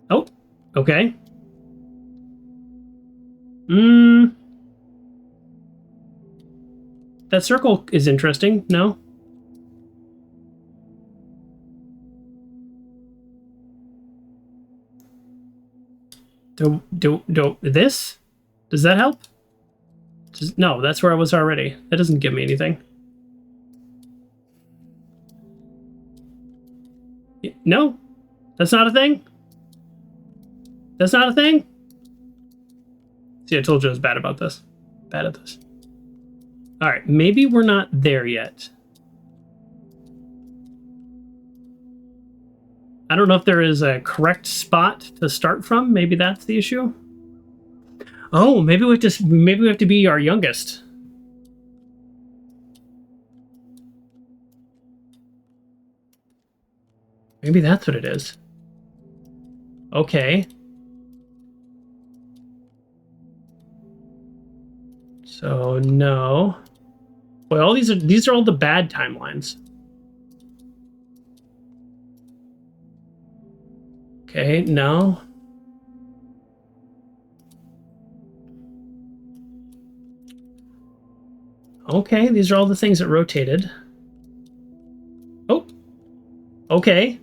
Speaker 1: Oh, okay. That circle is interesting. No? This? Does that help? No, that's where I was already. That doesn't give me anything. No? That's not a thing? That's not a thing? See, I told you I was bad about this. Bad at this. Alright, maybe we're not there yet. I don't know if there is a correct spot to start from. Maybe that's the issue. Oh, maybe we have to be our youngest. Maybe that's what it is. Okay. So no. Well, these are all the bad timelines. Okay, no. Okay, these are all the things that rotated. Oh. Okay.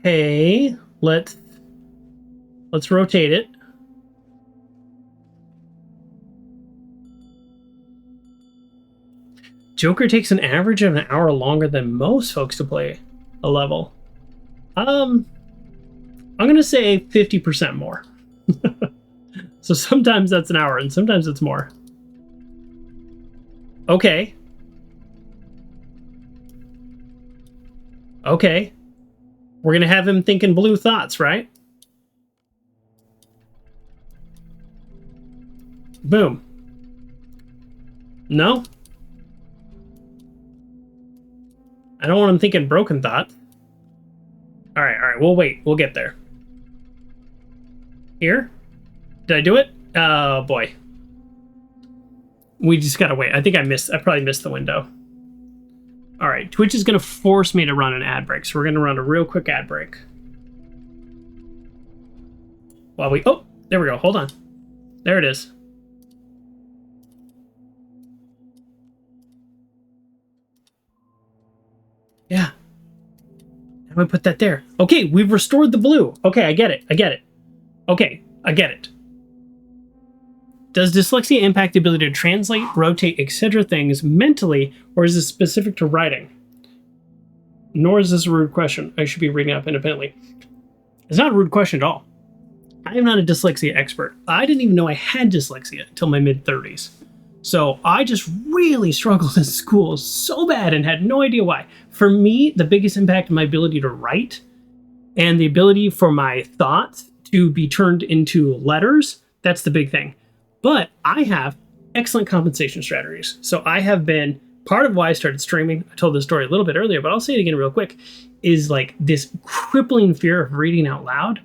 Speaker 1: Okay, let's rotate it. Joker takes an average of an hour longer than most folks to play a level. I'm gonna say 50% more. So sometimes that's an hour and sometimes it's more. Okay. Okay. We're gonna have him thinking blue thoughts, right? Boom. No? I don't want him thinking broken thought. Alright, we'll wait. We'll get there. Here? Did I do it? Oh, boy. We just gotta wait. I probably missed the window. Alright, Twitch is gonna force me to run an ad break, so we're gonna run a real quick ad break. Oh, there we go. Hold on. There it is. Yeah. How do I put that there? Okay, we've restored the blue. Okay, I get it. Okay, I get it. Does dyslexia impact the ability to translate, rotate, etc. things mentally, or is it specific to writing? Nor is this a rude question. I should be reading up independently. It's not a rude question at all. I am not a dyslexia expert. I didn't even know I had dyslexia until my mid-30s. So I just really struggled in school so bad and had no idea why. For me, the biggest impact on my ability to write and the ability for my thoughts to be turned into letters, that's the big thing. But I have excellent compensation strategies. So I have been, part of why I started streaming, I told this story a little bit earlier, but I'll say it again real quick, is like this crippling fear of reading out loud.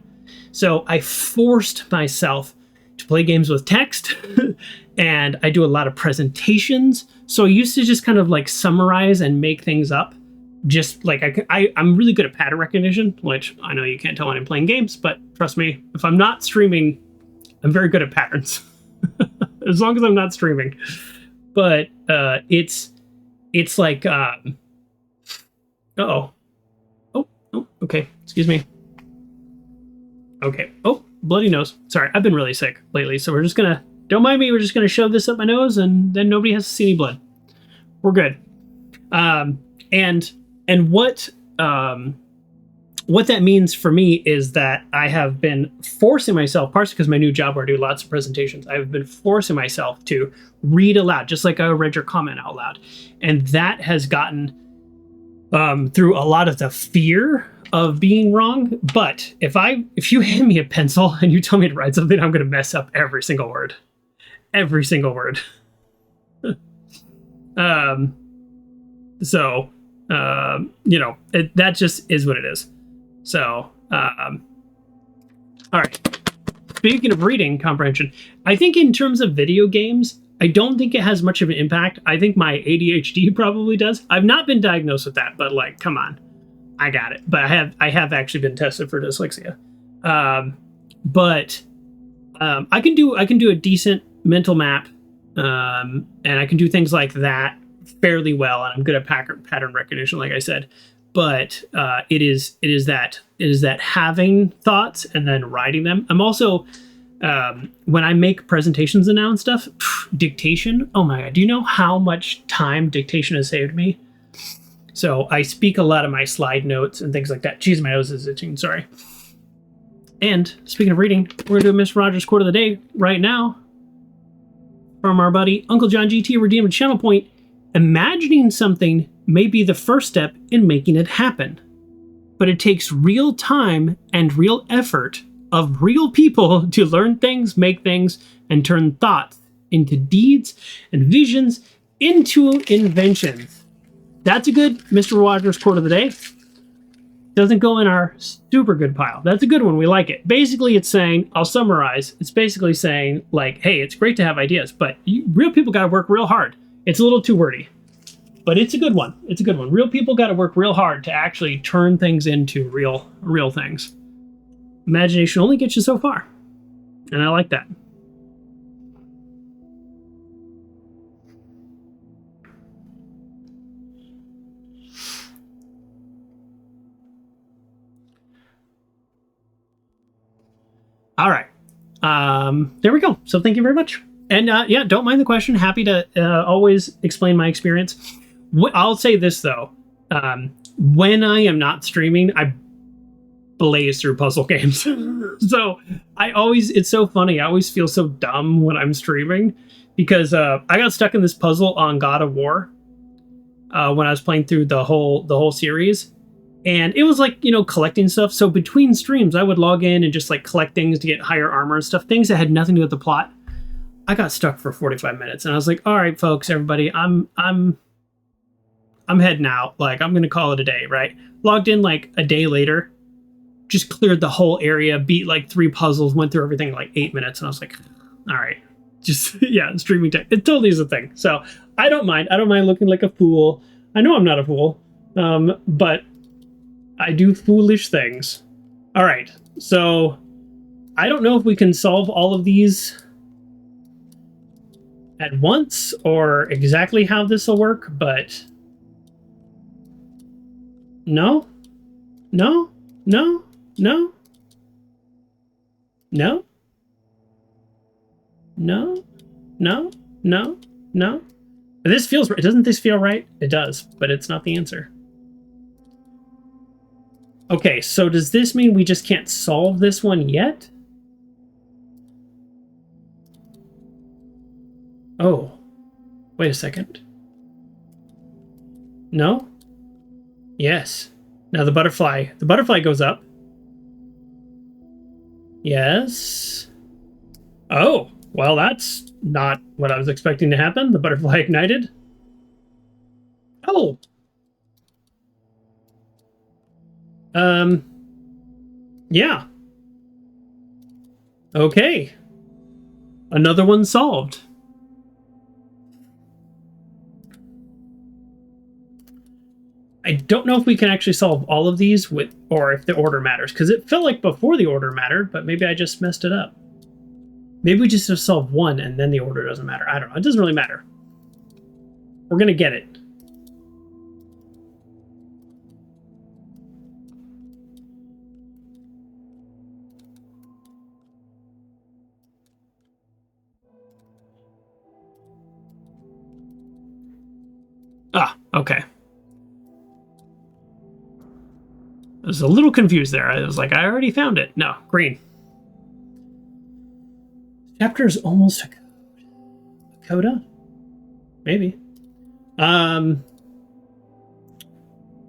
Speaker 1: So I forced myself to play games with text, and I do a lot of presentations. So I used to just kind of like summarize and make things up. Just like I'm really good at pattern recognition, which I know you can't tell when I'm playing games, but trust me, if I'm not streaming, I'm very good at patterns. As long as I'm not streaming. But it's like oh, okay, excuse me. Okay, oh, bloody nose. Sorry, I've been really sick lately, so we're just gonna, don't mind me, we're just gonna shove this up my nose, and then nobody has to see any blood. We're good. And what that means for me is that I have been forcing myself, partially because my new job where I do lots of presentations, I've been forcing myself to read aloud, just like I read your comment out loud. And that has gotten through a lot of the fear of being wrong. But if you hand me a pencil and you tell me to write something, I'm going to mess up every single word. Every single word. So, that just is what it is. So, all right. Speaking of reading comprehension, I think in terms of video games, I don't think it has much of an impact. I think my ADHD probably does. I've not been diagnosed with that, but like, come on, I got it. But I have actually been tested for dyslexia. But I can do a decent mental map, and I can do things like that fairly well, and I'm good at pattern recognition, like I said. But it is that having thoughts and then writing them. I'm also when I make presentations and now and stuff, dictation. Oh my god, do you know how much time dictation has saved me? So I speak a lot of my slide notes and things like that. Jeez, my nose is itching. Sorry. And speaking of reading, we're gonna do Miss Rogers' quote of the day right now from our buddy Uncle John GT, redeemed channel point. Imagining something may be the first step in making it happen, but it takes real time and real effort of real people to learn things, make things, and turn thoughts into deeds and visions into inventions. That's a good Mr. Rogers quote of the day. Doesn't go in our super good pile. That's a good one. We like it. Basically, it's saying, I'll summarize. It's basically saying, like, hey, it's great to have ideas, but real people got to work real hard. It's a little too wordy, but it's a good one. It's a good one. Real people got to work real hard to actually turn things into real things. Imagination only gets you so far. And I like that. All right. There we go. So thank you very much. And yeah, don't mind the question. Happy to always explain my experience. I'll say this, though. When I am not streaming, I blaze through puzzle games. So it's so funny. I always feel so dumb when I'm streaming because I got stuck in this puzzle on God of War when I was playing through the whole series. And it was like, collecting stuff. So between streams, I would log in and just like collect things to get higher armor and stuff, things that had nothing to do with the plot. I got stuck for 45 minutes and I was like, all right, folks, everybody, I'm heading out. Like, I'm going to call it a day, right? Logged in like a day later, just cleared the whole area, beat like 3 puzzles, went through everything in like 8 minutes. And I was like, all right, just, yeah, streaming tech. It totally is a thing. So I don't mind. I don't mind looking like a fool. I know I'm not a fool, but I do foolish things. All right. So I don't know if we can solve all of these at once or exactly how this will work, but no, no, no, no, no, no, no, no, no. This feels right. Doesn't this feel right? It does, but it's not the answer. Okay, so does this mean we just can't solve this one yet? Oh, wait a second. No? Yes. Now the butterfly goes up. Yes. Oh, well, that's not what I was expecting to happen. The butterfly ignited. Oh. Yeah. Okay. Another one solved. I don't know if we can actually solve all of these with, or if the order matters, because it felt like before the order mattered, but maybe I just messed it up. Maybe we just have solved one and then the order doesn't matter. I don't know. It doesn't really matter. We're going to get it. Ah, okay. I was a little confused there. I was like, I already found it. No, green. Chapter is almost a code. A coda? Maybe. So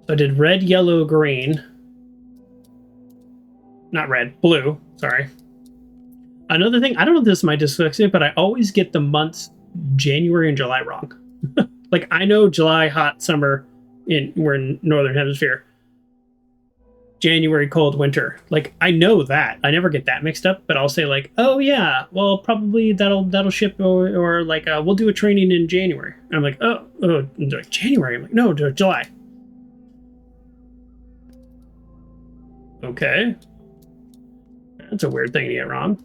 Speaker 1: I did red, yellow, green. Not red, blue. Sorry. Another thing, I don't know if this is my dyslexia, but I always get the months January and July wrong. Like, I know July, hot summer, we're in Northern Hemisphere. January, cold winter. Like, I know that. I never get that mixed up, but I'll say like, oh yeah, well, probably that'll ship, or like, we'll do a training in January. And I'm like, oh, January? I'm like, no, July. Okay. That's a weird thing to get wrong.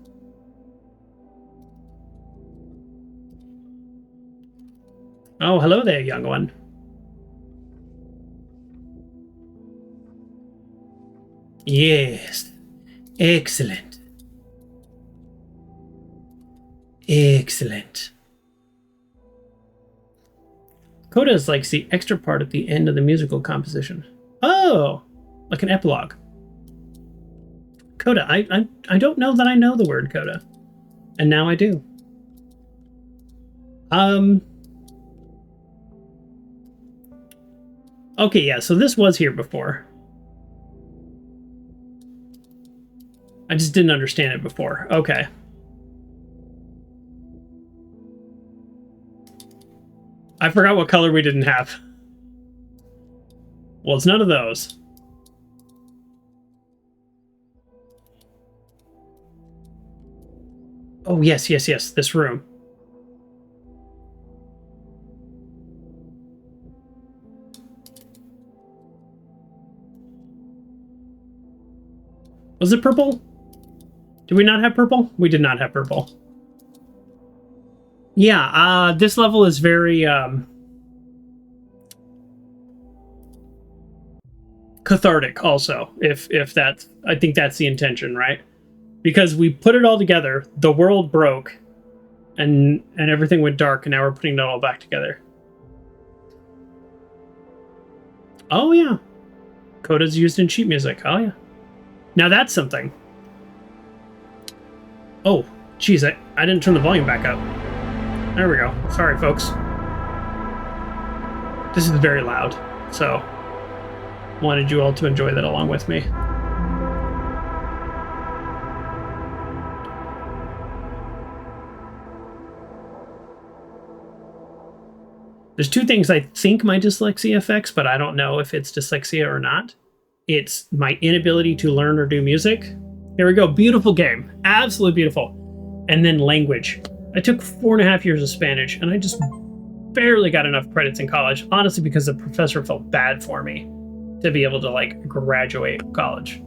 Speaker 1: Oh, hello there, young one. Yes. Excellent. Excellent. Coda is like the extra part at the end of the musical composition. Oh, like an epilogue. Coda. I don't know that I know the word coda. And now I do. Okay, yeah, so this was here before. I just didn't understand it before. Okay. I forgot what color we didn't have. Well, it's none of those. Oh, yes, yes, yes, this room. Was it purple? Did we not have purple? We did not have purple. Yeah, this level is very cathartic also, if that's, I think that's the intention, right? Because we put it all together, the world broke, and everything went dark, and now we're putting it all back together. Oh yeah. Coda's used in sheet music. Oh yeah. Now that's something. Oh, geez, I didn't turn the volume back up. There we go. Sorry, folks. This is very loud, so wanted you all to enjoy that along with me. There's two things I think my dyslexia affects, but I don't know if it's dyslexia or not. It's my inability to learn or do music. Here we go. Beautiful game. Absolutely beautiful. And then language. I took 4.5 years of Spanish, and I just barely got enough credits in college, honestly, because the professor felt bad for me to be able to, like, graduate college.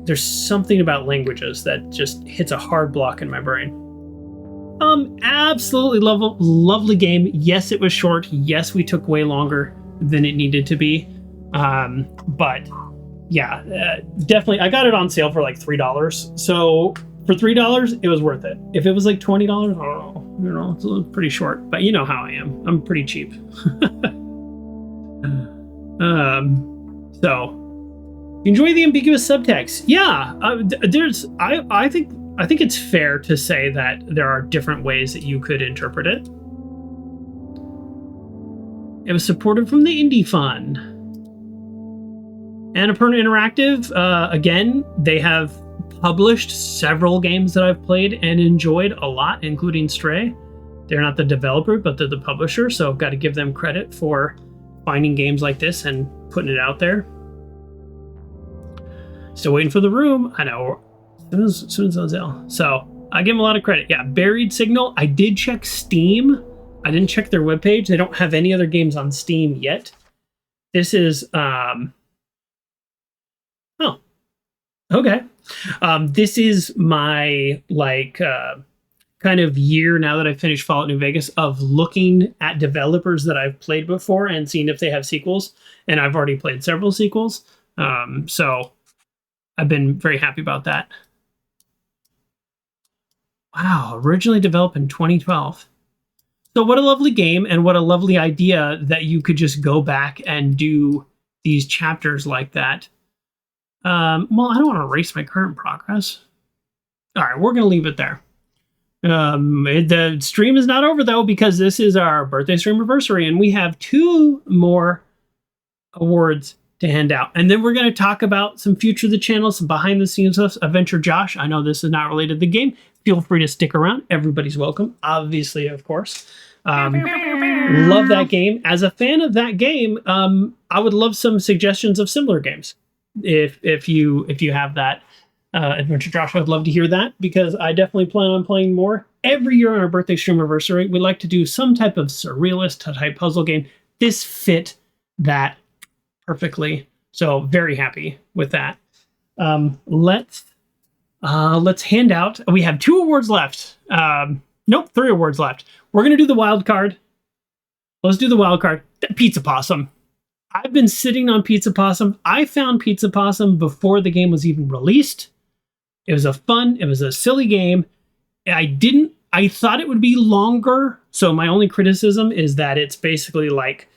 Speaker 1: There's something about languages that just hits a hard block in my brain. Absolutely lovely game. Yes, it was short. Yes, we took way longer than it needed to be. But yeah, definitely. I got it on sale for like $3. So for $3, it was worth it. If it was like $20, oh, you know, it's pretty short, but you know how I am. I'm pretty cheap. So enjoy the ambiguous subtext. Yeah. I think it's fair to say that there are different ways that you could interpret it. It was supported from the Indie Fund. Annapurna Interactive, again, they have published several games that I've played and enjoyed a lot, including Stray. They're not the developer, but they're the publisher, so I've got to give them credit for finding games like this and putting it out there. Still waiting for the room. I know. As soon as Ozell. So, I give them a lot of credit. Yeah, Buried Signal. I did check Steam. I didn't check their webpage. They don't have any other games on Steam yet. This is oh, okay. This is my kind of year now that I've finished Fallout New Vegas of looking at developers that I've played before and seeing if they have sequels. And I've already played several sequels. So I've been very happy about that. Wow, originally developed in 2012. So what a lovely game and what a lovely idea that you could just go back and do these chapters like that. Well, I don't want to erase my current progress. All right, we're going to leave it there. The stream is not over, though, because this is our Birthday Streamaversary, and we have 2 more awards to hand out. And then we're going to talk about some future of the channel, some behind-the-scenes stuff. Adventure Josh, I know this is not related to the game. Feel free to stick around. Everybody's welcome, obviously, of course. Love that game. As a fan of that game, I would love some suggestions of similar games. If you have that, Adventure Josh, I'd love to hear that, because I definitely plan on playing more. Every year on our Birthday Streamaversary, we like to do some type of surrealist type puzzle game. This fit that perfectly, so very happy with that. Let's hand out. We have 2 awards left. Nope, 3 awards left. We're gonna do the wild card. Let's do the wild card. Pizza Possum. I've been sitting on Pizza Possum. I found Pizza Possum before the game was even released. It was a silly game. I thought it would be longer. So my only criticism is that it's basically like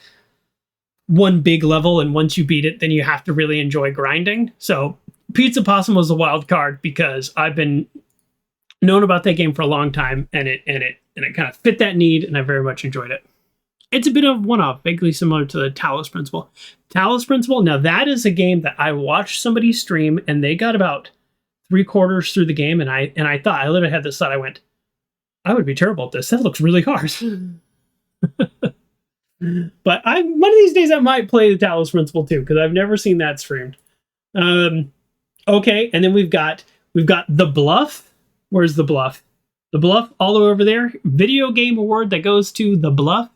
Speaker 1: one big level, and once you beat it, then you have to really enjoy grinding. So Pizza Possum was a wild card because I've been known about that game for a long time, and it kind of fit that need, and I very much enjoyed it. It's a bit of one-off, vaguely similar to the Talos Principle. Talos Principle, now that is a game that I watched somebody stream, and they got about 3/4 through the game, and I literally had this thought. I went, I would be terrible at this. That looks really hard. But one of these days I might play the Talos Principle too, because I've never seen that streamed. Okay, and then we've got The Bluff. Where's The Bluff? The Bluff, all the way over there. Video game award that goes to The Bluff.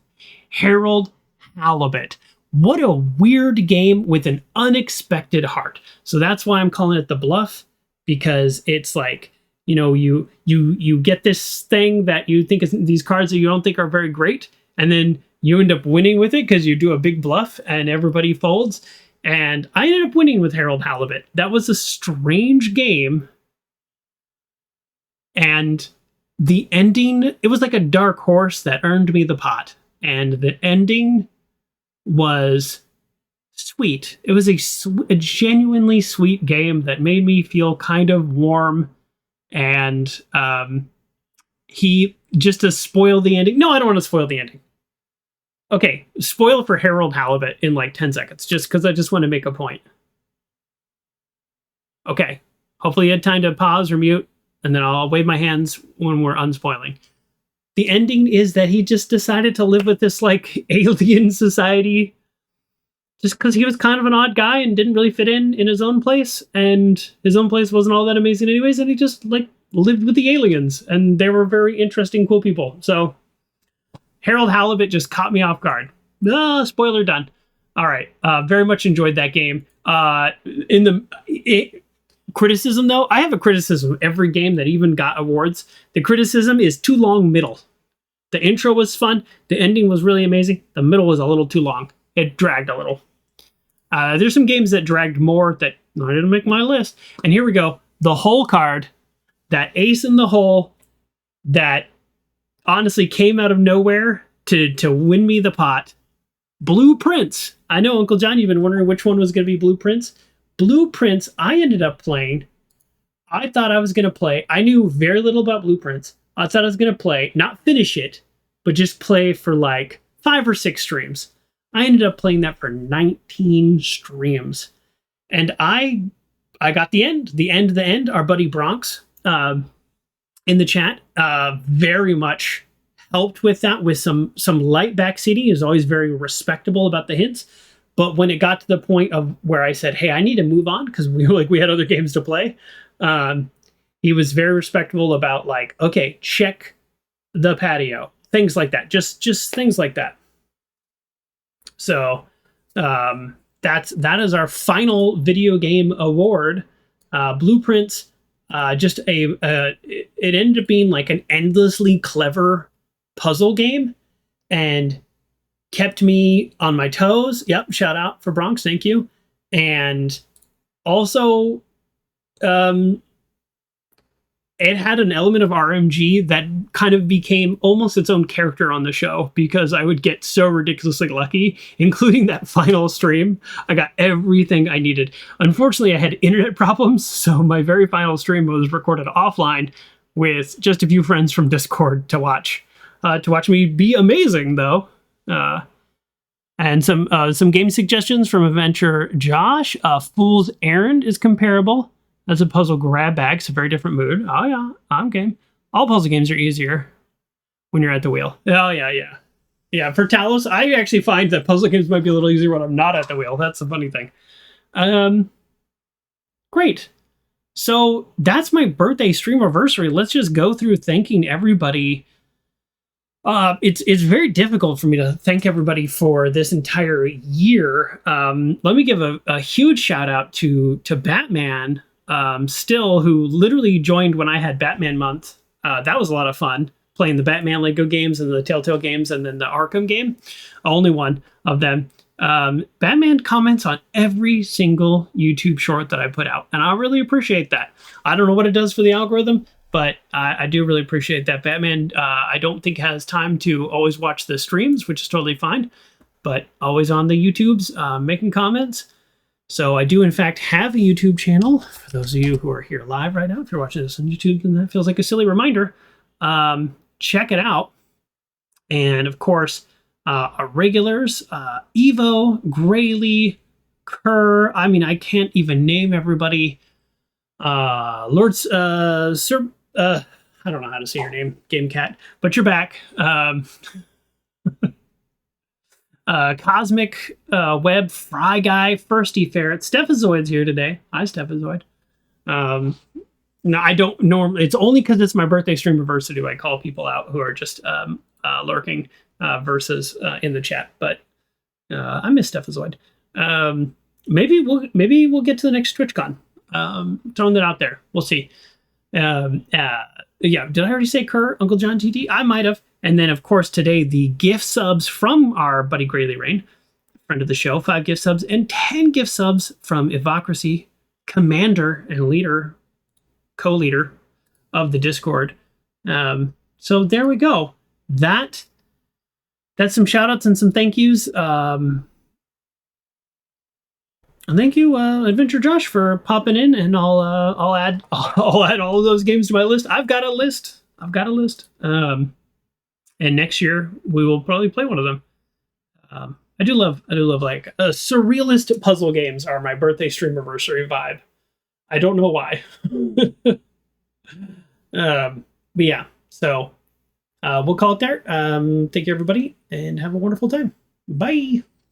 Speaker 1: Harold Halibut. What a weird game with an unexpected heart. So that's why I'm calling it The Bluff, because it's like, you know, you get this thing that you think is these cards that you don't think are very great, and then you end up winning with it because you do a big bluff and everybody folds. And I ended up winning with Harold Halibut. That was a strange game. And the ending, it was like a dark horse that earned me the pot. And the ending was sweet. It was a genuinely sweet game that made me feel kind of warm. And he, just to spoil the ending. No, I don't want to spoil the ending. Okay, spoil for Harold Halibut in like 10 seconds, just because I just want to make a point. Okay, hopefully you had time to pause or mute, and then I'll wave my hands when we're unspoiling. The ending is that he just decided to live with this like alien society just because he was kind of an odd guy and didn't really fit in his own place, and his own place wasn't all that amazing anyways, and he just like lived with the aliens, and they were very interesting, cool people. So Harold Halibut just caught me off guard. Spoiler done. All right. Very much enjoyed that game. Criticism, though, I have a criticism of every game that even got awards. The criticism is too long middle. The intro was fun. The ending was really amazing. The middle was a little too long. It dragged a little. There's some games that dragged more that I didn't make my list. And here we go. The hole card, that ace in the hole, that honestly came out of nowhere to win me the pot. Blueprints. I know, Uncle John, you've been wondering which one was going to be Blueprints. Blueprints, I ended up playing. I thought I was going to play. I knew very little about Blueprints. I thought I was going to play, not finish it, but just play for like 5 or 6 streams. I ended up playing that for 19 streams. And I got the end. Our buddy Bronx in the chat very much helped with that, with some light backseating. He was always very respectable about the hints. But when it got to the point of where I said, hey, I need to move on because we had other games to play, He was very respectful about like, okay, check the patio, things like that, just things like that. So that is our final video game award. Blueprints, it ended up being like an endlessly clever puzzle game and kept me on my toes. Yep, shout out for Bronx, thank you. And also, it had an element of RMG that kind of became almost its own character on the show because I would get so ridiculously lucky, including that final stream. I got everything I needed. Unfortunately, I had internet problems, so my very final stream was recorded offline with just a few friends from Discord to watch. To watch me be amazing, though. And some game suggestions from Adventure Josh. Fool's Errand is comparable. That's a puzzle grab bag. It's a very different mood. Oh, yeah. I'm game. All puzzle games are easier when you're at the wheel. Oh, yeah, yeah. Yeah, for Talos, I actually find that puzzle games might be a little easier when I'm not at the wheel. That's the funny thing. Great. So that's my birthday streamiversary. Let's just go through thanking everybody. It's very difficult for me to thank everybody for this entire year. Let me give a huge shout out to Batman, still, who literally joined when I had Batman month. That was a lot of fun playing the Batman Lego games and the Telltale games and then the Arkham game. Only one of them. Batman comments on every single YouTube short that I put out, and I really appreciate that. I don't know what it does for the algorithm, but I do really appreciate that. Batman, I don't think has time to always watch the streams, which is totally fine, but always on the YouTubes, making comments. So I do, in fact, have a YouTube channel. For those of you who are here live right now, if you're watching this on YouTube, then that feels like a silly reminder. Check it out. And, of course, our regulars, Evo, Grayley, Kerr. I mean, I can't even name everybody. Lord Sir... I don't know how to say your name, Game Cat, but you're back. Cosmic Web Fry Guy, Firsty Ferret, Stephazoid's here today. Hi, Stephazoid. No, I don't normally. It's only because it's my birthday streamiversary do I call people out who are just lurking versus in the chat. But I miss Stephazoid. Maybe we'll get to the next TwitchCon. Throwing that out there. We'll see. Yeah, did I already say Kerr, Uncle John TT? I might have. And then, of course, today, the gift subs from our buddy Grayley Rain, friend of the show, 5 gift subs, and 10 gift subs from Evocracy, commander and leader, co-leader of the Discord. So there we go. That's some shout outs and some thank yous. And thank you, Adventure Josh, for popping in, and I'll add all of those games to my list. I've got a list. And next year we will probably play one of them. I do love like surrealist puzzle games are my birthday streamiversary vibe. I don't know why. But yeah, so we'll call it there. Thank you everybody, and have a wonderful time. Bye.